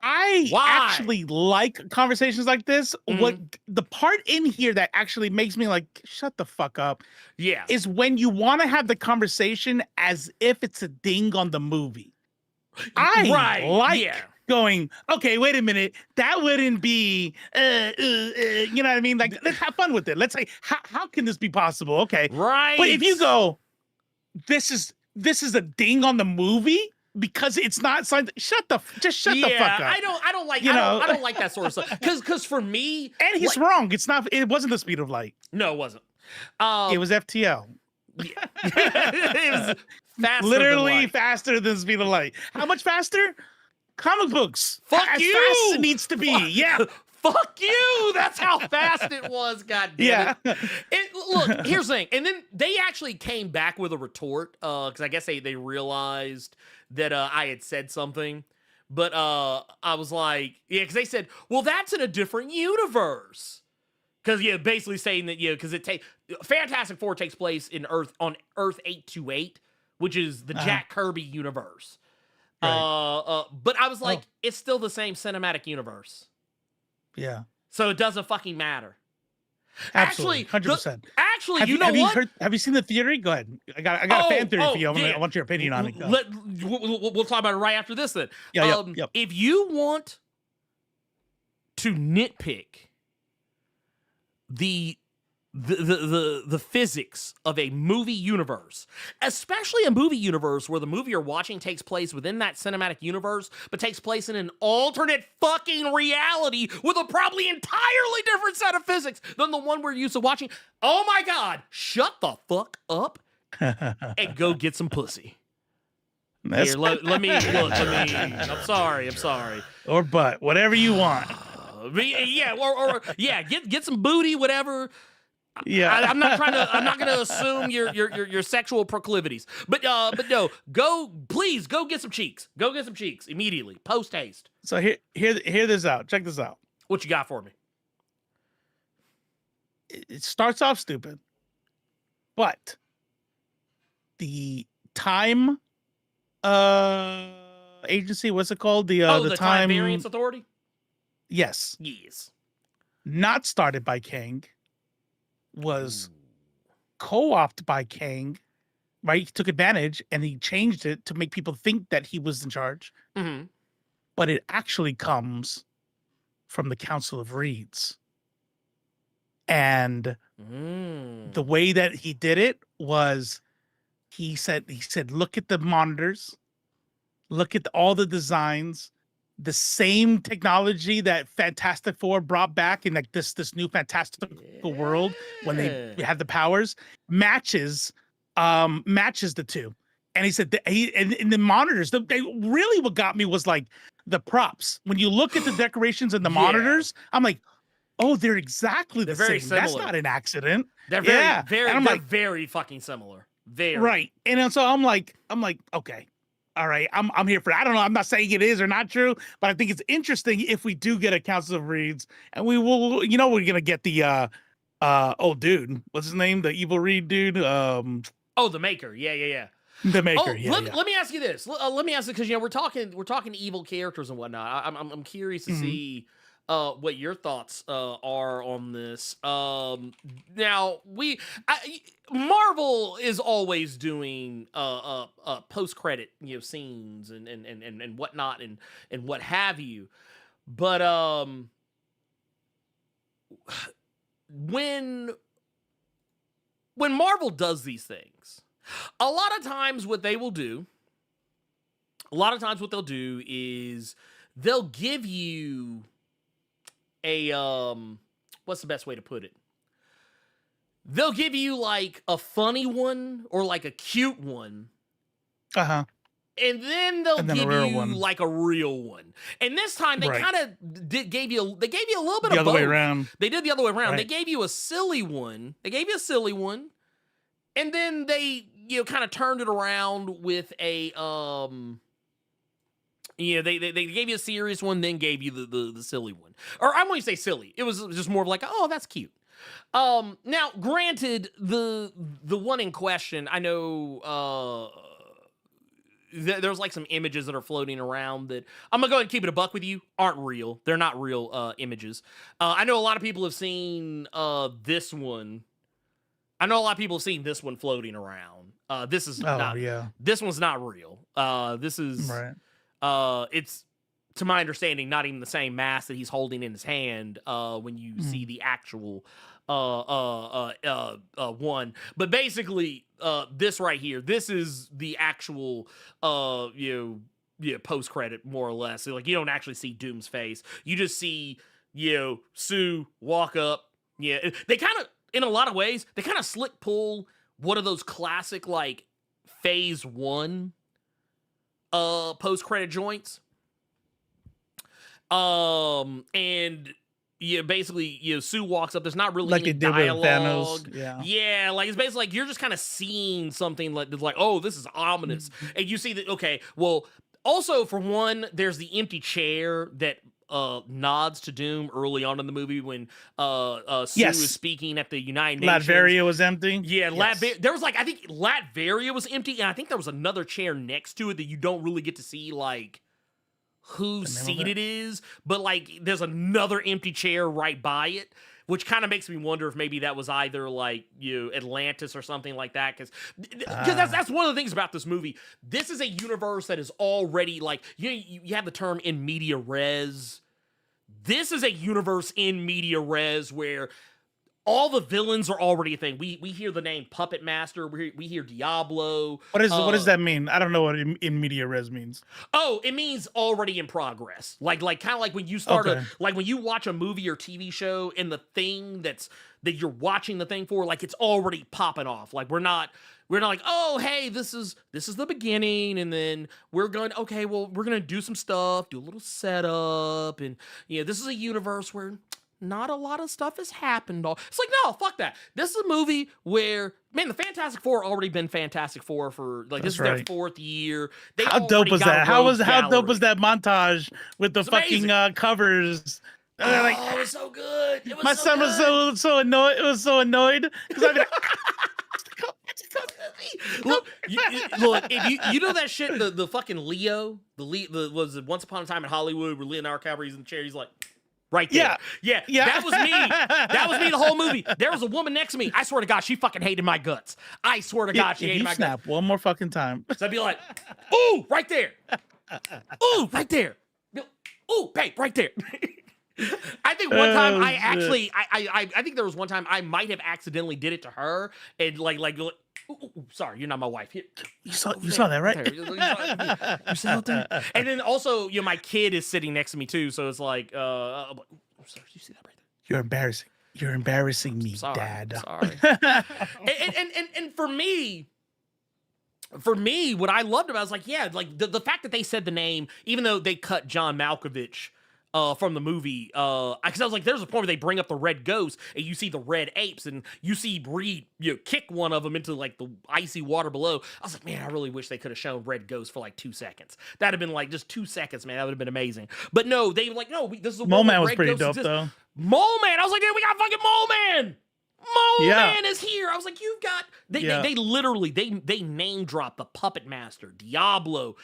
I Why? actually like conversations like this. Mhm. What the part in here that actually makes me like, shut the fuck up, Yeah. is when you want to have the conversation as if it's a ding on the movie. I like yeah. going, okay, wait a minute, that wouldn't be, you know what I mean? Like, let's have fun with it. Let's say, how can this be possible? Okay, Right. but if you go, this is a ding on the movie because it's not something. Shut the fuck up. I don't like I don't like that sort of stuff. Because for me, And he's wrong. It wasn't the speed of light. No, it wasn't. It was FTL. It was faster Literally than light. faster than the speed of light. How much faster? Comic books. Fuck as you! fast as it needs to be. Yeah. Fuck you! That's how fast it was. God damn Yeah. it. Look, here's the thing. And then they actually came back with a retort because I guess they realized that I had said something. But I was like, yeah, because they said, well, that's in a different universe. Because basically saying that because Fantastic Four takes place on Earth 828, which is the Jack Kirby universe. Right. But I was like, it's still the same cinematic universe. Yeah. So it doesn't fucking matter. Absolutely. 100%. Actually, you know what? Have you seen the theory? Go ahead. I got a fan theory for you. I want your opinion on it. Go. We'll talk about it right after this then. Yeah, If you want to nitpick the physics of a movie universe, especially a movie universe where the movie you're watching takes place within that cinematic universe, but takes place in an alternate fucking reality with a probably entirely different set of physics than the one we're used to watching. Oh my God, shut the fuck up and go get some pussy. Here, let me. I'm sorry. Or butt, whatever you want. Get some booty, whatever. Yeah. I'm not going to assume your sexual proclivities, but no, please go get some cheeks. Go get some cheeks immediately, post haste. So hear this out. Check this out. What you got for me? It starts off stupid, but the time agency, what's it called? The Time Variance Authority? Yes. Not started by Kang. Was co-opted by Kang, right? He took advantage and he changed it to make people think that he was in charge. Mm-hmm. But it actually comes from the Council of Reeds. And the way that he did it was he said, look at the monitors, look at all the designs, the same technology that Fantastic Four brought back in like this new fantastical world when they had the powers matches the two. And he said that in the monitors, they really what got me was like the props. When you look at the decorations and the monitors, I'm like, oh, they're exactly the very same. similar. That's not an accident. They're very fucking similar. Very. Right. And so I'm like, okay. All right, I'm here for it. I don't know. I'm not saying it is or not true, but I think it's interesting if we do get a Council of Reeds, and we will. We're gonna get the old dude. What's his name? The evil Reed dude. The Maker. Yeah. The Maker. Let me ask you this. Let me ask you because we're talking evil characters and whatnot. I'm curious to see what your thoughts are on this. Now Marvel is always doing post credit scenes and whatnot and what have you, but when Marvel does these things, a lot of times what they'll do is they'll give you a what's the best way to put it? They'll give you like a funny one or like a cute one. Uh-huh. And then they'll give you like a real one. And this time they kind of gave you a little bit of both. The other way around. They did the other way around. Right. They gave you a silly one. And then they kind of turned it around with a they gave you a serious one, then gave you the silly one. Or I'm going to say silly. It was just more of like, oh, that's cute. Now, granted, the one in question, I know there's like some images that are floating around that I'm gonna go ahead and keep it a buck with you, aren't real. They're not real images. I know a lot of people have seen this one. I know a lot of people have seen this one floating around. This is not. Yeah. This one's not real. This is Right. It's, to my understanding, not even the same mask that he's holding in his hand when you see the actual one. But basically, this right here, this is the actual post credit, more or less. So, like, you don't actually see Doom's face. You just see Sue walk up. Yeah, they kind of, in a lot of ways, they kind of slick pull one of those classic like Phase 1 post credit joints. And basically, Sue walks up. There's not really Like any it did with dialogue. Thanos. Yeah, like it's basically like you're just kind of seeing something like, oh, this is ominous, and you see that. Okay, well, also for one, there's the empty chair that nods to Doom early on in the movie when Sue is speaking at the United Nations. Latveria was empty. Yeah, there was like, I think Latveria was empty, and I think there was another chair next to it that you don't really get to see like whose seat it is, but like there's another empty chair right by it, which kind of makes me wonder if maybe that was either like Atlantis or something like that, because that's one of the things about this movie. This is a universe that is already like you have the term in media res. This is a universe in media res where all the villains are already a thing. We hear the name Puppet Master. We hear Diablo. What does that mean? I don't know what in media res means. Oh, it means already in progress. Like kind of like when you start like when you watch a movie or TV show and the thing that you're watching the thing for, like it's already popping off. Like we're not like, oh, hey, this is the beginning, and then we're going, okay, well, we're gonna do some stuff, do a little setup, and this is a universe where not a lot of stuff has happened. It's like, no, fuck that. This is a movie where, man, the Fantastic Four already been Fantastic Four for like this is their 4th year. How dope was that? How dope was that montage with the fucking covers? Like, it was so good. My son was so annoyed. It was so annoyed because I'd be like, look, if you know that shit, the fucking Leo, the was it Once Upon a Time in Hollywood where Leonardo DiCaprio's in the chair, he's like, right there. Yeah. That was me. That was me the whole movie. There was a woman next to me. I swear to God, she fucking hated my guts. I swear to God, she hated my guts. Snap one more fucking time. So I'd be like, ooh, right there. Ooh, right there. Ooh, babe, right there. I think one time I think there was one time I might have accidentally did it to her and like ooh, sorry, you're not my wife. Here, you saw that, right? You saw that. And then also, my kid is sitting next to me too, so it's like, sorry, you see that right there? You're embarrassing. You're embarrassing me, Dad. Sorry. and for me, what I loved about it was like, yeah, like the fact that they said the name, even though they cut John Malkovich from the movie, because I was like, there's a point where they bring up the red ghost and you see the red apes and you see Reed kick one of them into like the icy water below. I was like, man, I really wish they could have shown red ghost for like 2 seconds. That'd have been like just 2 seconds, man. That would have been amazing. But no, they were like, no, this is a Mole Man was pretty dope though. Mole Man, I was like, dude, we got fucking Mole Man. Mole Man is here. I was like, you've got they literally they name drop the Puppet Master, Diablo,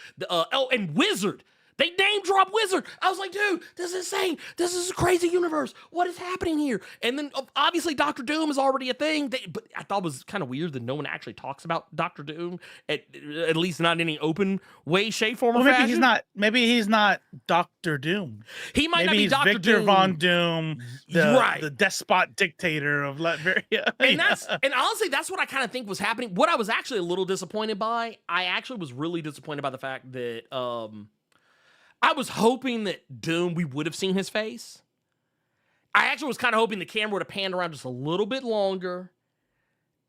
and Wizard. They name drop Wizard. I was like, dude, this is insane. This is a crazy universe. What is happening here? And then obviously Doctor Doom is already a thing. But I thought it was kind of weird that no one actually talks about Doctor Doom, at least not in any open way, shape, form, or fashion. Maybe he's not Doctor Doom. He might not be Doctor Doom. Victor Von Doom, the despot dictator of Latveria. And honestly, that's what I kind of think was happening. What I was actually a little disappointed by, I actually was really disappointed by the fact that I was hoping that Doom, we would have seen his face. I actually was kind of hoping the camera would have panned around just a little bit longer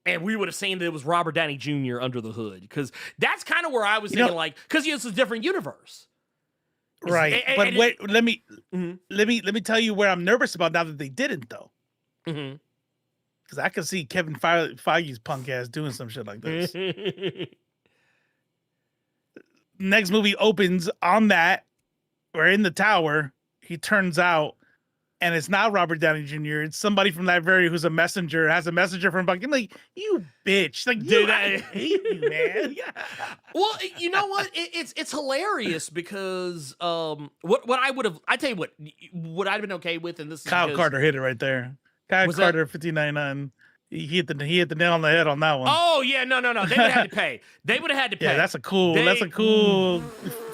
and we would have seen that it was Robert Downey Jr. under the hood. Because that's kind of where I was thinking, like, because it's a different universe. Right. But wait, let me tell you where I'm nervous about now that they didn't, though. Mm-hmm. Because I can see Kevin Feige's punk ass doing some shit like this. Next movie opens on that. We're in the tower. He turns out and it's not Robert Downey Jr. It's somebody from that very who's a messenger, has a messenger from Bucky. I'm like, you bitch. Like, dude, I hate you, man. Well, you know what? It's hilarious because what I tell you what I'd have been okay with, and this is Kyle because, Carter hit it right there. Kyle Carter, 59.9. He hit the nail on the head on that one. Oh yeah, no. They would have had to pay. They would have had to pay. Yeah, that's a cool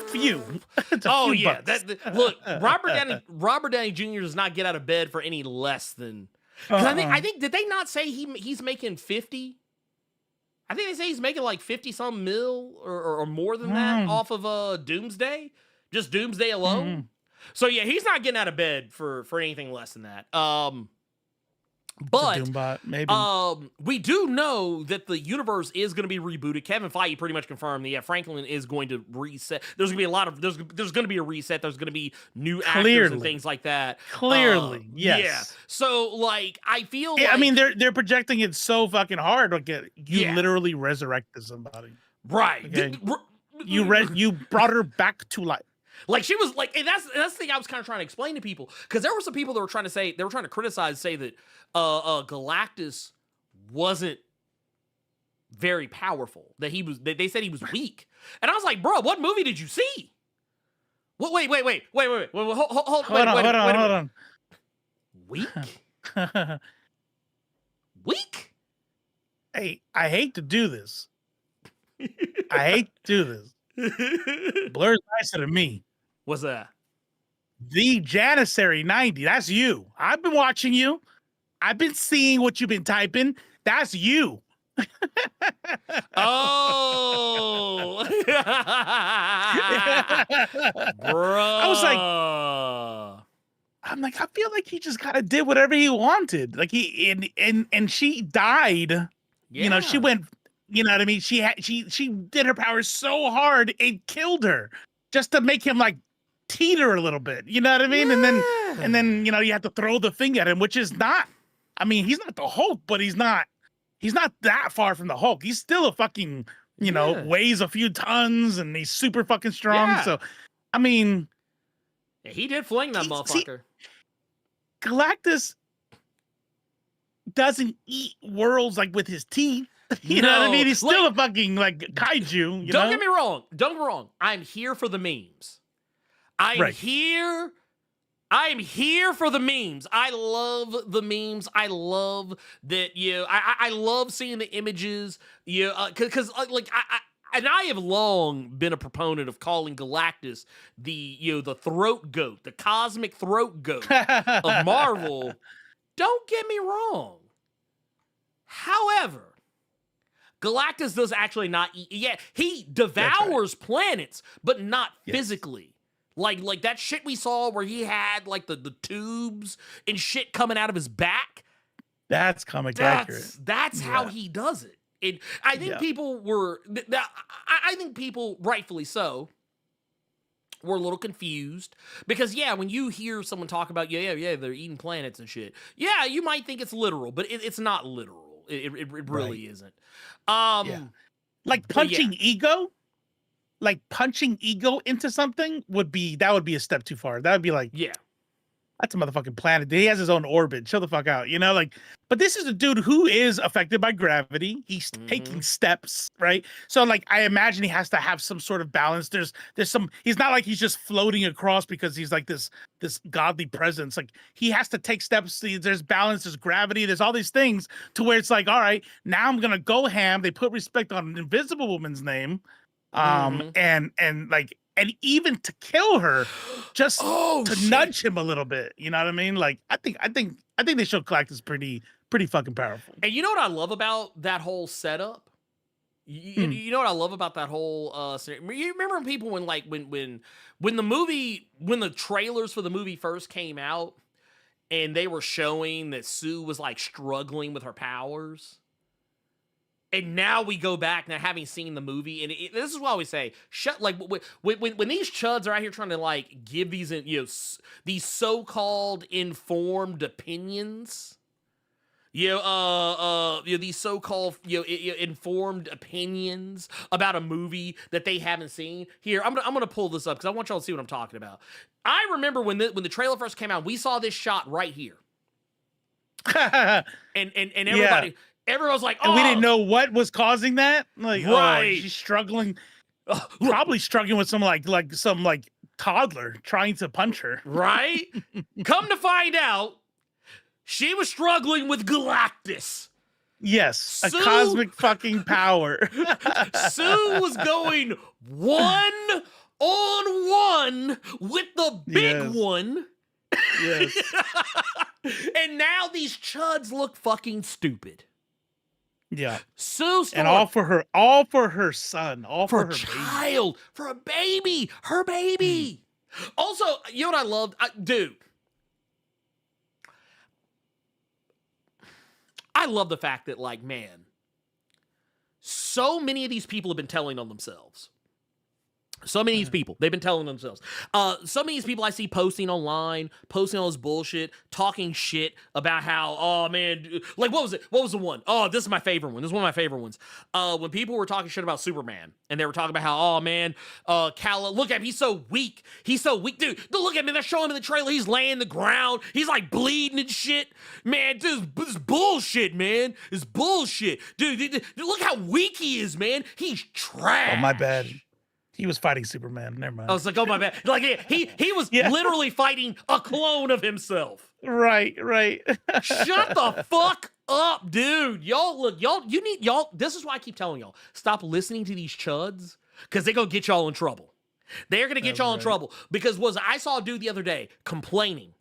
few. Oh yeah, bucks. Look, Robert Downey Jr. does not get out of bed for any less than. 'Cause I think did they not say he's making 50? I think they say he's making like 50 some mil or more than that off of Doomsday, just Doomsday alone. So yeah, he's not getting out of bed for anything less than that. But Doombot, maybe. We do know that the universe is going to be rebooted. Kevin Feige pretty much confirmed that Franklin is going to reset. There's going to be a lot of there's going to be a reset. There's going to be new actors and things like that. Clearly, yes. Yeah. So like, I feel. Yeah, like, I mean, they're projecting it so fucking hard. Like, you literally resurrected somebody, right? Okay? You brought her back to life. Like she was like, and that's the thing I was kind of trying to explain to people, because there were some people that were trying to criticize, say that Galactus wasn't very powerful, that they said he was weak, and I was like, bro, what movie did you see? What? Wait, hold on. Weak? Weak? Hey, I hate to do this. Blerd's nicer than me. What's that? The Janissary 90. That's you. I've been watching you. I've been seeing what you've been typing. That's you. Oh, bro. I was like, I feel like he just kind of did whatever he wanted. Like and she died. Yeah. You know, she went. You know what I mean? She did her powers so hard it killed her, just to make him like teeter a little bit. You know what I mean? Yeah. And then you know, you have to throw the thing at him, which is not. I mean, he's not the Hulk, but he's not that far from the Hulk. He's still a fucking, you know, weighs a few tons and he's super fucking strong. Yeah. So, I mean, he did fling that motherfucker. Galactus doesn't eat worlds like with his teeth. You know what I mean? He's still a fucking like kaiju. Don't get me wrong. I'm here for the memes. I'm here for the memes. I love the memes. I love that. I love seeing the images. Because I have long been a proponent of calling Galactus the throat goat, the cosmic throat goat of Marvel. Don't get me wrong. However, Galactus does actually not eat. Yeah, he devours planets, but not physically. Like that shit we saw where he had like the tubes and shit coming out of his back. That's comic accurate. That's how he does it. And I think people were. I think people, rightfully so, were a little confused because when you hear someone talk about they're eating planets and shit, you might think it's literal, but it's not literal. It really isn't. Like punching ego. Like punching ego into something would be a step too far. That would be like, that's a motherfucking planet. He has his own orbit. Chill the fuck out, you know? Like, but this is a dude who is affected by gravity. He's taking steps, right? So like, I imagine he has to have some sort of balance. There's some. He's not like he's just floating across because he's like this godly presence. Like he has to take steps. There's balance. There's gravity. There's all these things to where it's like, all right, now I'm gonna go ham. They put respect on an Invisible Woman's name. And even to kill her, just to nudge him a little bit, you know what I mean? Like, I think they showed Galactus pretty fucking powerful. And you know what I love about that whole setup? You know what I love about that whole scenario? You remember when people when the trailers for the movie first came out, and they were showing that Sue was like struggling with her powers. And now we go back now, having seen the movie, and this is why we say, when these chuds are out here trying to like give these these so-called informed opinions, These so-called informed opinions about a movie that they haven't seen. Here, I'm gonna pull this up because I want y'all to see what I'm talking about. I remember when the trailer first came out, we saw this shot right here, and everybody was like, "Oh," and we didn't know what was causing that. Like, right? She's struggling, probably struggling with some like toddler trying to punch her. Right? Come to find out, she was struggling with Galactus. Yes, a cosmic fucking power. Sue was going 1-on-1 with the big one. Yes. And now these chuds look fucking stupid. Yeah. Sue Storm, and all for her son, all for her child, baby. For a baby, her baby. Also, you know what I loved? Dude. I love the fact that, like, man, so many of these people have been telling on themselves. So many of these people, they've been telling themselves. So many of these people I see posting online, posting all this bullshit, talking shit about how, oh man, like what was it? What was the one? Oh, this is my favorite one. This is one of my favorite ones. When people were talking shit about Superman, and they were talking about how, oh man, Kal, look at him, he's so weak. He's so weak, dude. Look at him. They're showing him in the trailer. He's laying the ground. He's like bleeding and shit. Man, dude, this is bullshit, man. It's bullshit, dude. Look how weak he is, man. He's trash. Oh, my bad. He was fighting Superman. Never mind. I was like, oh my bad. Like he was literally fighting a clone of himself. Right. Shut the fuck up, dude. Y'all, this is why I keep telling y'all, stop listening to these chuds, because they're gonna get y'all in trouble. They're gonna get y'all in trouble. Because I saw a dude the other day complaining,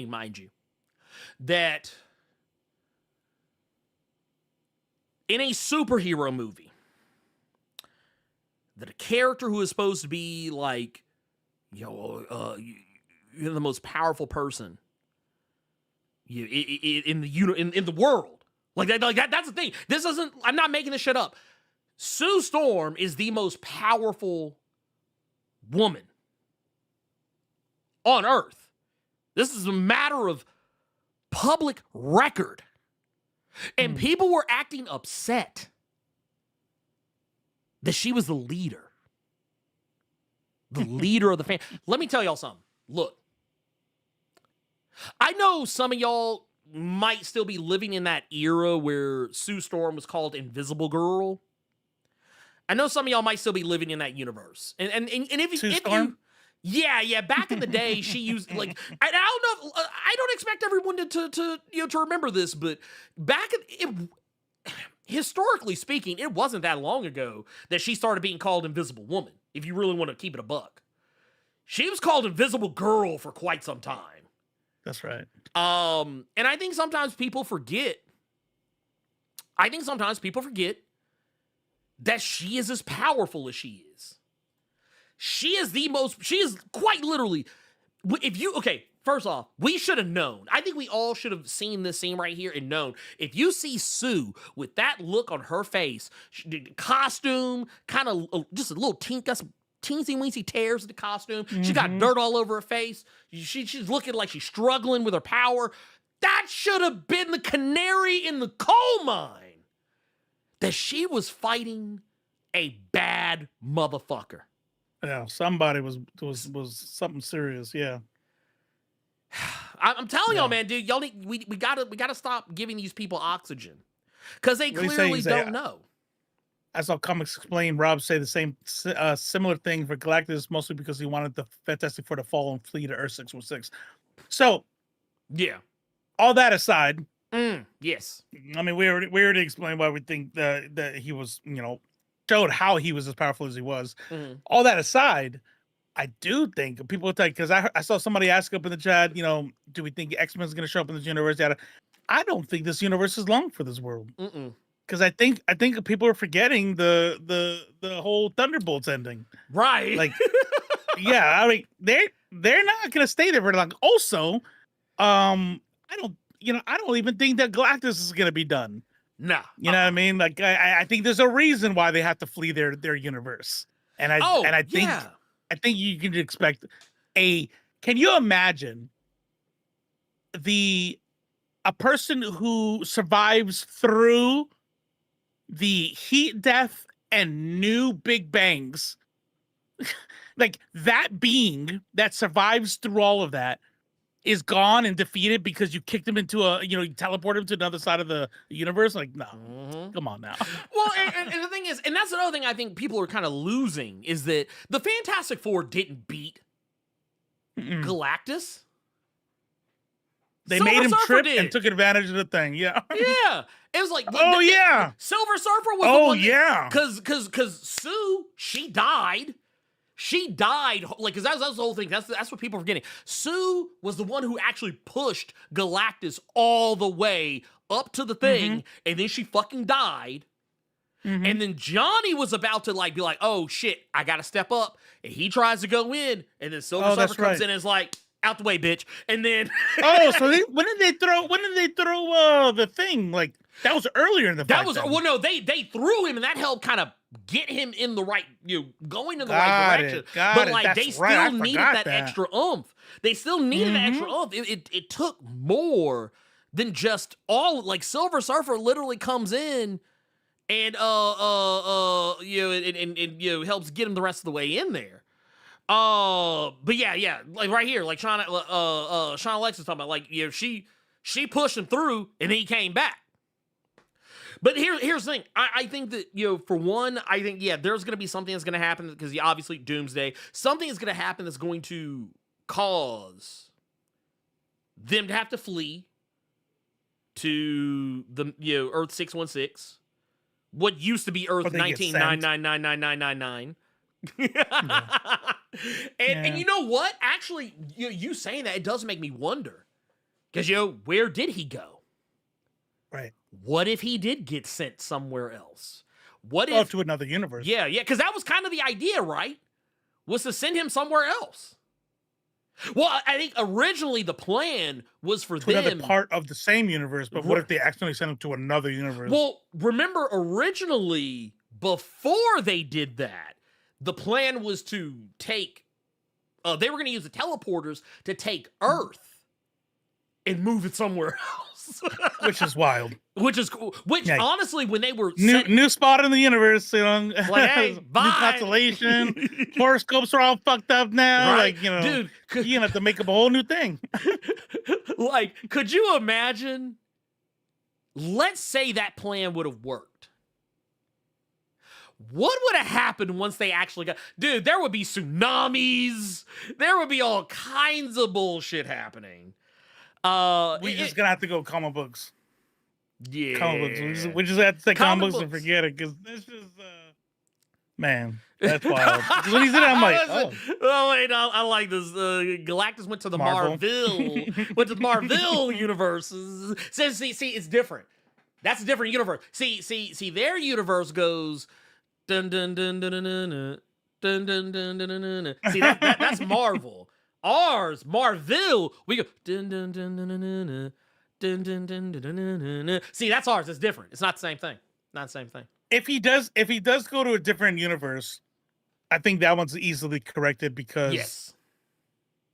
mind you, that in a superhero movie, that a character who is supposed to be like, you're the most powerful person in the world. Like that. That's the thing. This isn't. I'm not making this shit up. Sue Storm is the most powerful woman on Earth. This is a matter of public record, and people were acting upset that she was the leader of the family. Let me tell y'all something. Look, I know some of y'all might still be living in that era where Sue Storm was called Invisible Girl. I know some of y'all might still be living in that universe. And if Storm? Yeah, back in the day, she used, like, I don't know, I don't expect everyone to remember this, but back in historically speaking, it wasn't that long ago that she started being called Invisible Woman, if you really want to keep it a buck. She was called Invisible Girl for quite some time. That's right. And I think sometimes people forget that she is as powerful as she is. She is quite literally, first off, we should have known. I think we all should have seen this scene right here and known. If you see Sue with that look on her face, costume, kind of just a little teensy-weensy tears in the costume. She got dirt all over her face. She's looking like she's struggling with her power. That should have been the canary in the coal mine. That she was fighting a bad motherfucker. Yeah, somebody was something serious. Yeah. I'm telling y'all, man, dude, y'all need, we gotta stop giving these people oxygen, because they clearly don't know. I saw Comics Explain Rob say the same similar thing for Galactus, mostly because he wanted the Fantastic Four to fall and flee to Earth 616. So, yeah. All that aside, yes. I mean, we already explained why we think that he was, showed how he was as powerful as he was. All that aside, I do think people think, because I saw somebody ask up in the chat, do we think X-Men is going to show up in this universe? I don't think this universe is long for this world. Because I think people are forgetting the whole Thunderbolts ending. Right. Like, yeah, I mean, they're not going to stay there for long. Also, I don't even think that Galactus is going to be done. Nah. You know what I mean? Like, I think there's a reason why they have to flee their universe. And I think you can expect can you imagine the a person who survives through the heat death and new Big Bangs, like that being that survives through all of that is gone and defeated because you kicked him into you teleported him to another side of the universe. Like, no, come on now. Well, and the thing is, and that's another thing I think people are kind of losing is that the Fantastic Four didn't beat Galactus. They Silver made him Surfer trip did. and took advantage of the thing. Yeah. Yeah. It was like, yeah. Silver Surfer was the Oh, one yeah. Because Sue, she died. She died, like, because that was the whole thing. That's what people are forgetting. Sue was the one who actually pushed Galactus all the way up to the thing, and then she fucking died. And then Johnny was about to, like, be like, oh, shit, I got to step up. And he tries to go in, and then Silver Surfer comes in and is like, out the way, bitch. And then... So when did they throw the thing? Like, that was earlier in the fight. Well, no, they threw him, and that helped kind of get him in the right, going in the right direction. But like, they still needed that extra oomph. They still needed that extra oomph. It took more than just all, like, Silver Surfer literally comes in and helps get him the rest of the way in there. But yeah, like right here, like Sean Alexis talking about, like, she pushed him through and then he came back. But here's the thing. I think that, for one, I think, there's going to be something that's going to happen because obviously Doomsday. Something is going to happen that's going to cause them to have to flee to the, Earth 616. What used to be Earth 1999999999. And you know what? Actually, you saying that, it does make me wonder. Because, where did he go? Right. What if he did get sent somewhere else? What if to another universe? Yeah, because that was kind of the idea, right? Was to send him somewhere else. Well, I think originally the plan was for them another part of the same universe, but what if they accidentally sent him to another universe? Well, remember originally, before they did that, the plan was to take they were going to use the teleporters to take Earth and move it somewhere else. Which is wild. Honestly, when they were new spot in the universe, like, hey, new constellation, horoscopes are all fucked up now. Right. Like, dude, you're gonna have to make up a whole new thing. Like, could you imagine? Let's say that plan would have worked. What would have happened once they actually got... Dude, there would be tsunamis. There would be all kinds of bullshit happening. We're just gonna have to go comic books. Yeah. Comic books. We just have to say comic books and forget it, because this is... Man, that's wild. When he said that, I'm like, oh wait, I like this. Galactus went to the went to the Marvel universes. See, it's different. That's a different universe. See, their universe goes dun dun dun dun dun dun dun dun dun dun dun. See, that's Marvel. Ours, Marvel, we go dun dun dun dun dun dun dun dun dun dun dun. See, that's ours. It's different. It's not the same thing. Not the same thing. If he does go to a different universe, I think that one's easily corrected, because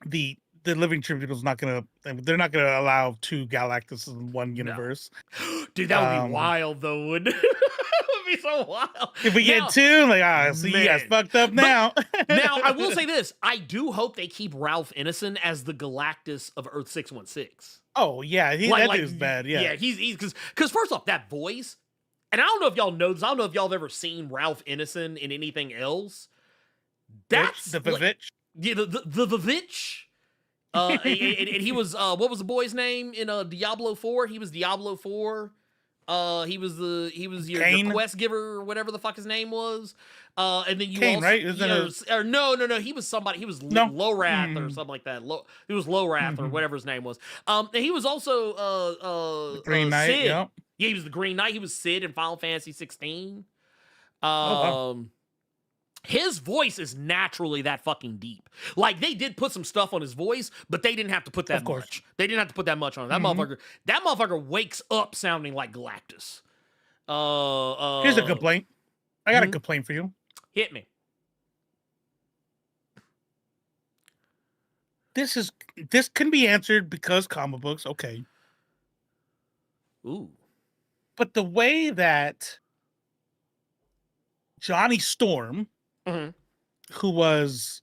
the Living Tribunal's they're not gonna allow two Galactus in one universe. No. Dude, that would be wild though, wouldn't it? It would be so wild. If we get two, like, so you guys fucked up now. Now, I will say this. I do hope they keep Ralph Ineson as the Galactus of Earth 616. Oh, yeah. That dude's bad, yeah. Yeah, he's because first off, that voice, and I don't know if y'all know this, I don't know if y'all have ever seen Ralph Ineson in anything else. That's the Vivitch. Yeah, the Vivitch. And he was what was the boy's name in Diablo 4? He was Diablo 4. He was your quest giver or whatever the fuck his name was. And then you Cain, also, right? No. He was somebody. He was Lorath or something like that. He was Lorath or whatever his name was. And he was also Green Knight. Sid. Yep. Yeah, he was the Green Knight. He was Sid in Final Fantasy 16. His voice is naturally that fucking deep. Like, they did put some stuff on his voice, but they didn't have to put that much. They didn't have to put that much on it. That motherfucker wakes up sounding like Galactus. Here's a complaint. I got a complaint for you. Hit me. This can be answered because comic books, okay. Ooh. But the way that Johnny Storm, Mhm. who was,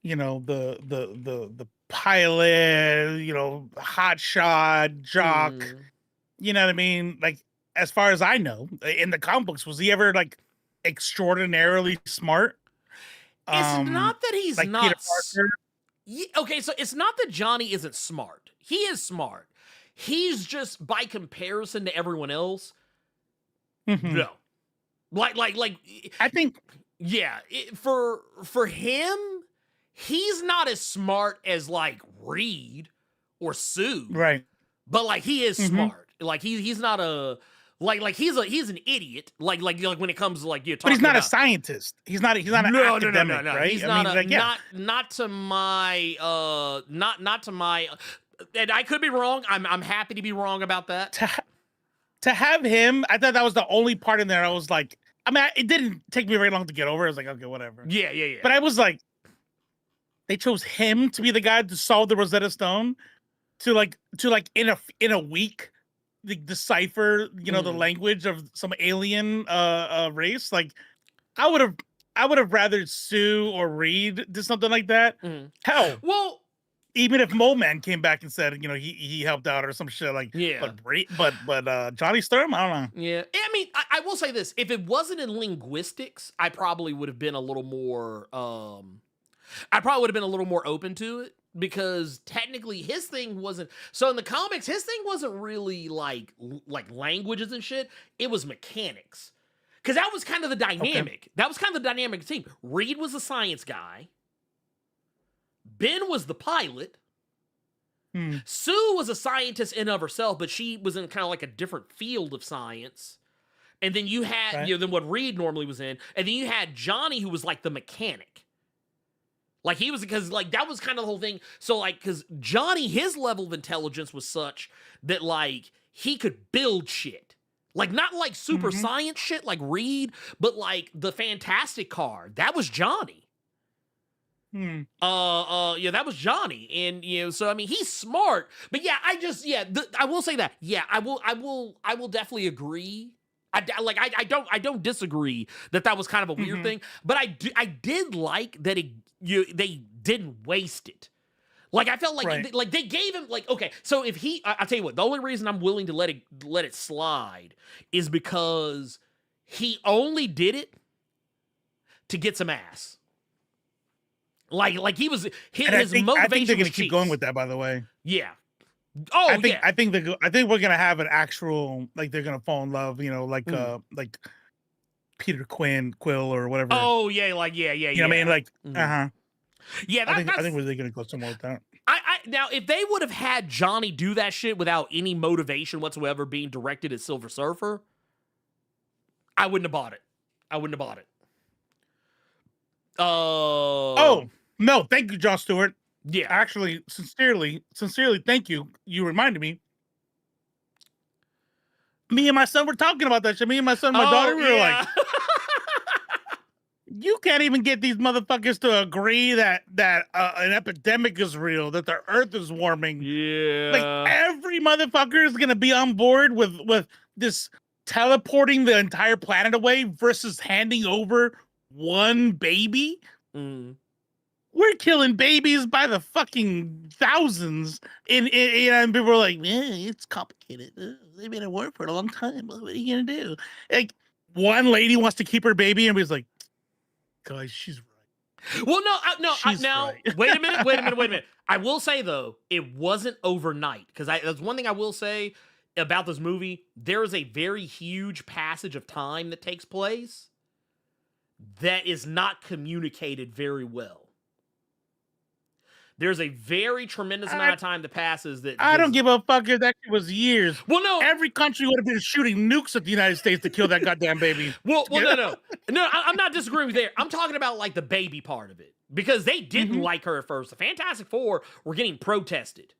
the pilot, hot shot jock, Mm. you know what I mean? Like, as far as I know, in the comic books, was he ever like extraordinarily smart? It's not that he's Like Peter not. Parker. Okay, so it's not that Johnny isn't smart. He is smart. He's just by comparison to everyone else. Mhm. No. Like. I think Yeah. For him, he's not as smart as like Reed or Sue. right. But like he is Mhm. smart. Like he's not a like he's an idiot. Like when it comes to like you're But talking he's not a about, scientist. He's not an academic, right? He's I not mean, a like, yeah. not to my not to my and I could be wrong. I'm happy to be wrong about that. To have him, I thought that was the only part in there I was like, I mean, it didn't take me very long to get over. I was like, okay, whatever. Yeah. But I was like, they chose him to be the guy to solve the Rosetta Stone, to like in a week decipher, the language of some alien race. Like, I would have rather Sue or Reed did something like that. Hell, Well, even if Mole Man came back and said, he helped out or some shit, like, Yeah. but Johnny Storm, I don't know. yeah. I mean, I will say this: if it wasn't in linguistics, I probably would have been a little more. I probably would have been a little more open to it because technically his thing wasn't. So in the comics, his thing wasn't really like languages and shit. It was mechanics. Because that was kind of the dynamic. That was kind of the dynamic of the team. Reed was the science guy. Ben was the pilot. Sue was a scientist in of herself, but she was in kind of like a different field of science. And then you had, than what Reed normally was in. And then you had Johnny, who was like the mechanic. Like he was, because like that was kind of the whole thing. So like, because Johnny, his level of intelligence was such that like he could build shit. Like not like super science shit like Reed, but like the Fantastic Car. That was Johnny. Yeah, that was Johnny. And so I mean he's smart. But yeah, I will say that. Yeah, I will definitely agree. I don't disagree that was kind of a weird thing, but I did like that they didn't waste it. Like I felt like like they gave him like, okay, so if I'll tell you what, the only reason I'm willing to let it slide is because he only did it to get some ass. Like he was his motivation. I think they're gonna keep going with that, by the way. Yeah. Oh, I think we're gonna have an actual, like, they're gonna fall in love, like Peter Quill or whatever. Oh yeah, yeah. You know what I mean? Like, Yeah, I think we're gonna go somewhere with that. Now, if they would have had Johnny do that shit without any motivation whatsoever, being directed at Silver Surfer, I wouldn't have bought it. Oh no, thank you, Jon Stewart. Yeah, actually, sincerely, thank you. You reminded me. Me and my son were talking about that shit. Me and my son, and my daughter, we were like, you can't even get these motherfuckers to agree that an epidemic is real, that the earth is warming. Yeah. Like every motherfucker is gonna be on board with this teleporting the entire planet away versus handing over one baby. We're killing babies by the fucking thousands. And people are like, it's complicated. They've been at work for a long time. What are you gonna do? Like, one lady wants to keep her baby, and was like, guys, she's right. Well, no. Right. Wait a minute. I will say though, it wasn't overnight, because that's one thing I will say about this movie. There is a very huge passage of time that takes place that is not communicated very well. There's a very tremendous amount of time that passes that I don't give a fuck if that shit was years. Well, no. Every country would have been shooting nukes at the United States to kill that goddamn baby. No. I'm not disagreeing with there. I'm talking about like the baby part of it, because they didn't like her at first. The Fantastic Four were getting protested.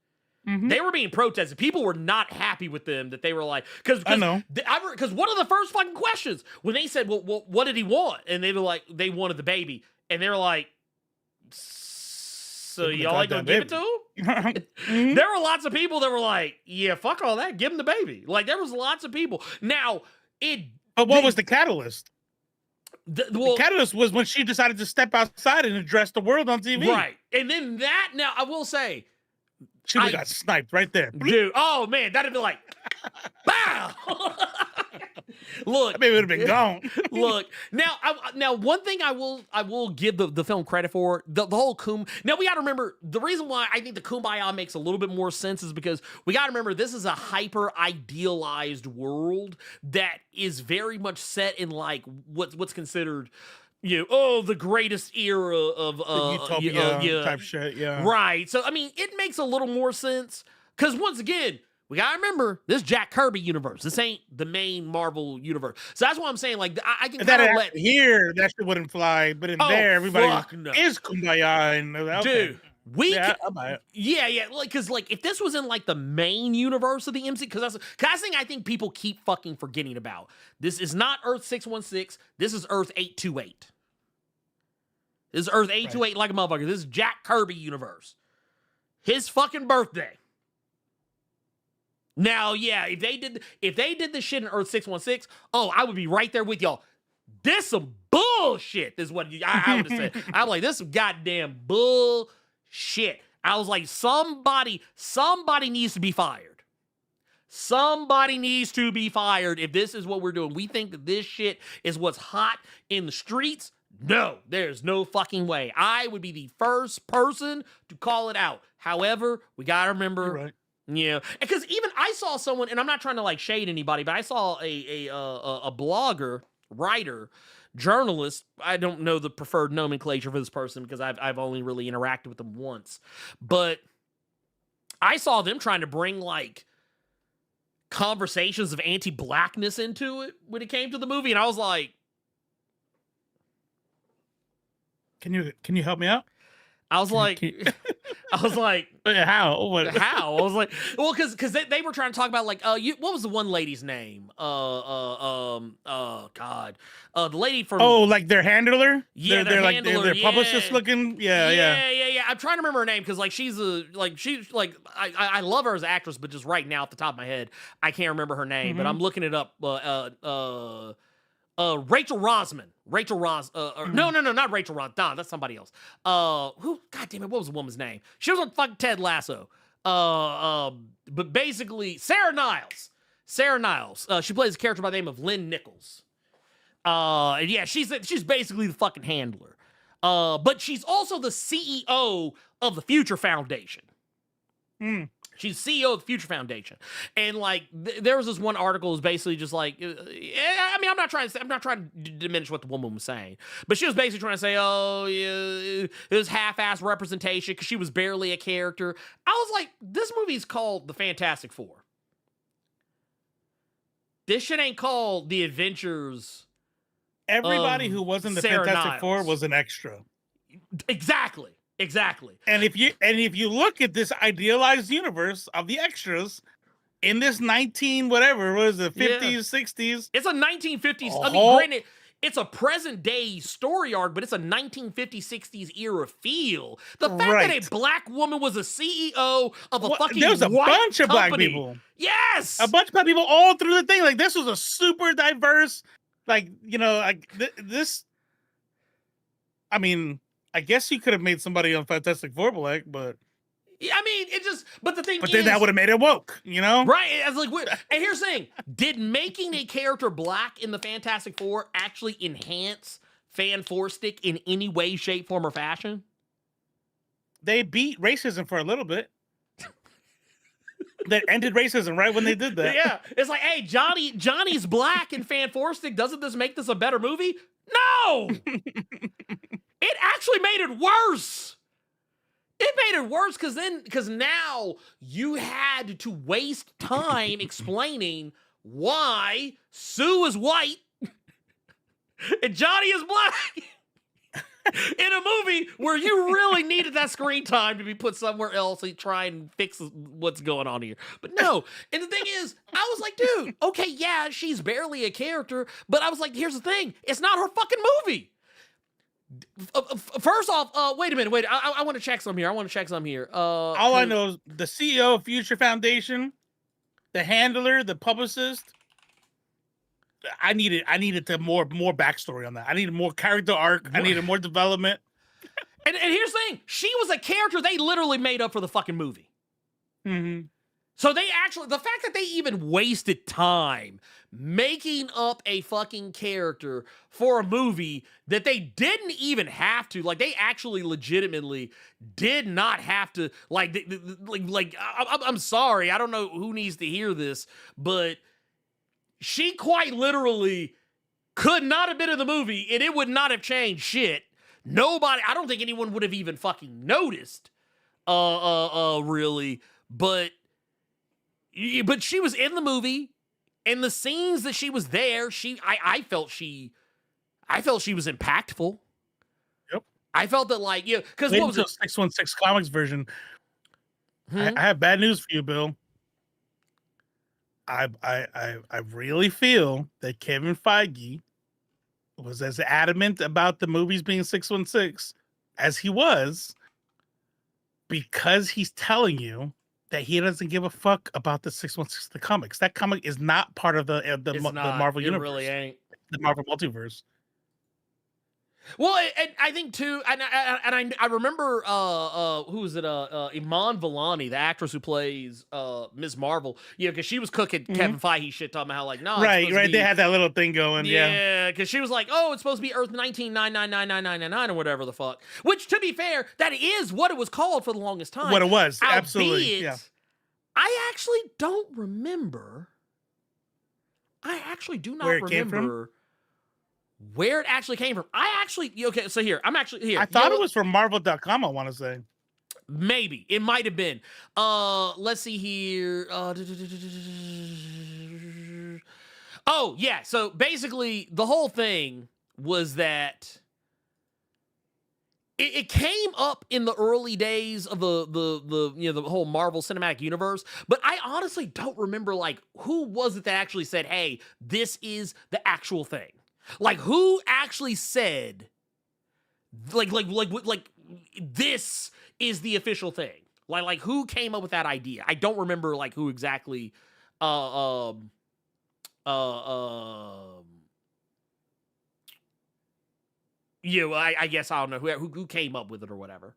They were being protested. People were not happy with them. That they were like, because one of the first fucking questions when they said, well, what did he want? And they were like, they wanted the baby, and they were like, So Give him the y'all ain't gonna goddamn give it to him? Mhm. There were lots of people that were like, yeah, fuck all that. Give him the baby. Like, there was lots of people. Now, But what was the catalyst? well, The catalyst was when she decided to step outside and address the world on TV. right. And then now, I will say, She would've got sniped right there. dude, oh man, that'd be like, bow. Look, Maybe it would have been gone. look. Now, one thing I will give the film credit for the whole Now we got to remember the reason why I think the Kumbaya makes a little bit more sense is because we got to remember this is a hyper idealized world that is very much set in like what's considered. The greatest era of Utopia type shit, yeah. Right. So I mean, it makes a little more sense because once again, we gotta remember this Jack Kirby universe. This ain't the main Marvel universe. So that's why I'm saying, like, I can kind of let here that shit wouldn't fly, but in there, everybody is kumbaya and okay. Dude, I'll buy it. Yeah, because if this was in like the main universe of the MC, because that's the thing I think people keep fucking forgetting about. This is not Earth 616. This is Earth 828. This is Earth 828 like a motherfucker. This is Jack Kirby universe. His fucking birthday. Now, yeah, if they did this shit in Earth 616, I would be right there with y'all. This some bullshit is what I would have said. I'm like, this some goddamn bullshit. I was like, somebody needs to be fired. Somebody needs to be fired if this is what we're doing. We think that this shit is what's hot in the streets. No, there's no fucking way. I would be the first person to call it out. However, we got to remember... You're right. Yeah, because even I saw someone, and I'm not trying to like shade anybody, but I saw a blogger, writer, journalist. I don't know the preferred nomenclature for this person because I've only really interacted with them once, but I saw them trying to bring like conversations of anti-blackness into it when it came to the movie, and I was like, Can you help me out? I was like, how? What? How? I was like, well, because they were trying to talk about like, what was the one lady's name? God, the lady from like their handler? Yeah, they're handler, like their publicist looking. Yeah. I'm trying to remember her name because like she's I love her as an actress, but just right now off the top of my head, I can't remember her name. But I'm looking it up. Rachel Rosman. No, not Rachel Rosman. Nah, that's somebody else. Who? God damn it, what was the woman's name? She was on fucking Ted Lasso. But basically, Sarah Niles. She plays a character by the name of Lynn Nichols. And yeah, she's basically the fucking handler. But she's also the CEO of the Future Foundation. She's CEO of the Future Foundation, and like there was this one article was basically just like, I mean, I'm not trying to diminish what the woman was saying, but she was basically trying to say, oh yeah, it was half-ass representation because she was barely a character. I was like, this movie's called The Fantastic Four. This shit ain't called The Adventures. Everybody who wasn't the Sarah Fantastic Niles. Four was an extra. Exactly. And if you look at this idealized universe of the extras in this 19 whatever, what is it, 50s, 60s? It's a 1950s. I mean, granted, it's a present day story arc, but it's a 1950s, 60s era feel. The fact that a black woman was a CEO of a fucking there's a white bunch of black company. people. Yes, a bunch of black people all through the thing. Like this was a super diverse, like this. I mean, I guess you could have made somebody on Fantastic Four black, but I mean, it just. But the thing is, then that would have made it woke, right? As like, and here's the thing: did making a character black in the Fantastic Four actually enhance Fan Four Stick in any way, shape, form, or fashion? They beat racism for a little bit. That ended racism right when they did that. Yeah, it's like, hey, Johnny's black in Fan Four Stick. Doesn't this make this a better movie? No. It actually made it worse. It made it worse because now you had to waste time explaining why Sue is white and Johnny is black in a movie where you really needed that screen time to be put somewhere else and try and fix what's going on here. But no, and the thing is, I was like, dude, okay, yeah, she's barely a character, but I was like, here's the thing, it's not her fucking movie. First off, wait a minute. Wait, I want to check some here. All I know is the CEO of Future Foundation, the handler, the publicist. I needed to more backstory on that. I needed more character arc. I needed more development. And here's the thing: she was a character they literally made up for the fucking movie. Mm-hmm. So they actually, the fact that they even wasted time making up a fucking character for a movie that they didn't even have to, like, they actually legitimately did not have to, I'm sorry, I don't know who needs to hear this, but she quite literally could not have been in the movie and it would not have changed shit. Nobody, I don't think anyone would have even fucking noticed, really, but she was in the movie, and the scenes that she was there, I felt she was impactful. Yep. I felt that, like, yeah, because what was it? 616 Comics version. I have bad news for you, Bill. I really feel that Kevin Feige was as adamant about the movies being 616 as he was, because he's telling you that he doesn't give a fuck about the 616 the comics. That comic is not part of the Marvel universe. It really ain't. The Marvel multiverse. Well, and I think too, and I remember who was it? Iman Vellani, the actress who plays Ms. Marvel. Yeah, because she was cooking Kevin Feige shit, talking about how, like, no, right. They had that little thing going. Yeah, because she was like, oh, it's supposed to be Earth 19999999 or whatever the fuck. Which, to be fair, that is what it was called for the longest time. What it was, absolutely. Yeah. I actually don't remember. I actually do not remember where it actually came from. Okay, so here, I'm actually here. I thought it was from Marvel.com, I want to say. Maybe. It might have been. Let's see here. Oh, yeah. So basically, the whole thing was that it came up in the early days of the whole Marvel Cinematic Universe, but I honestly don't remember, like, who was it that actually said, hey, this is the actual thing. Like, who actually said, like this is the official thing? Like who came up with that idea? I don't remember, like, who exactly. I guess I don't know who came up with it or whatever.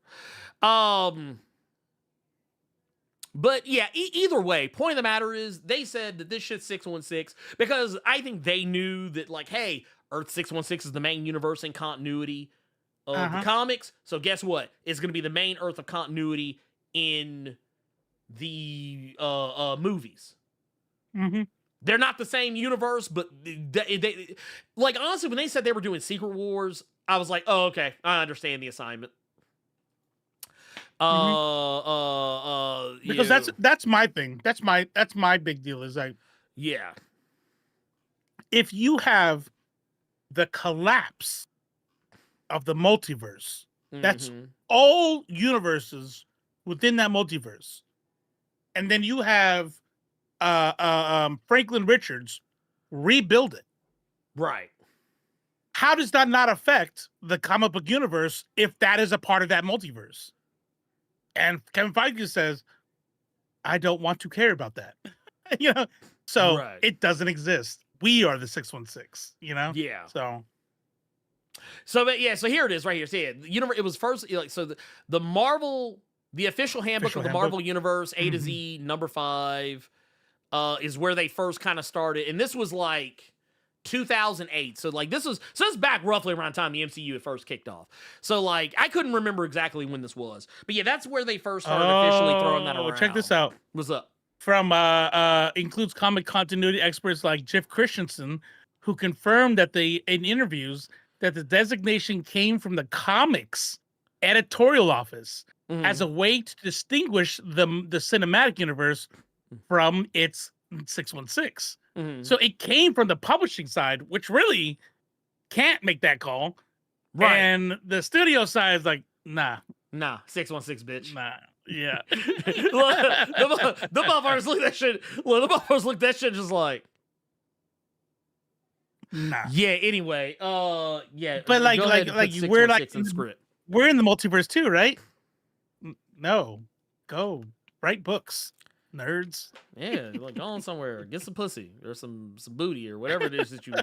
But yeah, either way, point of the matter is they said that this shit's 616 because I think they knew that, like, hey, Earth 616 is the main universe and continuity of the comics. So guess what? It's going to be the main Earth of continuity in the movies. Mm-hmm. They're not the same universe, but they like, honestly, when they said they were doing Secret Wars, I was like, oh, okay, I understand the assignment. Because that's my thing. That's my big deal is, like, yeah, if you have the collapse of the multiverse, that's all universes within that multiverse, and then you have Franklin Richards rebuild it, right? How does that not affect the comic book universe if that is a part of that multiverse? And Kevin Feige says, I don't want to care about that. So It doesn't exist. We are the 616, Yeah. So here it is right here. See it. It was first, like, so the Marvel, the official handbook of the Marvel Universe, A to Z, number 5, is where they first kind of started. And this was like 2008. So, like, this is back roughly around the time the MCU had first kicked off. So, like, I couldn't remember exactly when this was. But yeah, that's where they first started officially throwing that around. Check this out. What's up? From includes comic continuity experts like Jeff Christensen, who confirmed that in interviews that the designation came from the comics editorial office as a way to distinguish the cinematic universe from its 616. So it came from the publishing side, which really can't make that call. Right. And the studio side is like, nah, 616, bitch. Nah. Yeah. the motherfuckers look at that shit. Well, the motherfuckers look at that shit just like, Nah. Yeah. Anyway. Yeah. But like, go ahead and put we're 616 in the script. we're in the multiverse too, right? No, go write books, nerds. Yeah, like go on somewhere, get some pussy or some booty or whatever it is that you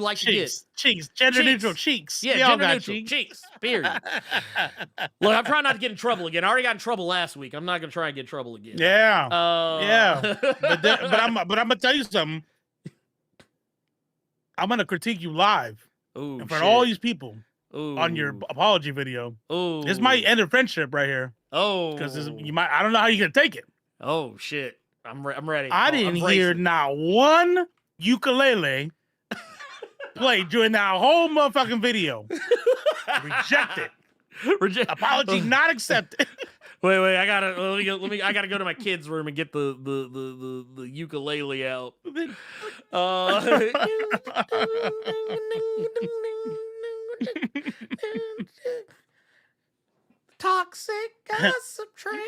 like to get. Cheeks, gender neutral cheeks. Yeah, We all gender got neutral cheeks. Period. Look, I'm trying not to get in trouble again. I already got in trouble last week. I'm not gonna try and get in trouble again. Yeah, yeah. but I'm gonna tell you something. I'm gonna critique you live Ooh, in front of all these people Ooh. on your apology video. Ooh. This might end a friendship right here. Oh, because you might. I don't know how you're gonna take it. Oh shit! I'm ready. I didn't hear not one ukulele played during that whole motherfucking video. Rejected. Apology not accepted. Wait. I gotta I gotta go to my kids' room and get the ukulele out. Toxic gossip train.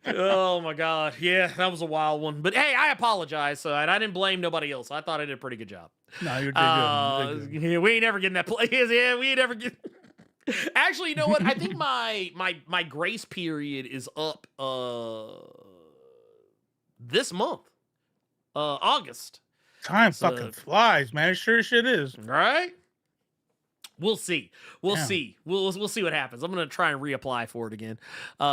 Oh my god, yeah, that was a wild one. But hey, I apologize. So and I didn't blame nobody else. I thought I did a pretty good job. No, you're good. Yeah, we ain't never getting that place. Yeah, we ain't never get. Actually, you know what? I think my grace period is up this month, August. Time fucking flies, man. It sure shit is. Right? We'll see. We'll see. We'll see what happens. I'm gonna try and reapply for it again.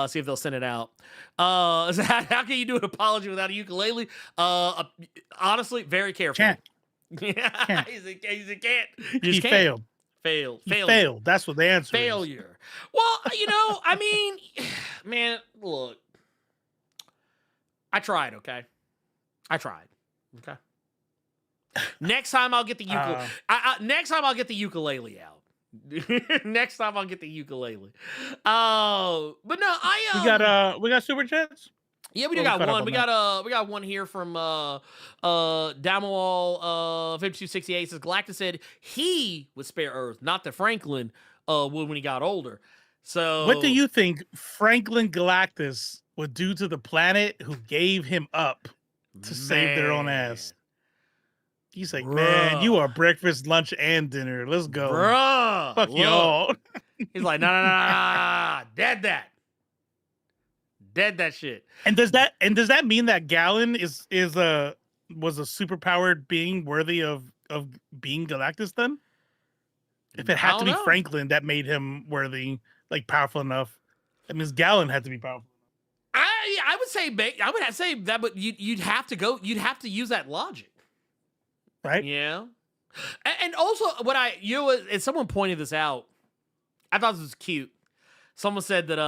See if they'll send it out. How can you do an apology without a ukulele? Honestly, very careful. Can't. Yeah, he can't. He failed. Failed. That's what the answer is. Failure. Well, I mean, man, look. I tried, okay? I tried. Okay. Next time I'll get the ukulele. Next time I'll get the ukulele out. Next time I'll get the ukulele. Oh, but no, we got super chats. Yeah, we do got one. We got one here from Damawal 5268 says Galactus said he would spare Earth, not that Franklin would when he got older. So what do you think Franklin Galactus would do to the planet who gave him up to save their own ass? He's like, man, you are breakfast, lunch, and dinner. Let's go. Bruh. Fuck y'all. He's like, nah. Dead that shit. And does that mean that Gallon was a superpowered being worthy of being Galactus then? If it had to be Franklin that made him worthy, like powerful enough, that means Gallon had to be powerful. I would say that, but you'd have to use that logic. Right. Yeah. And also and someone pointed this out. I thought this was cute. Someone said that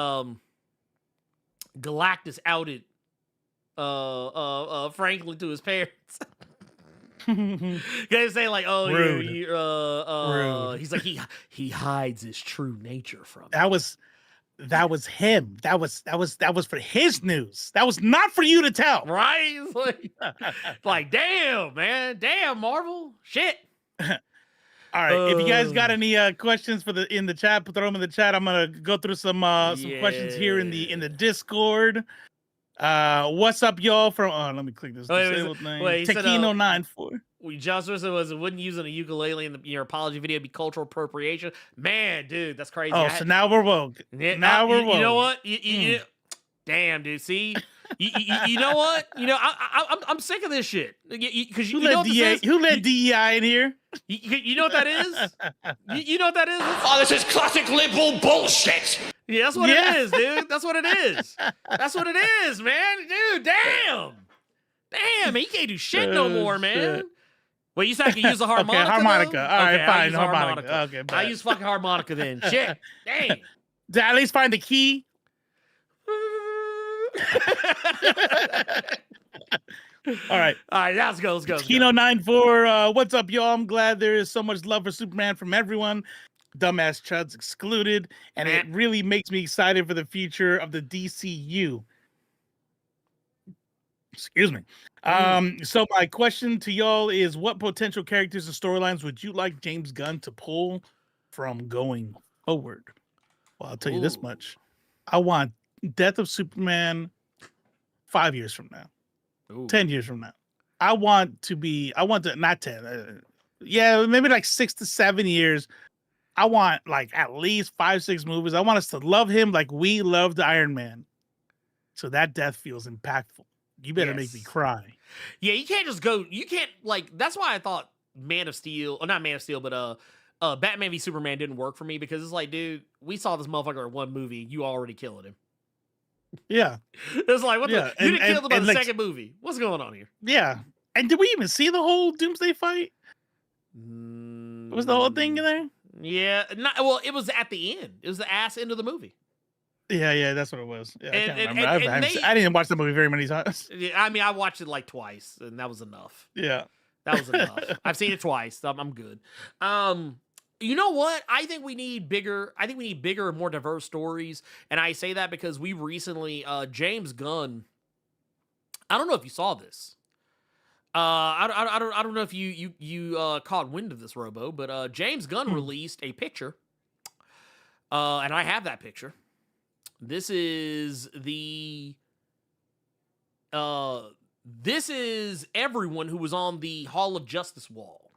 Galactus outed Franklin to his parents. Guys say like, oh, rude. He's like he hides his true nature from him. That was him. That was for his news. That was not for you to tell. Right? It's like damn, man. Damn, Marvel. Shit. All right. If you guys got any questions in the chat, throw them in the chat. I'm gonna go through some questions here in the Discord. What's up, y'all? Let me click this disabled name. Tequino94. John Smith said wouldn't using a ukulele in your apology video be cultural appropriation? Man, dude, that's crazy. So now we're woke. Now we're woke. You know what? Damn, dude. See, you know what? I'm sick of this shit. Because who let DEI in here? You know what that is? You know what that is? Oh, this is classic liberal bullshit. Yeah, that's what it is, dude. That's what it is. That's what it is, man. Dude, damn, he can't do shit no more, man. Shit. Well, you said I can use a harmonica. Okay, harmonica. Though? All right, fine, harmonica. Okay, I use fucking harmonica then. Shit, dang. Did I at least find the key? All right, let's go. Kino94, what's up, y'all? I'm glad there is so much love for Superman from everyone, dumbass chuds excluded, and it really makes me excited for the future of the DCU. Excuse me. So my question to y'all is, what potential characters and storylines would you like James Gunn to pull from going forward? Well, I'll tell you this much. I want Death of Superman 5 years from now. 10 years from now. I want to not 10. Yeah, maybe like 6 to 7 years. I want like at least 5, 6 movies. I want us to love him like we loved Iron Man. So that death feels impactful. You better make me Yes. cry. Yeah, you can't just go. You can't like. That's why I thought Man of Steel, or not Man of Steel, but Batman v Superman didn't work for me because it's like, dude, we saw this motherfucker in one movie. You already killing him. Yeah. It's like, what Yeah, the? You didn't kill him by the like, second movie. What's going on here? Yeah. And did we even see the whole Doomsday fight? Was the whole thing in there? Yeah. Well, it was at the end. It was the ass end of the movie. Yeah, that's what it was. Yeah, I And- can't and- remember. and I didn't watch the movie very many times. Yeah, I mean, I watched it like twice, and that was enough. Yeah. That was enough. I've seen it twice. I'm good. You know what? I think we need bigger and more diverse stories. And I say that because we recently, James Gunn. I don't know if you saw this. I don't know if you caught wind of this, Robo, but James Gunn released a picture. And I have that picture. This is everyone who was on the Hall of Justice wall.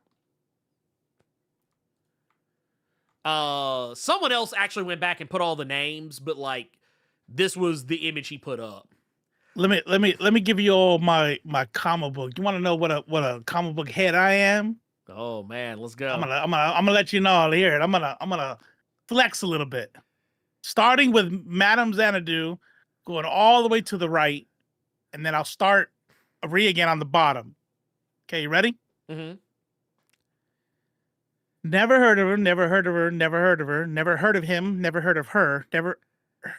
Someone else actually went back and put all the names, but like this was the image he put up. Let me give you all my comic book. You want to know what a comic book head I am? Oh man, let's go. I'm gonna let you know all here. I'm gonna flex a little bit. Starting with Madame Xanadu, going all the way to the right, and then I'll start again on the bottom. Okay, you ready? Mm-hmm. Never heard of her, never heard of her, never heard of her, never heard of him, never heard of her, never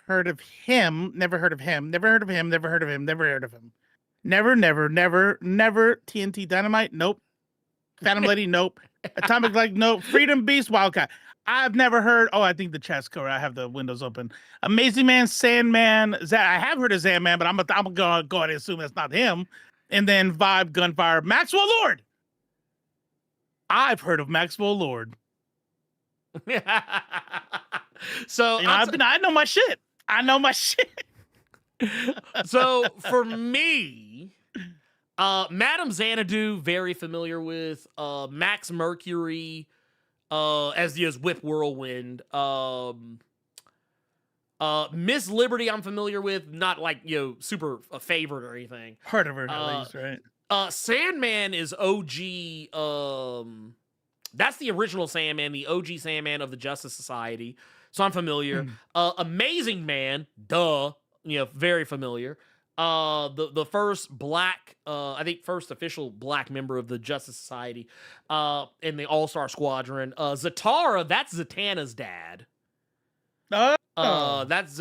heard of him, never heard of him, never heard of him, never heard of him, never heard of him. Never, never, TNT Dynamite, nope. Phantom Lady, nope. Atomic Light, nope. Freedom Beast, Wildcat. I've never heard. Oh, I think the chat's covered. I have the windows open. Amazing Man, Sandman. I have heard of Sandman, but I'm gonna go ahead and assume that's not him. And then Vibe, Gunfire, Maxwell Lord. I've heard of Maxwell Lord. So I know my shit. I know my shit. So for me, Madame Xanadu, very familiar with. Max Mercury, as Whip Whirlwind. Miss Liberty, I'm familiar with, not like super a favorite or anything. Heard of her at least, right? Sandman is OG. That's the original Sandman, the OG Sandman of the Justice Society. So I'm familiar. Amazing Man, duh. Very familiar. The first black, I think first official black member of the Justice Society, in the All-Star Squadron. Zatara, that's Zatanna's dad. That's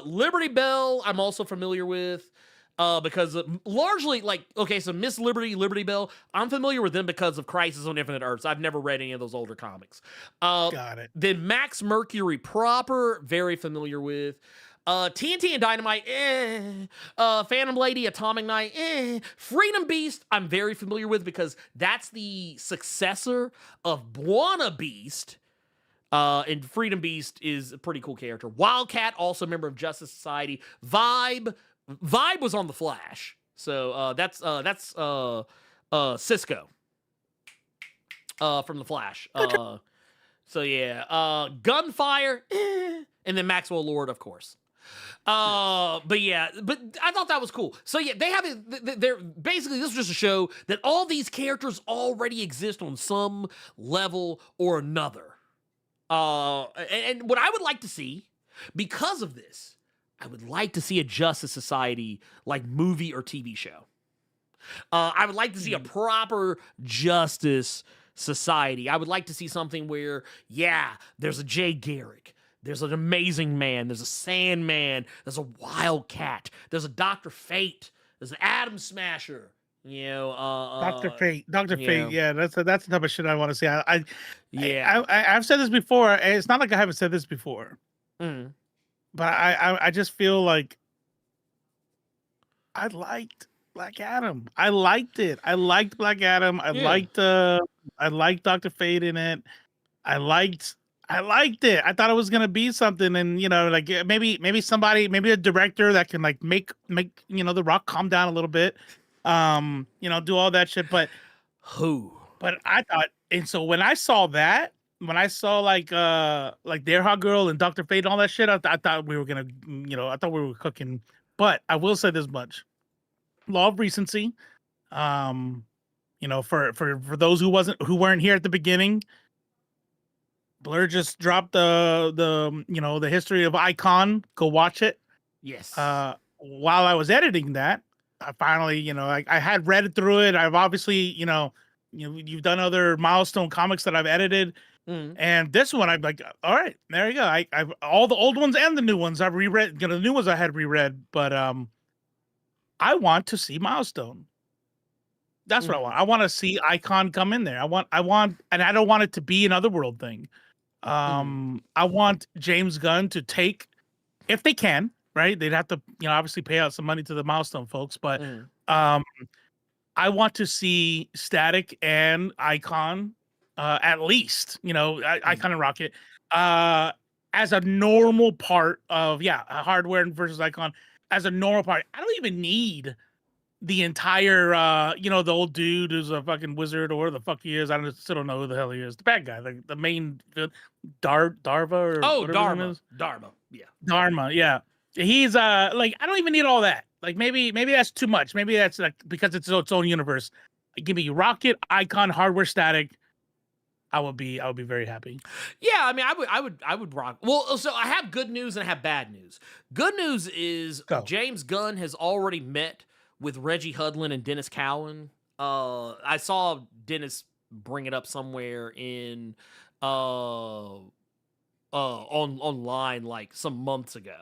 Liberty Bell. I'm also familiar with. Because largely, so Miss Liberty, Liberty Bell, I'm familiar with them because of Crisis on Infinite Earths. I've never read any of those older comics. Got it. Then Max Mercury proper, very familiar with. TNT and Dynamite, Phantom Lady, Atomic Knight, Freedom Beast, I'm very familiar with because that's the successor of Buona Beast. And Freedom Beast is a pretty cool character. Wildcat, also a member of Justice Society. Vibe was on The Flash. So that's Cisco from The Flash. So yeah, Gunfire, and then Maxwell Lord, of course. But I thought that was cool. So yeah, they have it. They're basically, this was just a show that all these characters already exist on some level or another. And what I would like to see, because of this, I would like to see a Justice Society like movie or TV show. I would like to see a proper Justice Society. I would like to see something where, there's a Jay Garrick, there's an Amazing Man, there's a Sandman, there's a Wildcat, there's a Dr. Fate, there's an Atom Smasher. Dr. Fate. Yeah, that's the type of shit I want to see. I've said this before. It's not like I haven't said this before. Mm. But I just feel like I liked Black Adam. I liked it. I liked Black Adam. I liked Dr. Fate in it. I liked it. I thought it was gonna be something, and maybe somebody, maybe a director that can make The Rock calm down a little bit. do all that shit. But Who? I thought, and so when I saw that, when I saw like Dare Hot Girl and Dr. Fate and all that shit, I thought we were gonna, I thought we were cooking. But I will say this much: law of recency. For those who weren't here at the beginning, Blerd just dropped the history of Icon. Go watch it. Yes. While I was editing that, I finally, I had read through it. I've obviously, you've done other Milestone comics that I've edited, and this one I'm like, all right, there you go. I've all the old ones and the new ones I've reread. The new ones I had reread, but I want to see Milestone. That's what I want. I want to see Icon come in there. I want, and I don't want it to be an Otherworld thing. I want James Gunn to take, if they can, right? They'd have to, obviously pay out some money to the Milestone folks, but I want to see Static and Icon, at least, Icon and Rocket, as a normal part of, Hardware versus Icon as a normal part. I don't even need the entire, the old dude who's a fucking wizard or the fuck he is. Still don't know who the hell he is. The bad guy, the main Darva or Dharma. his name is. Dharma. Yeah. Dharma. Yeah. He's I don't even need all that. Like maybe that's too much. Maybe that's like because it's its own universe. Give me Rocket, Icon, Hardware, Static. I would be very happy. Yeah, I mean, I would rock. Well, so I have good news and I have bad news. Good news is James Gunn has already met with Reggie Hudlin and Dennis Cowan. I saw Dennis bring it up somewhere in online like some months ago.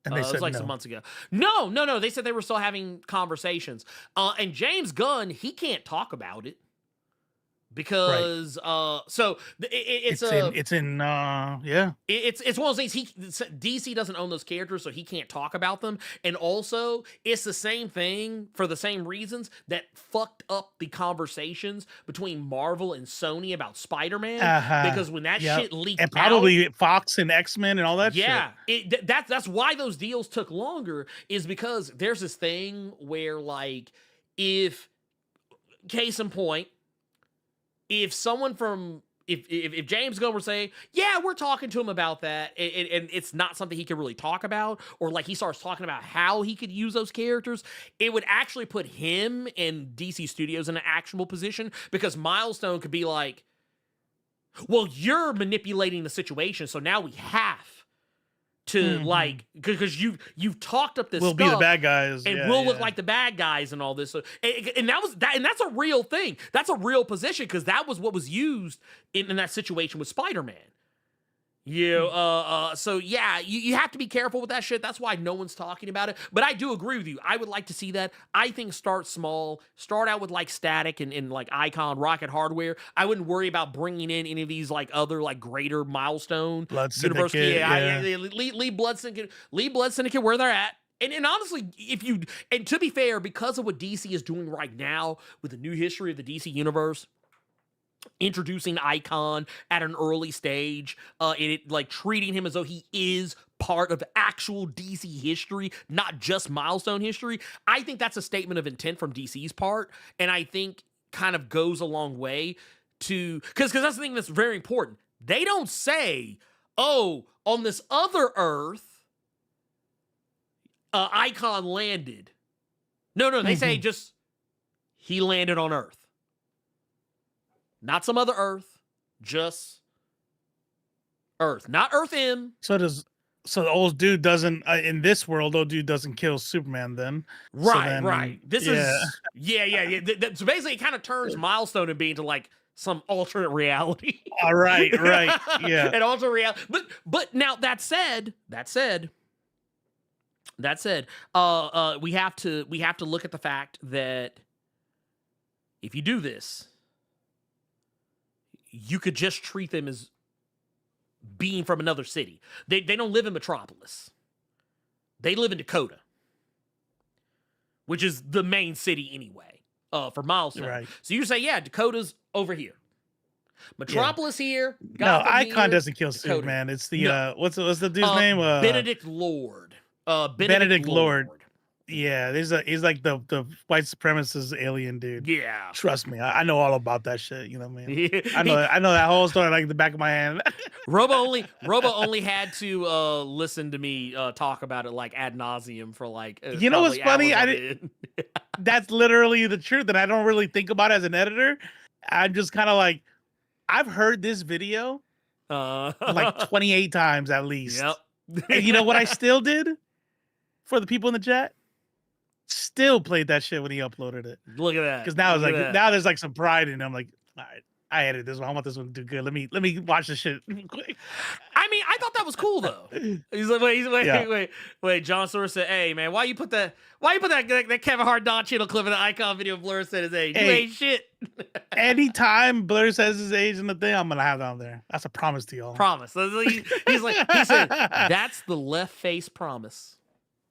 And they it was like some months ago. No. They said they were still having conversations. And James Gunn, he can't talk about it. Because so it's one of those things. DC doesn't own those characters, so he can't talk about them. And also, it's the same thing for the same reasons that fucked up the conversations between Marvel and Sony about Spider-Man. Because when that shit leaked, and probably Fox and X-Men and all that. Shit. That's why those deals took longer. Is because there's this thing where like if case in point. If someone from if James Gunn were saying, yeah, we're talking to him about that, and it's not something he can really talk about, or like he starts talking about how he could use those characters, it would actually put him and DC Studios in an actionable position because Milestone could be like, well, you're manipulating the situation, so now we have to like because you've talked up this we'll stuff be the bad guys and we'll look like the bad guys and all this. So, and that's a real thing. That's a real position because that was what was used in that situation with Spider-Man. So yeah, you have to be careful with that shit. That's why no one's talking about it. But I do agree with you. I would like to see that. I think start small. Start out with like Static and like Icon, Rocket, Hardware. I wouldn't worry about bringing in any of these like other like greater Milestone Blood universe. Syndicate, leave Blood Syndicate where they're at. And honestly, to be fair, because of what DC is doing right now with the new history of the DC universe, introducing Icon at an early stage, like treating him as though he is part of actual DC history, not just Milestone history. I think that's a statement of intent from DC's part, and I think kind of goes a long way to because that's the thing that's very important. They don't say, "Oh, on this other Earth, Icon landed." No, they say just he landed on Earth. Not some other Earth, just Earth. Not Earth M. So the old dude doesn't in this world, old dude doesn't kill Superman then. Right. This is so basically it kind of turns Milestone and being to like some alternate reality. All right. Yeah. An alternate reality. But now that said, we have to look at the fact that if you do this, you could just treat them as being from another city. They don't live in Metropolis. They live in Dakota, which is the main city anyway, for Milestone. Right. So you say, yeah, Dakota's over here. Metropolis here. No, Icon here, doesn't kill Dakota. Superman. It's the what's the dude's name? Benedict Lord. Benedict Lord. Yeah, he's like the white supremacist alien dude. Yeah. Trust me, I know all about that shit. You know what I mean? He- I know that whole story like the back of my hand. Robo only had to listen to me talk about it like ad nauseum for like You know what's probably funny? hours I on didn't. end. That's literally the truth, and I don't really think about it as an editor. I'm just kind of like, I've heard this video like 28 times at least. Yep. And you know what I still did for the people in the chat? Still played that shit when he uploaded it. Look at that. Because now it's Look like at that. now there's like some pride in it. I'm like, all right, I edited this one. I want this one to do good. Let me watch this shit quick. I mean, I thought that was cool though. He's like, wait. John Soros said, "Hey man, why you put that Kevin Hart Don Cheadle clip in the icon video of Blerd said his age? You ain't shit." Anytime Blerd says his age in the thing, I'm gonna have that on there. That's a promise to y'all. Promise. He said, "That's the left face promise."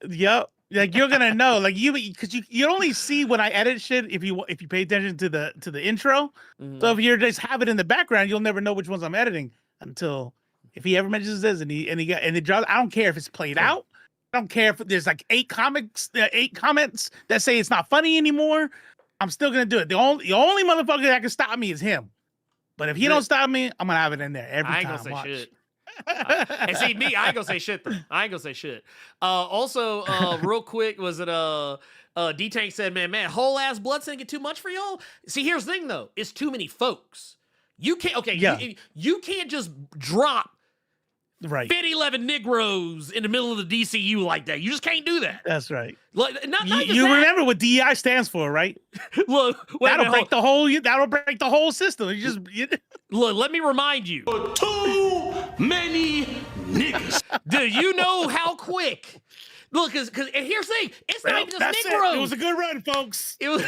Yep. Like you're gonna know, like because you only see when I edit shit if you pay attention to the intro. Mhm. So if you just have it in the background, you'll never know which ones I'm editing until if he ever mentions this and it drops. I don't care if it's played out. I don't care if there's like 8 comments that say it's not funny anymore. I'm still gonna do it. The only motherfucker that can stop me is him. But if he don't stop me, I'm gonna have it in there every time. I ain't gonna say shit. And see me, I ain't gonna say shit though. I ain't gonna say shit. Also, real quick, was it D-Tank said, man, whole ass blood didn't get too much for y'all? See, here's the thing though, it's too many folks. You can't you can't just drop Right. 11 Negroes in the middle of the DCU like that. You just can't do that. That's right. Like, not You just that. remember what DEI stands for, right? Look, wait a That'll minute, break the whole system. look, let me remind you. Too many niggas. Do you know how quick? Look, because and here's the thing, it's not even just That's Negroes. it was a good run, folks. It was.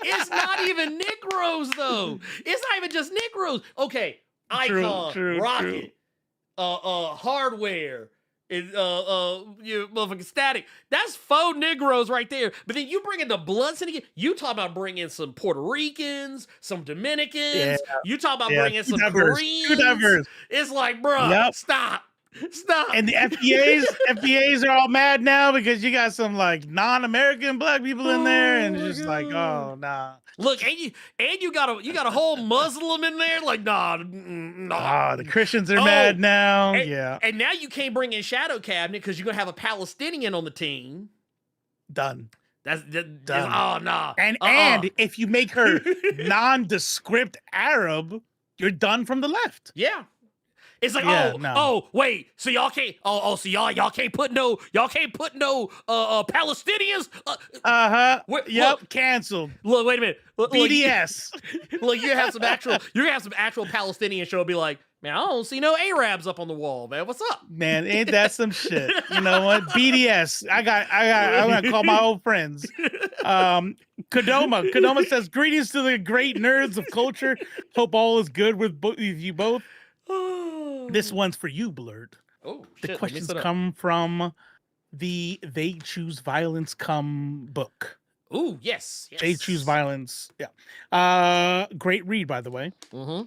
It's not even Negroes though. It's not even just Negroes. Okay, Icon, True. Rocket, Hardware, and you motherfucking Static. That's faux Negroes right there. But then you bring in the Blood Syndicate. You talk about bringing some Puerto Ricans, some Dominicans. Yeah. You talk about Yeah, bringing too some diverse, Koreans. too diverse. It's like, bro, Yep. stop. And the FBAs are all mad now because you got some like non-American black people in there, and it's just like, oh nah. Look, and you got a whole Muslim in there. Like, nah. The Christians are mad now. And, Yeah, and now you can't bring in Shadow Cabinet because you're gonna have a Palestinian on the team. done. That's Done. oh nah. And if you make her nondescript Arab, you're done from the left. Yeah. It's like, no. wait, so y'all can't so y'all can't put no Palestinians. Yep, Look, canceled. look, wait a minute. Look, BDS. Look, you're gonna have some actual Palestinian show be like, man, I don't see no Arabs up on the wall, man. What's up? Man, ain't that some shit? You know what? BDS. I'm gonna call my old friends. Kadoma says, greetings to the great nerds of culture. Hope all is good with you both. This one's for you, Blerd. Oh, The shit, questions come from the They Choose Violence book. Ooh, yes. They Choose Violence. Yeah. Great read, by the way. Mm-hmm.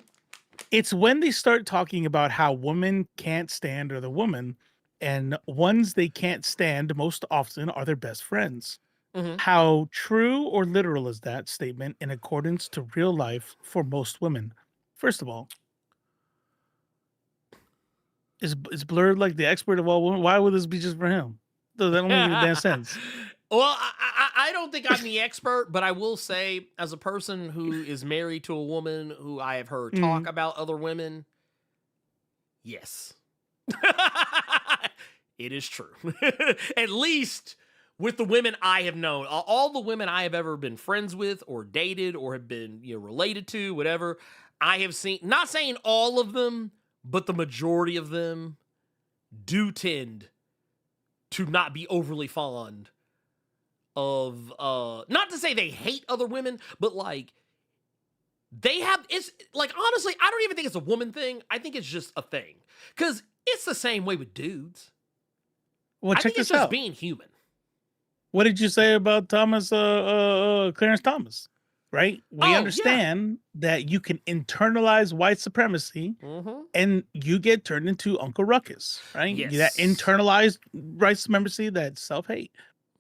It's when they start talking about how women can't stand other women, and ones they can't stand most often are their best friends. Mm-hmm. How true or literal is that statement in accordance to real life for most women? First of all, is Blerd like the expert of all women? Why would this be just for him? That don't make any damn sense. Well, I don't think I'm the expert, but I will say, as a person who is married to a woman who I have heard talk about other women, yes. It is true. At least with the women I have known. All the women I have ever been friends with or dated or have been related to, whatever, I have seen, not saying all of them, but the majority of them do tend to not be overly fond of, not to say they hate other women, but like, it's like, honestly, I don't even think it's a woman thing. I think it's just a thing. Because it's the same way with dudes. Well, I check think it's this just out. being human. What did you say about Thomas, Clarence Thomas? Right? We Oh, understand that you can internalize white supremacy Mm-hmm. and you get turned into Uncle Ruckus, right? Yes. That internalized white supremacy, that self-hate.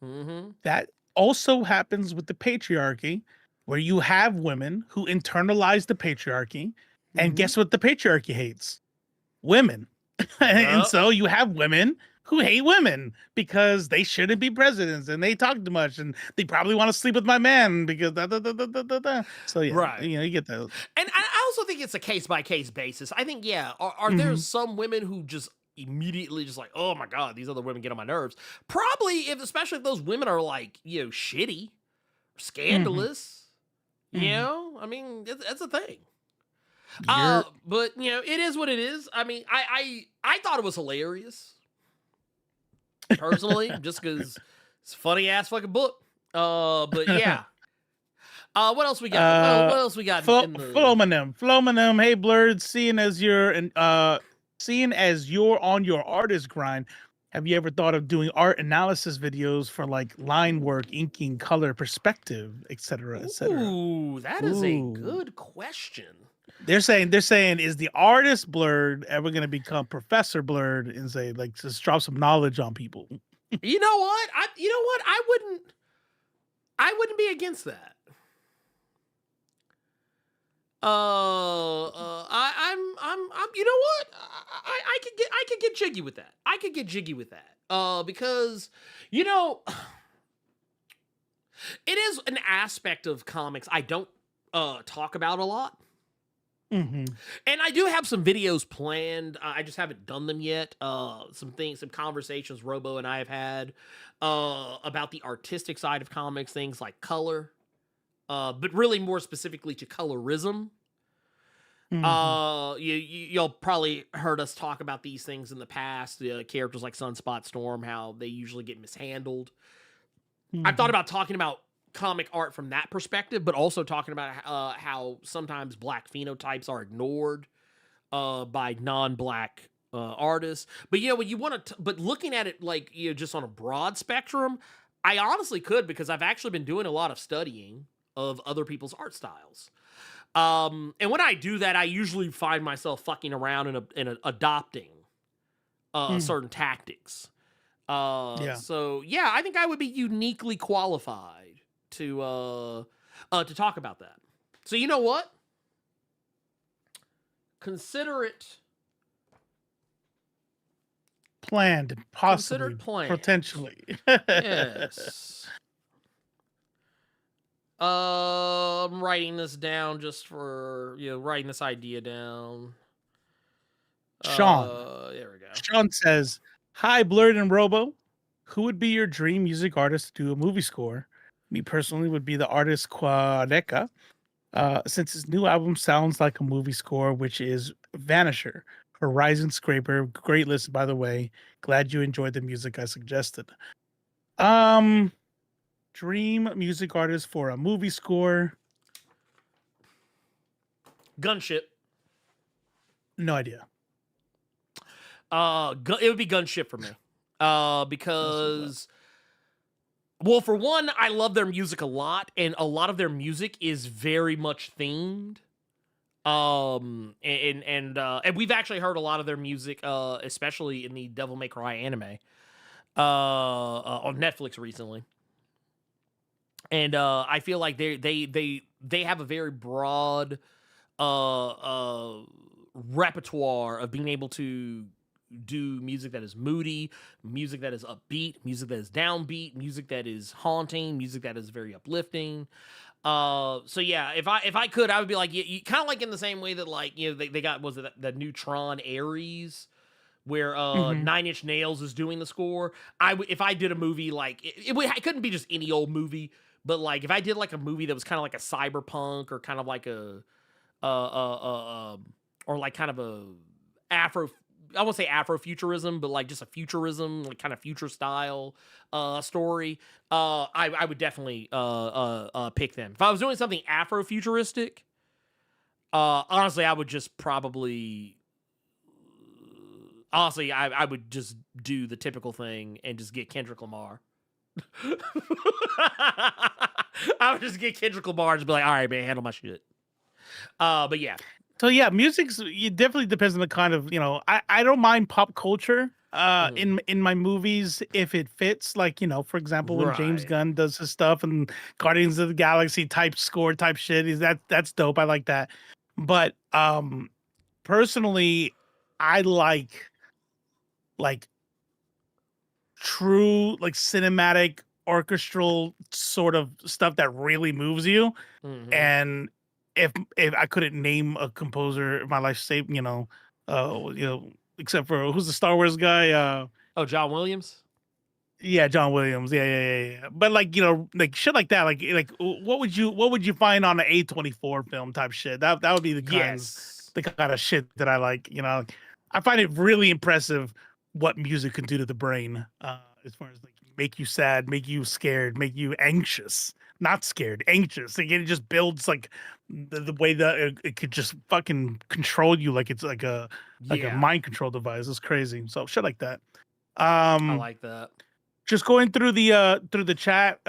Mm-hmm. That also happens with the patriarchy, where you have women who internalize the patriarchy, and guess what the patriarchy hates? Women. And Yup. so you have women who hate women because they shouldn't be presidents and they talk too much and they probably want to sleep with my man because da, da, da, da, da, da, da. So yeah, Right. you know, you get those. And I also think it's a case by case basis. I think, yeah, are there some women who just immediately just like, oh my God, these other women get on my nerves? Probably, especially if those women are like, shitty, scandalous. You know, I mean, that's a thing. But it is what it is. I mean, I thought it was hilarious, personally, just because it's a funny ass fucking book. But yeah. What else we got? What else we got? Flomanem. Hey, Blerd, seeing as you're on your artist grind, have you ever thought of doing art analysis videos for like line work, inking, color, perspective, etc., etc.? Ooh, that is a good question. They're saying, is the artist Blerd ever going to become Professor Blerd and say, like, just drop some knowledge on people? You know what? I wouldn't be against that. I'm you know what? I could get jiggy with that. I could get jiggy with that. Because it is an aspect of comics I don't talk about a lot. And I do have some videos planned. I just haven't done them yet. Some conversations Robo and I have had about the artistic side of comics, things like color. But really more specifically to colorism. You'll probably heard us talk about these things in the past. Characters like Sunspot Storm, how they usually get mishandled. I've thought about talking about comic art from that perspective, but also talking about how sometimes black phenotypes are ignored by non-black artists. But when you want to, but looking at it like just on a broad spectrum, I honestly could, because I've actually been doing a lot of studying of other people's art styles. And when I do that, I usually find myself fucking around and adopting certain tactics. So yeah, I think I would be uniquely qualified to talk about that. So you know what? Consider it planned, possibly, considered planned. potentially. Yes. I'm writing this down just for writing this idea down. Sean. There we go. Sean says, "Hi, Blerd and Robo. Who would be your dream music artist to do a movie score? Me personally would be the artist Quadeca, since his new album sounds like a movie score, which is Vanisher, Horizon Scraper. Great listen, by the way. Glad you enjoyed the music I suggested." Dream music artist for a movie score. Gunship. No idea. It would be Gunship for me. Because, well, for one, I love their music a lot, and a lot of their music is very much themed. And we've actually heard a lot of their music, especially in the Devil May Cry anime, on Netflix recently. And I feel like they have a very broad repertoire of being able to do music that is moody, music that is upbeat, music that is downbeat, music that is haunting, music that is very uplifting. So yeah, if I could, I would be like, you kind of like in the same way that like they got, was it the Neutron Ares, where 9 Inch Nails is doing the score. If I did a movie like it couldn't be just any old movie. But like if I did like a movie that was kind of like a cyberpunk or kind of like or like kind of a I won't say Afrofuturism, but like just a futurism, like kind of future style story, I would definitely pick them. If I was doing something Afrofuturistic, honestly, I would just probably I would just do the typical thing and just get Kendrick Lamar. I would just get Kendrick Lamar and just be like, all right, man, handle my shit. But yeah. So yeah, it definitely depends on the kind of, I don't mind pop culture, in my movies if it fits. Like, for example, when James Right. Gunn does his stuff and Guardians of the Galaxy type score type shit, that's dope. I like that. But personally, I like true like cinematic orchestral sort of stuff that really moves you. Mhm. And if I couldn't name a composer my life saved, except for who's the Star Wars guy? Oh, John Williams. Yeah, John Williams. Yeah. But like, like shit like that. Like what would you find on an A24 film type shit? That would be the kind of shit that I like. I find it really impressive what music can do to the brain. As far as like make you sad, make you scared, make you anxious. Not scared, anxious. Like, it just builds like the way that it could just fucking control you, like it's like a mind control device. It's crazy. So shit like that. I like that. Just going through the chat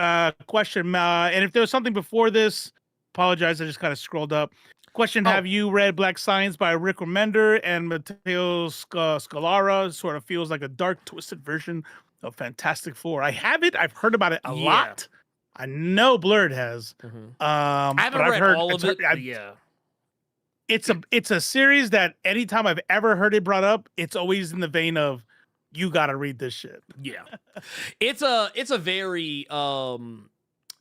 question, and if there was something before this, apologize. I just kind of scrolled up. Question: Have you read Black Science by Rick Remender and Matteo Scalera? Sort of feels like a dark, twisted version of Fantastic Four. I haven't. I've heard about it a lot. I know Blerd has. I haven't read all of it. Yeah. It's a series that anytime I've ever heard it brought up, it's always in the vein of you got to read this shit. Yeah. It's a very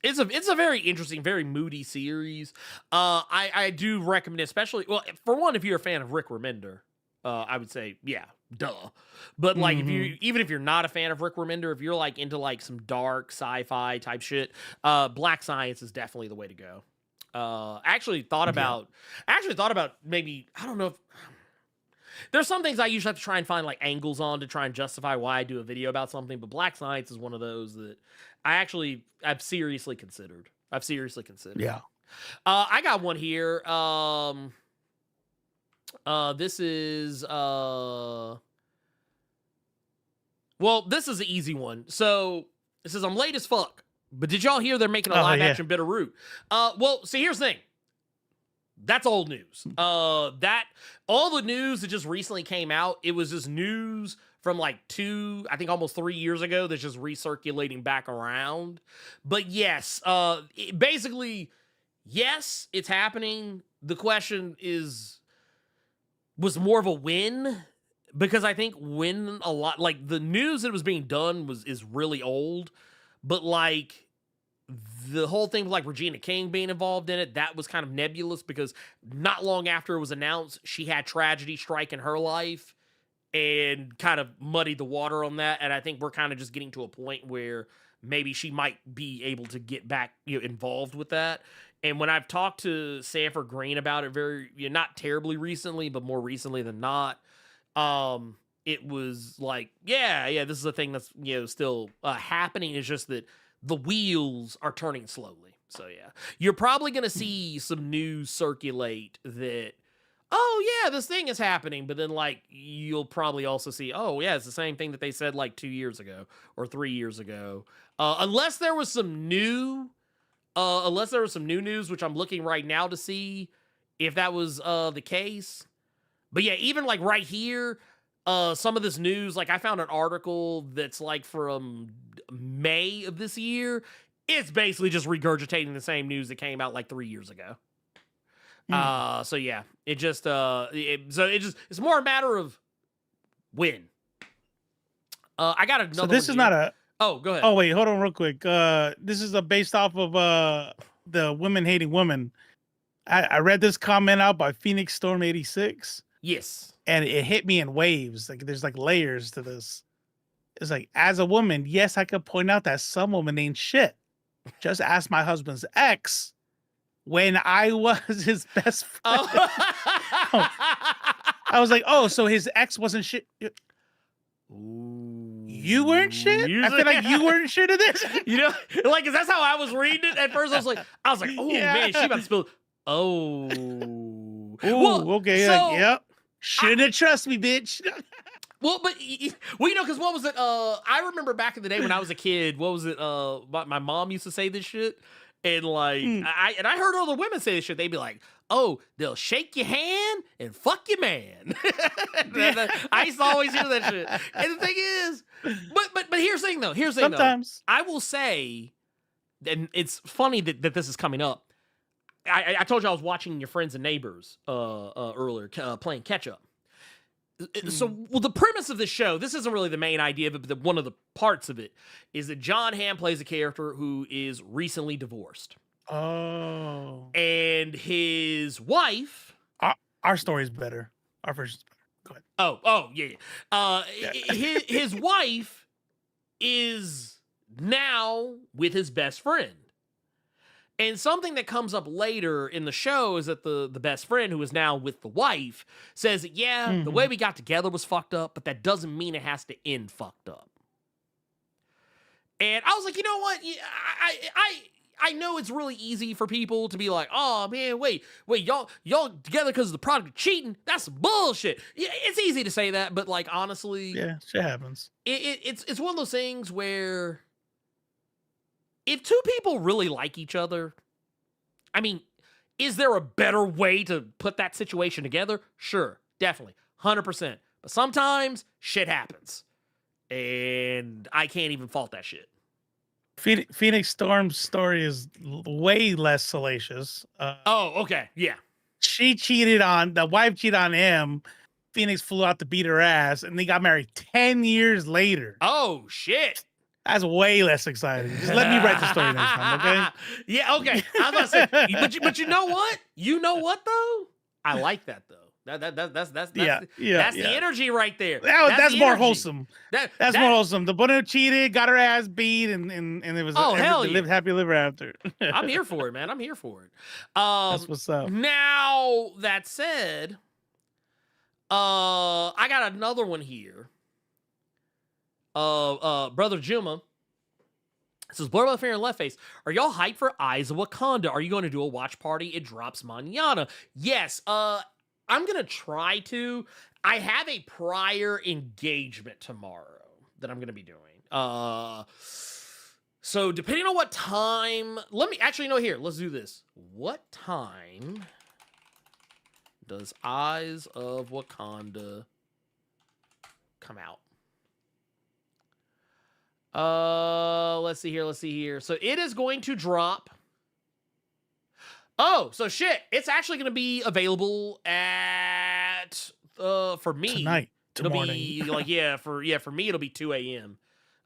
it's a very interesting, very moody series. I do recommend it, especially, well, for one, if you're a fan of Rick Remender, I would say, yeah, duh. But like, even if you're not a fan of Rick Remender, if you're like into like some dark sci-fi type shit, Black Science is definitely the way to go. I actually thought about maybe, I don't know if there's some things I usually have to try and find like angles on to try and justify why I do a video about something, but Black Science is one of those that I've seriously considered. Yeah. I got one here. This is this is an easy one. So it says, I'm late as fuck, but did y'all hear they're making a live action Bitterroot? See, here's the thing. That's old news. That all the news that just recently came out, it was just news from like I think almost 3 years ago that's just recirculating back around. But yes, basically, yes, it's happening. The question was more of a win, because I think when a lot, like the news that was being done is really old, but like the whole thing with like Regina King being involved in it, that was kind of nebulous, because not long after it was announced, she had tragedy strike in her life and kind of muddied the water on that. And I think we're kind of just getting to a point where maybe she might be able to get back involved with that. And when I've talked to Sanford Green about it not terribly recently, but more recently than not, it was like, yeah, this is a thing that's, still happening. It's just that the wheels are turning slowly. So yeah, you're probably going to see some news circulate that, oh yeah, this thing is happening. But then like, you'll probably also see, oh yeah, it's the same thing that they said like 2 years ago or 3 years ago. Unless there was some new news, which I'm looking right now to see if that was the case. But yeah, even like right here, some of this news, like I found an article that's like from May of this year. It's basically just regurgitating the same news that came out like 3 years ago. So yeah, it just it's more a matter of when. I got another. So this one is here. not a. Oh, go ahead. Oh wait, hold on real quick. This is based off of the Women Hating Women. I read this comment out by Phoenix Storm 86. Yes. And it hit me in waves. Like there's like layers to this. It's like, as a woman, yes, I could point out that some women ain't shit. Just ask my husband's ex when I was his best friend. Oh. I was like, oh, so his ex wasn't shit. Ooh. You weren't shit? I feel like you weren't shit at this. Like, 'cause that's how I was reading it at first. I was like, oh man, she about to spill. Oh. Ooh, well, okay. So, yep. Shouldn't have trusted me, bitch. Well, because what was it? I remember back in the day when I was a kid, what was it? My mom used to say this shit. And like, I heard other women say this shit. They'd be like, oh, they'll shake your hand and fuck your man. I used to always hear that shit. And the thing is, but here's the thing though. Sometimes. I will say, and it's funny that this is coming up. I told you I was watching Your Friends and Neighbors earlier, playing catch up. So, well, the premise of this show, this isn't really the main idea, but one of the parts of it is that John Hamm plays a character who is recently divorced. Oh. And his wife... Our story's better. Our version's better. Go ahead. Oh, yeah. His wife is now with his best friend. And something that comes up later in the show is that the best friend, who is now with the wife, says, yeah, the way we got together was fucked up, but that doesn't mean it has to end fucked up. And I was like, you know what? I know it's really easy for people to be like, oh, man, wait, y'all together because of the product of cheating? That's some bullshit. Yeah, it's easy to say that, but, like, honestly... Yeah, shit happens. It's one of those things where... if two people really like each other, I mean, is there a better way to put that situation together? Sure, definitely, 100%. But sometimes shit happens, and I can't even fault that shit. Phoenix Storm's story is way less salacious. Okay, yeah. The wife cheated on him. Phoenix flew out to beat her ass, and they got married 10 years later. Oh, shit. That's way less exciting. Just let me write the story next time, okay? Yeah, okay. I was about to say, but you know what? You know what though? I like that though. That's the energy right there. That's the more energy. wholesome. That's more wholesome. The woman cheated, got her ass beat, and it was lived happy ever after. I'm here for it, man. I'm here for it. That's what's up. Now that said, I got another one here. Brother Juma says, Blerd Without Fear and Left Face, are y'all hyped for Eyes of Wakanda? Are you going to do a watch party? It drops mañana. Yes, I'm going to try to. I have a prior engagement tomorrow that I'm going to be doing. So depending on what time, let's do this. What time does Eyes of Wakanda come out? Let's see here. So it is going to drop. Oh, so shit. It's actually going to be available at, for me. Tonight. It'll be like, for me, it'll be 2 a.m.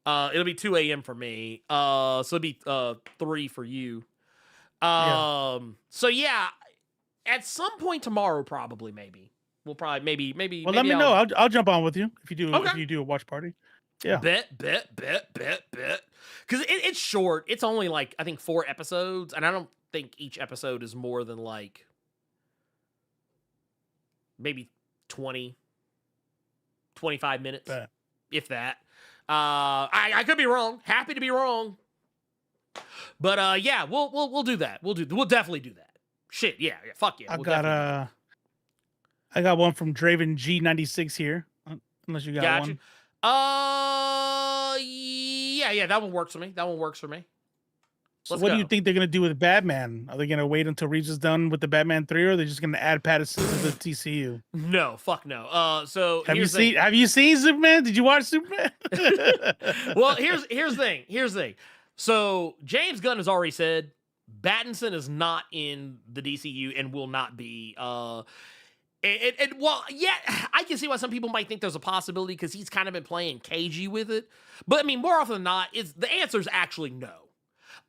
It'll be 2 a.m. for me. So it'll be, 3 for you. So yeah, at some point tomorrow, probably, maybe. We'll probably, maybe. Well, let me know. I'll jump on with you if you do, if you do a watch party. Yeah. Bet. Because it's short. It's only like, I think 4 episodes. And I don't think each episode is more than like maybe 20, 25 minutes. Bet. If that. I could be wrong. Happy to be wrong. But yeah, we'll do that. We'll definitely do that. Shit, yeah, fuck yeah. I got one from Draven G96 here. Unless you got one. Yeah, that one works for me. So what do you think they're gonna do with Batman? Are they gonna wait until Reeves is done with the Batman 3, or are they just gonna add Pattinson to the TCU? No, fuck no. So have you seen Superman? Did you watch Superman? Well, here's the thing. So James Gunn has already said Pattinson is not in the DCU and will not be. Well, yeah, I can see why some people might think there's a possibility because he's kind of been playing cagey with it. But I mean, more often than not, the answer is actually no.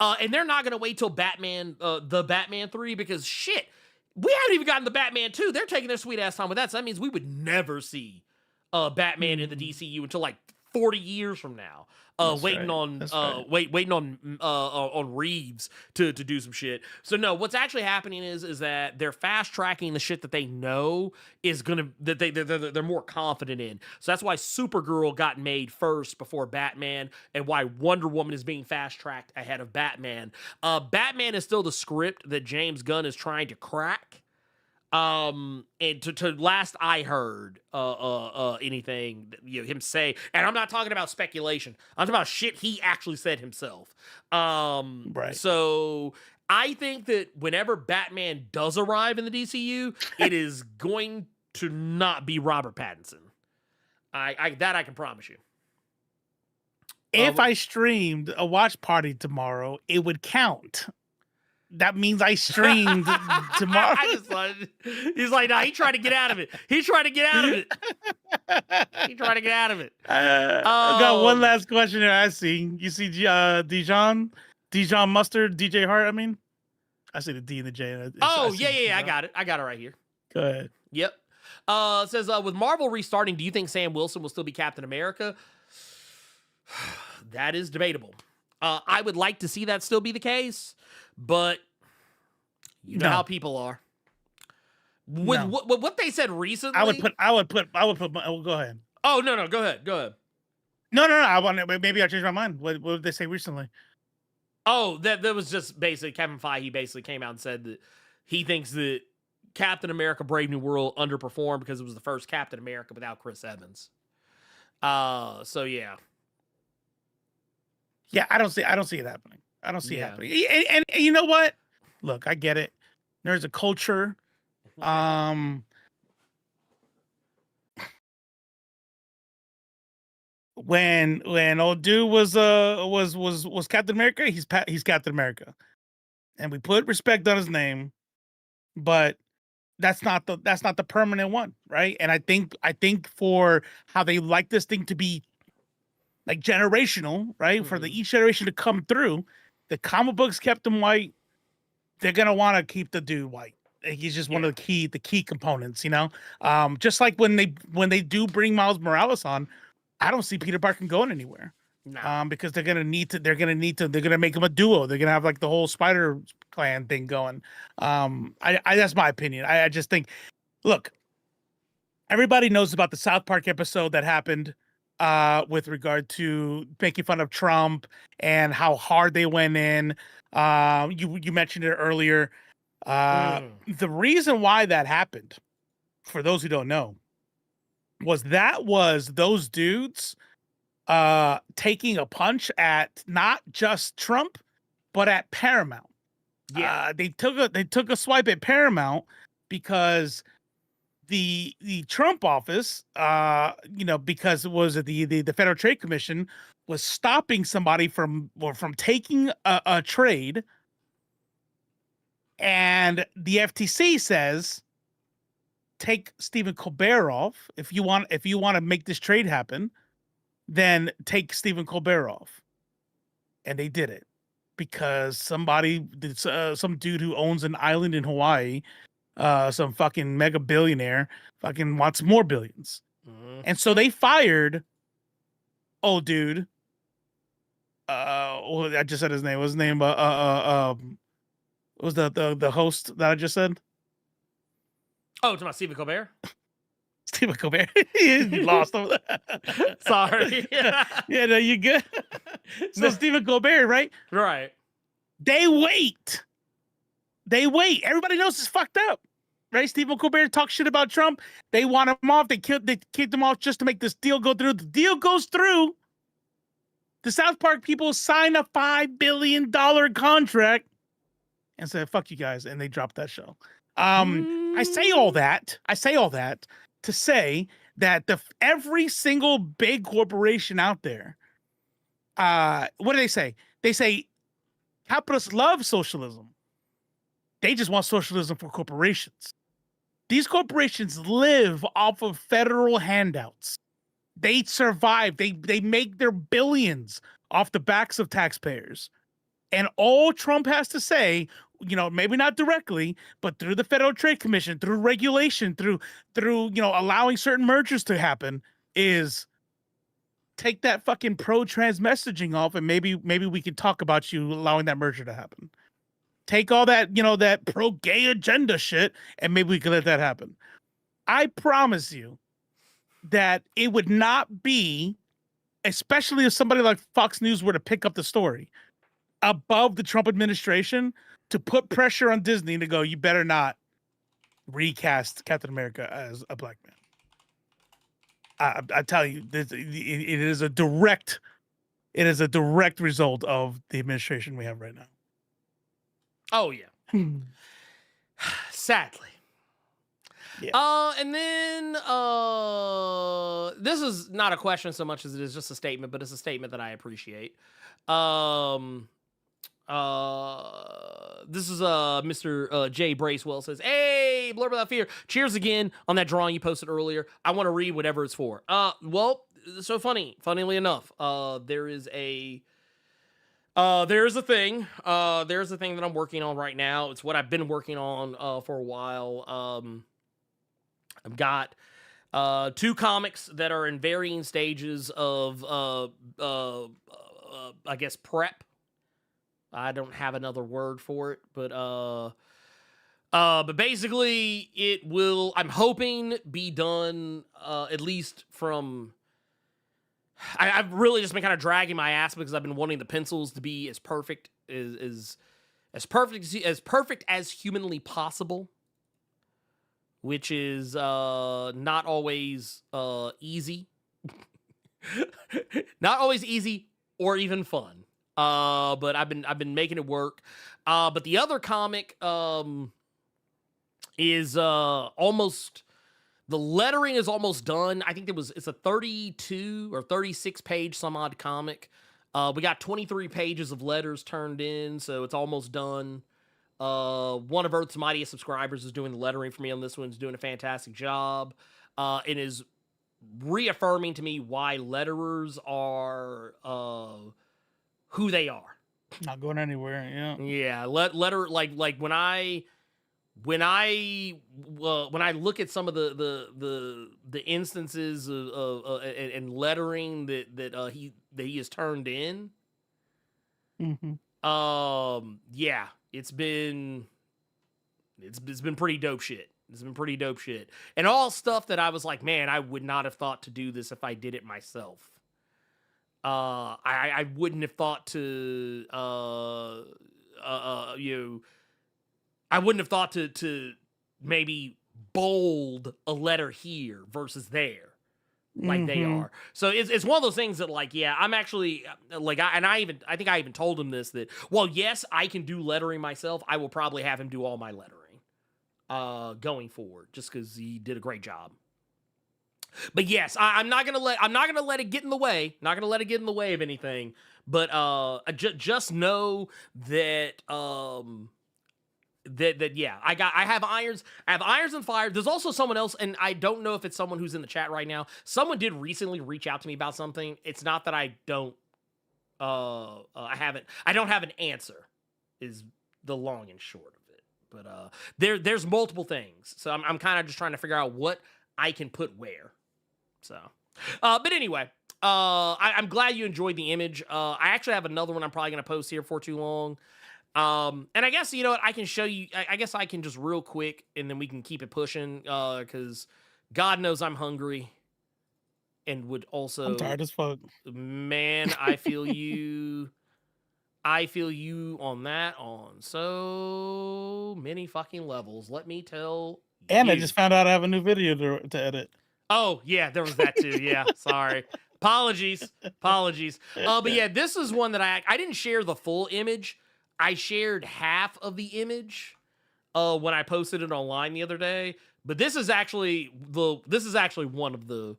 And they're not going to wait till the Batman 3 because shit, we haven't even gotten the Batman 2. They're taking their sweet ass time with that. So that means we would never see Batman in the DCU until like 40 years from now. Waiting on Reeves to do some shit. So no, what's actually happening is that they're fast tracking the shit that they know is gonna they're more confident in. So that's why Supergirl got made first before Batman, and why Wonder Woman is being fast tracked ahead of Batman. Batman is still the script that James Gunn is trying to crack. And to last I heard, anything that, him say, and I'm not talking about speculation. I'm talking about shit he actually said himself. Right. So I think that whenever Batman does arrive in the DCU, it is going to not be Robert Pattinson. I can promise you. If I streamed a watch party tomorrow, it would count. That means I streamed tomorrow. I just thought, he's like, nah, he tried to get out of it. He's trying to get out of it. He tried to get out of it. I got one last question here. I see. You see Dijon Mustard, DJ Hart, I mean? I see the D and the J. Yeah. I got it. I got it right here. Go ahead. Yep. It says, with Marvel restarting, do you think Sam Wilson will still be Captain America? That is debatable. I would like to see that still be the case, but you know how people are. With what they said recently, I would put. Go ahead. Oh no, go ahead. No. I want. Maybe I changed my mind. What did they say recently? Oh, that was just basically Kevin Feige basically came out and said that he thinks that Captain America: Brave New World underperformed because it was the first Captain America without Chris Evans. So yeah. Yeah, I don't see it happening. I don't see it happening. And you know what? Look, I get it. There's a culture. When old dude was Captain America, he's Captain America, and we put respect on his name, but that's not the permanent one, right? And I think for how they like this thing to be like generational, right? Mm-hmm. For each generation to come through, the comic books kept him white. They're gonna want to keep the dude white. He's just one of the key components, Just like when they do bring Miles Morales on, I don't see Peter Parker going anywhere. No. Because they're gonna make him a duo. They're gonna have like the whole Spider Clan thing going. I that's my opinion. I just think, look, everybody knows about the South Park episode that happened with regard to making fun of Trump and how hard they went in. You mentioned it earlier. The reason why that happened, for those who don't know, was those dudes taking a punch at not just Trump, but at Paramount. Yeah, they took a swipe at Paramount because the Trump office, because it was the Federal Trade Commission was stopping somebody from taking a trade, and the FTC says, take Stephen Colbert off. If you want to make this trade happen, then take Stephen Colbert off. And they did it because some dude who owns an island in Hawaii, some fucking mega billionaire, fucking wants more billions. Mm-hmm. And so they fired old dude. I just said his name. What's his name? Was the host that I just said? Oh, to my Stephen Colbert. Stephen Colbert. He lost him. Sorry. Yeah, no, you good. So Stephen Colbert, right? Right. They wait. Everybody knows it's fucked up, right? Stephen Colbert talks shit about Trump. They want him off. They kicked him off just to make this deal go through. The deal goes through. The South Park people sign a $5 billion contract and said, "Fuck you guys," and they dropped that show. I say all that to say that every single big corporation out there, what do they say? They say capitalists love socialism. They just want socialism for corporations. These corporations live off of federal handouts. They survive. They make their billions off the backs of taxpayers. And all Trump has to say, maybe not directly, but through the Federal Trade Commission, through regulation, through allowing certain mergers to happen, is take that fucking pro-trans messaging off, and maybe we can talk about you allowing that merger to happen. Take all that, that pro-gay agenda shit, and maybe we can let that happen. I promise you that it would not be, especially if somebody like Fox News were to pick up the story, above the Trump administration to put pressure on Disney to go, you better not recast Captain America as a black man. I tell you, it is a direct result of the administration we have right now. Oh yeah. Sadly. Yeah. And then this is not a question so much as it is just a statement, but it's a statement that I appreciate. This is Mr. Jay Bracewell says, "Hey, Blerd Without Fear, cheers again on that drawing you posted earlier. I want to read whatever it's for." Well, so funnily enough, there's a thing that I'm working on right now. It's what I've been working on for a while. I've got 2 comics that are in varying stages of I guess prep. I don't have another word for it, but basically it will, I'm hoping, be done at least from, I've really just been kind of dragging my ass because I've been wanting the pencils to be as perfect as perfect as humanly possible, which is not always easy. Not always easy or even fun. But I've been making it work. But the other comic is almost, the lettering is almost done. I think it's a 32 or 36 page some odd comic. We got 23 pages of letters turned in, so it's almost done. One of Earth's mightiest subscribers is doing the lettering for me on this one. Is doing a fantastic job. And is reaffirming to me why letterers are who they are. Not going anywhere. Yeah. Yeah. Letter like when I look at some of the instances of and lettering that he has turned in. Mm-hmm. Yeah, it's been pretty dope shit. It's been pretty dope shit. And all stuff that I was like, man, I would not have thought to do this if I did it myself. I wouldn't have thought to, I wouldn't have thought to maybe bold a letter here versus there, like they are. So it's one of those things that, like, yeah, I'm actually like, I think I even told him this, that, well, yes, I can do lettering myself. I will probably have him do all my lettering, going forward, just because he did a great job. But yes, I'm not gonna let it get in the way. Not gonna let it get in the way of anything. But just know that yeah, I have irons and fire. There's also someone else, and I don't know if it's someone who's in the chat right now. Someone did recently reach out to me about something. It's not that I don't I don't have an answer, is the long and short of it. But there's multiple things. So I'm kind of just trying to figure out what I can put where. So, but anyway, I'm glad you enjoyed the image. I actually have another one I'm probably going to post here for too long. And I guess, you know what, I can show you, I guess I can just real quick, and then we can keep it pushing, because God knows I'm hungry and would also, I'm tired as fuck. Man, I feel you. I feel you on that on so many fucking levels. Let me tell And you. I just found out I have a new video to edit. Oh, yeah, there was that too. Yeah, sorry. Apologies. But yeah, this is one that I didn't share the full image. I shared half of the image when I posted it online the other day. But this is actually one of them.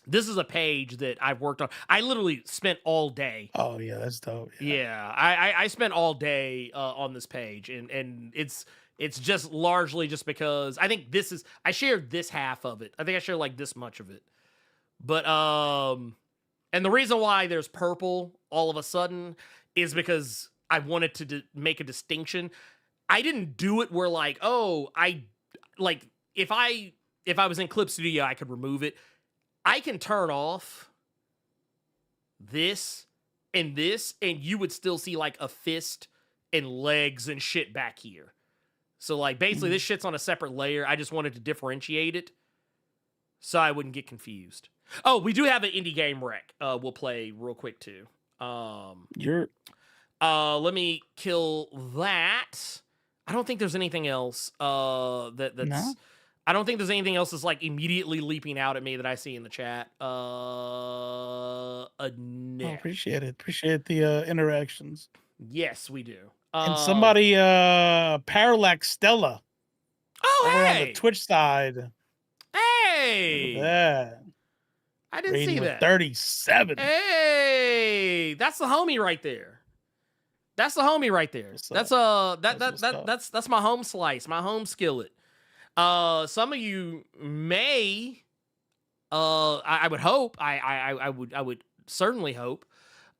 This is a page that I've worked on. I literally spent all day. Oh yeah, that's dope. Yeah, I spent all day on this page, and it's just largely just because I think I shared this half of it. I think I shared like this much of it. But and the reason why there's purple all of a sudden is because I wanted to make a distinction. I didn't do it where like, oh, if I was in Clip Studio, I could remove it. I can turn off this, and you would still see like a fist and legs and shit back here. So like basically this shit's on a separate layer. I just wanted to differentiate it so I wouldn't get confused. Oh, we do have an indie game rec. We'll play real quick too. You're let me kill that. I don't think there's anything else that's. No? I don't think there's anything else that's like immediately leaping out at me that I see in the chat. Oh, No. appreciate it. Appreciate the interactions. Yes, we do. And somebody, Parallax Stella, Oh, over on the hey, Twitch side. Look hey, at that. I didn't Rating see of that. 37. Hey, that's the homie right there. That's the homie right there. What's That's up? that's my home slice, my home skillet. Some of you may, I would hope, I would certainly hope,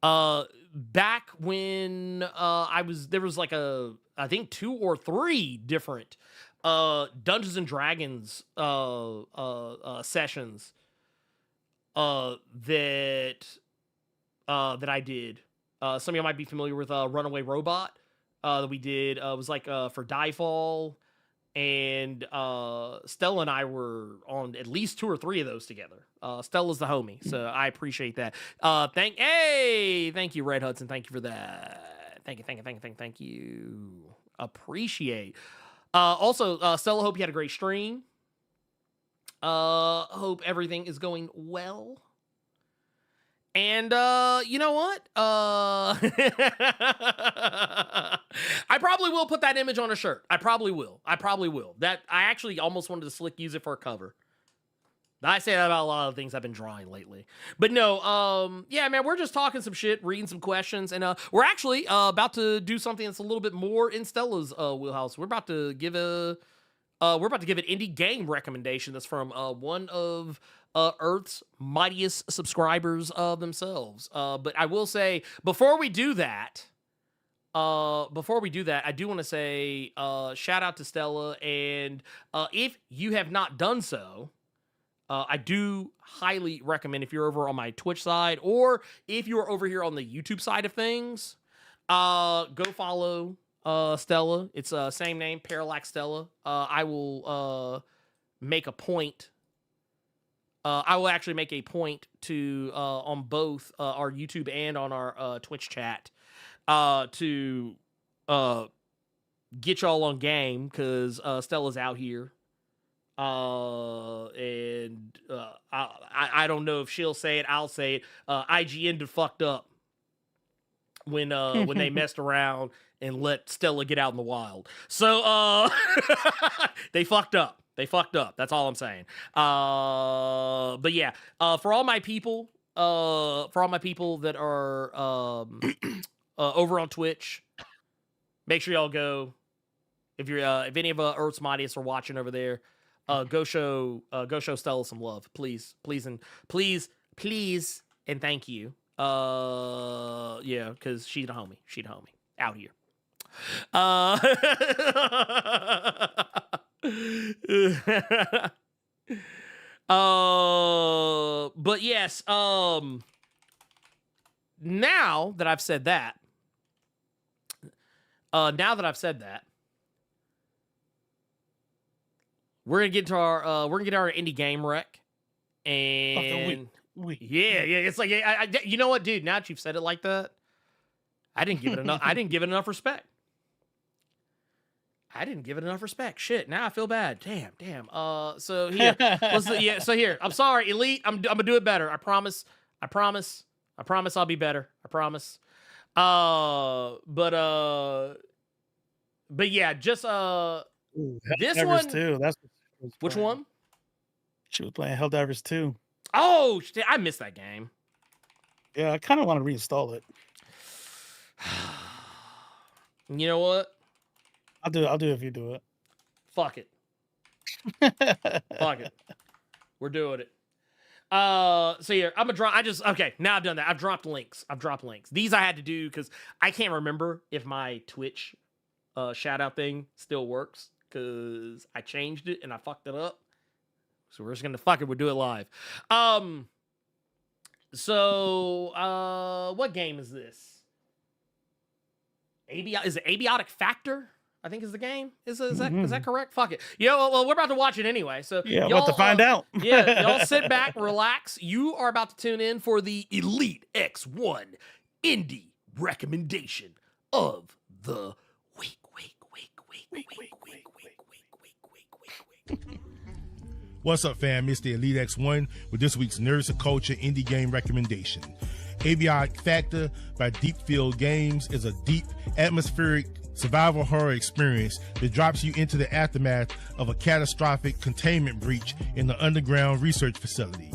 back when there was like I think 2 or 3 different Dungeons and Dragons sessions that I did. Some of you might be familiar with Runaway Robot that we did. It was like for Diefall. And Stella and I were on at least 2 or 3 of those together. Stella's the homie, so I appreciate that. Thank you, Red Hudson. Thank you for that. Thank you. Appreciate. Also, Stella, hope you had a great stream. Hope everything is going well. And you know what? I probably will put that image on a shirt. I probably will. That I actually almost wanted to slick use it for a cover. I say that about a lot of things I've been drawing lately. But no, yeah, man, we're just talking some shit, reading some questions, and we're actually about to do something that's a little bit more in Stella's wheelhouse. We're about to give an indie game recommendation that's from one of Earth's mightiest subscribers themselves. But I will say, before we do that, I do want to say shout out to Stella. And if you have not done so, I do highly recommend, if you're over on my Twitch side or if you're over here on the YouTube side of things, go follow Stella. It's same name, Parallax Stella. I will make a point. I will actually make a point to on both our YouTube and on our Twitch chat to get y'all on game, because Stella's out here. And I don't know if she'll say it, I'll say it. IGN did fucked up when they messed around and let Stella get out in the wild. So they fucked up. That's all I'm saying. But yeah, for all my people that are over on Twitch, make sure y'all go. If any of Earth's Mightiest are watching over there, go show Stella some love, please, and thank you. Yeah, because she's the homie out here. But yes, now that I've said that, we're gonna get to our indie game rec, and yeah, it's like, you know what, dude? Now that you've said it like that, I didn't give it enough. I didn't give it enough respect. Shit, now I feel bad. Damn. So here, So here, I'm sorry, Elite. I'm gonna do it better. I promise. I'll be better. I promise. But yeah, just this one too. That's which one? She was playing Helldivers 2. Oh, shit, I missed that game. Yeah, I kind of want to reinstall it. You know what? I'll do it if you do it. Fuck it. Fuck it. We're doing it. So here, I'm gonna drop. Okay, now I've done that. I've dropped links. These I had to do because I can't remember if my Twitch shout out thing still works, because I changed it and I fucked it up. So we're just gonna we'll do it live. So what game is this? Is it Abiotic Factor? I think is the game. Is that correct? Fuck it. Yeah, well, we're about to watch it anyway. So yeah, about to find out. Yeah, y'all sit back, relax. You are about to tune in for the Elite X1 indie recommendation of the week. What's up, fam? It's the Elite X1 with this week's Nerds of Culture indie game recommendation. Avionic Factor by Deep Field Games is a deep, atmospheric survival horror experience that drops you into the aftermath of a catastrophic containment breach in the underground research facility.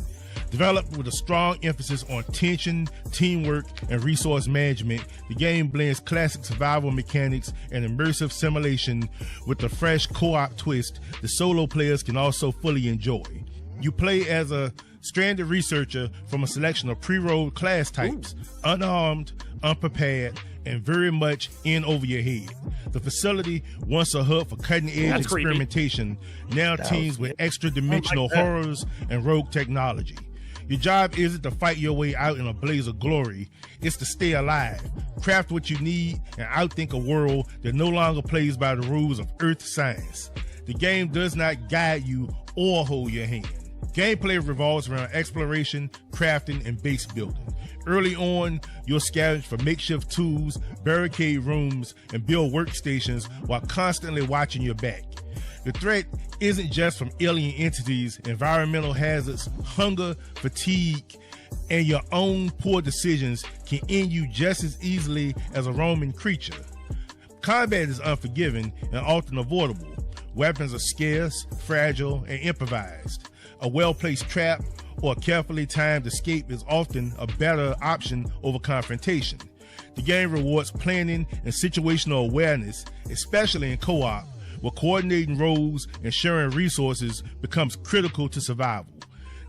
Developed with a strong emphasis on tension, teamwork, and resource management, the game blends classic survival mechanics and immersive simulation with the fresh co-op twist the solo players can also fully enjoy. You play as a stranded researcher from a selection of pre-rolled class types, unarmed, unprepared, and very much in over your head. The facility, once a hub for cutting-edge experimentation, now teams with extra-dimensional horrors and rogue technology. Your job isn't to fight your way out in a blaze of glory. It's to stay alive, craft what you need, and outthink a world that no longer plays by the rules of Earth science. The game does not guide you or hold your hand. Gameplay revolves around exploration, crafting, and base building. Early on, you'll scavenge for makeshift tools, barricade rooms, and build workstations while constantly watching your back. The threat isn't just from alien entities, environmental hazards, hunger, fatigue, and your own poor decisions can end you just as easily as a roaming creature. Combat is unforgiving and often avoidable. Weapons are scarce, fragile, and improvised. A well-placed trap or a carefully timed escape is often a better option over confrontation. The game rewards planning and situational awareness, especially in co-op, where coordinating roles and sharing resources becomes critical to survival.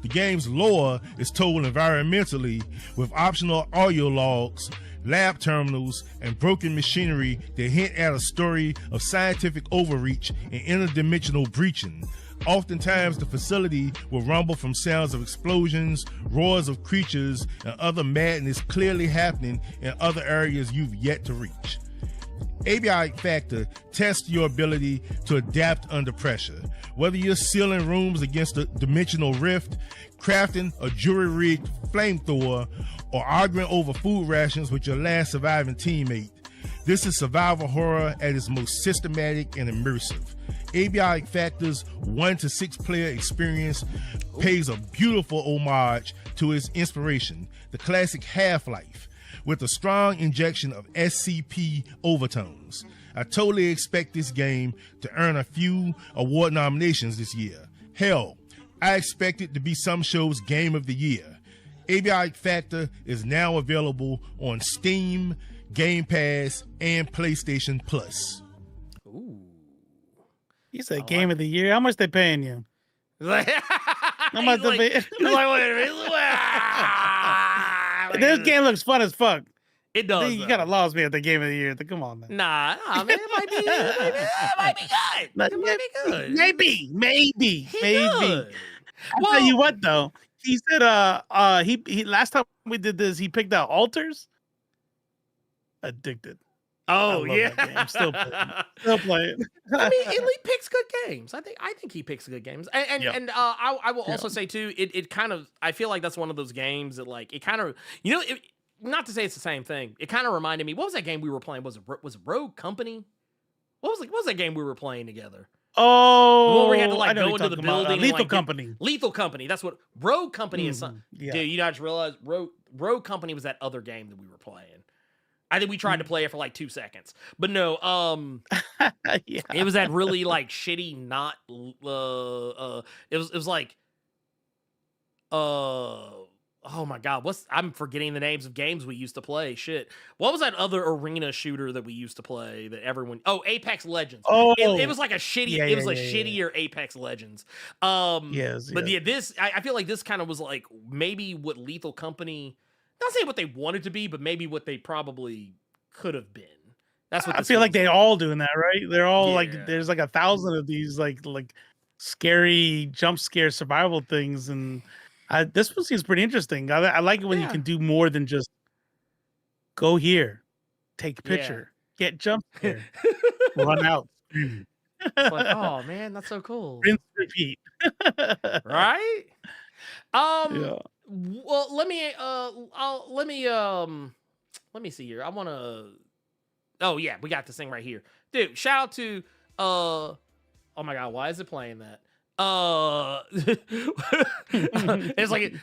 The game's lore is told environmentally with optional audio logs, lab terminals, and broken machinery that hint at a story of scientific overreach and interdimensional breaching. Oftentimes, the facility will rumble from sounds of explosions, roars of creatures, and other madness clearly happening in other areas you've yet to reach. Avionic Factor tests your ability to adapt under pressure. Whether you're sealing rooms against a dimensional rift, crafting a jury-rigged flamethrower, or arguing over food rations with your last surviving teammate, this is survival horror at its most systematic and immersive. Avionic Factor's 1 to 6 player experience pays a beautiful homage to its inspiration, the classic Half-Life, with a strong injection of SCP overtones. I totally expect this game to earn a few award nominations this year. Hell, I expect it to be some show's Game of the Year. Avionic Factor is now available on Steam, Game Pass, and PlayStation Plus. Ooh. You said Game of the Year. How much they paying you? How much they paying? This game looks fun as fuck. It does. You gotta lost me at the Game of the Year. Come on, man. Nah, man, it might be good. It might be good. Maybe. Good. I'll tell you what though. He said he last time we did this, he picked out Altars. Addicted. Oh yeah. I'm still playing. I mean, Elite picks good games. I think he picks good games. And I will also say too, it kind of, I feel like that's one of those games that like it kind of, not to say it's the same thing. It kind of reminded me. What was that game we were playing? Was it Rogue Company? What was that game we were playing together? Oh, the one where you had to like go into the building. Lethal Company. Lethal Company. That's what Rogue Company is. Yeah. Dude, you not realize Rogue Company was that other game that we were playing. I think we tried to play it for like 2 seconds, but no. Yeah. It was that really like shitty. Not. It was like. Oh my god, I'm forgetting the names of games we used to play. Shit. What was that other arena shooter that we used to play that everyone Apex Legends. Oh, it was like a shitty, shittier Apex Legends. Yes. But yeah, this I feel like this kind of was like maybe what Lethal Company, not saying what they wanted to be, but maybe what they probably could have been. That's what I feel like they all doing that, right? They're all like there's like 1,000 of these like scary jump scare survival things, and this one seems pretty interesting. I like it when you can do more than just go here, take a picture, get jump scare, run out. It's like, oh man, that's so cool. Rinse, repeat. Right? Well, let me see here. I want to. Oh yeah, we got this thing right here, dude. Shout out to oh my God, why is it playing that? It's like,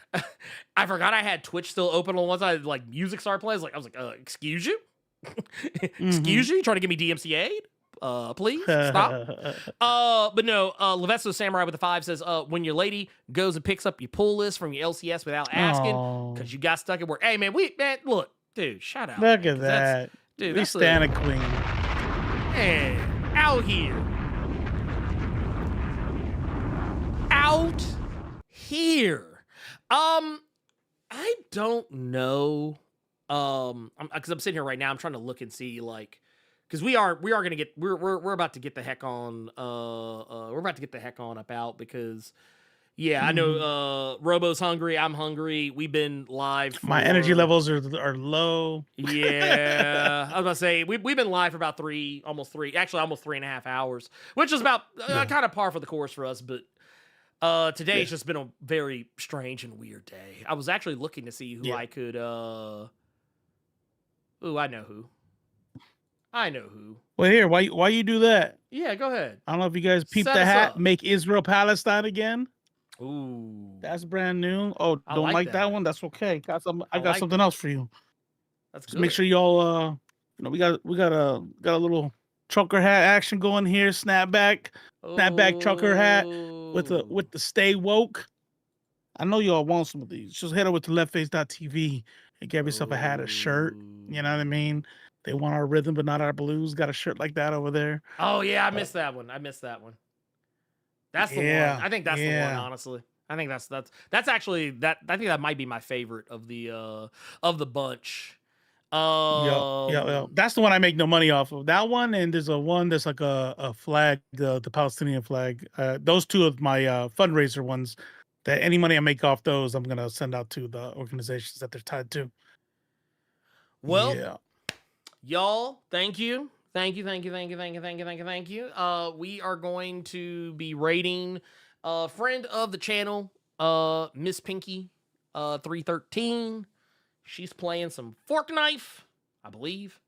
I forgot I had Twitch still open on one side, like music started playing. I was like, excuse you? Excuse you? Trying to give me DMCA? Please stop. But no, Levesto Samurai with the 5 says, when your lady goes and picks up your pull list from your LCS without asking, because you got stuck at work. Hey man, look, dude, shout out. Look man, at that. Dude, We stand a queen. Man, out here. Out here. I don't know. Because I'm sitting here right now, I'm trying to look and see, like, because we are gonna get we're about to get the heck on we're about to get the heck on up out, because yeah, I know Robo's hungry, I'm hungry. We've been live. My energy levels are low. Yeah, I was about to say we've been live for about almost 3.5 hours, which is about kind of par for the course for us. But today's just been a very strange and weird day. I was actually looking to see who I could. Ooh, I know who. Well, here, why you do that? Yeah, go ahead. I don't know if you guys peeped Set the us hat. up. Make Israel Palestine again. Ooh, That's brand new. Oh, I don't like like that that. one? That's okay. I got like something that. else for you. that's Just good. make sure y'all we got a little trucker hat action going here. Snapback trucker hat with the stay woke. I know y'all want some of these. Just head over to leftface.tv and get yourself a hat, a shirt. You know what I mean? They want our rhythm, but not our blues. Got a shirt like that over there. Oh yeah, I missed that one. That's the one. I think that's the one. Honestly, I think that's actually that. I think that might be my favorite of the bunch. Yeah. That's the one I make no money off of. That one, and there's a one that's like a flag, the Palestinian flag. Those two of my fundraiser ones. That any money I make off those, I'm gonna send out to the organizations that they're tied to. Well, y'all, thank you. We are going to be rating a friend of the channel, Miss Pinky 313. She's playing some Fork Knife, I believe.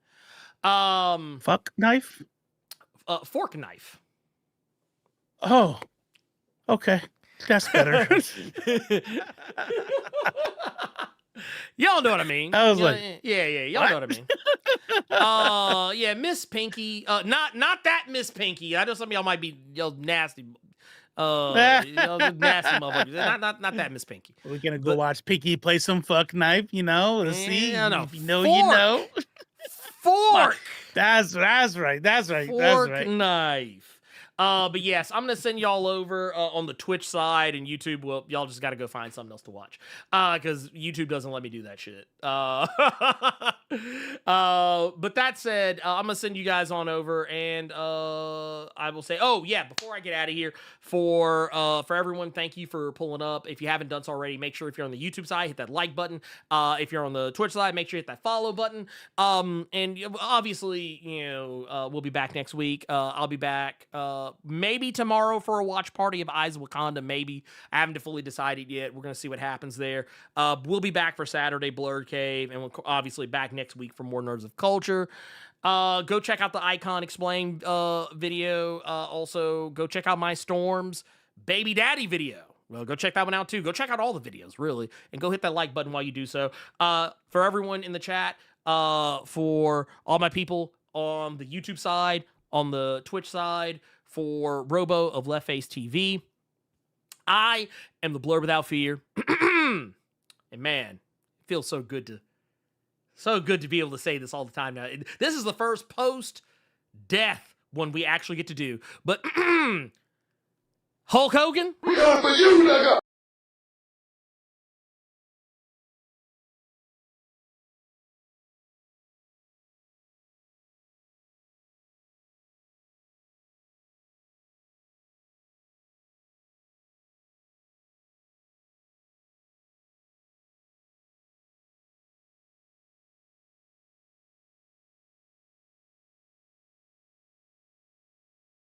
Fuck knife? Fork Knife. Oh, okay. That's better. Y'all know what I mean. I was yeah, y'all know what I mean. Yeah, Miss Pinky. Not that Miss Pinky. I know some of y'all might be nasty. Nasty motherfuckers. Not that Miss Pinky. We're gonna go watch Pinky play some fuck knife, Let's see. No. If you know, Fork. you know. Fork. That's right. Fork Knife. But yes, I'm gonna send y'all over on the Twitch side and YouTube. Well, y'all just got to go find something else to watch because YouTube doesn't let me do that shit. But that said, I'm gonna send you guys on over, and I will say, oh yeah, before I get out of here, for everyone, thank you for pulling up. If you haven't done so already, make sure if you're on the YouTube side, hit that like button. If you're on the Twitch side, make sure you hit that follow button. And obviously, we'll be back next week. I'll be back. Maybe tomorrow for a watch party of Eyes of Wakanda. Maybe. I haven't fully decided yet. We're going to see what happens there. We'll be back for Saturday Blerd Cave, and we'll obviously back next week for more Nerds of Culture. Go check out the Icon Explain video. Also, go check out my Storms Baby Daddy video. Well, go check that one out too. Go check out all the videos, really, and go hit that like button while you do so. For everyone in the chat, for all my people on the YouTube side, on the Twitch side, for Robo of Left Face TV, I am the Blerd Without Fear. And man, it feels so good to be able to say this all the time now. This is the first post-death one we actually get to do. But Hulk Hogan? We got it for you, nigga!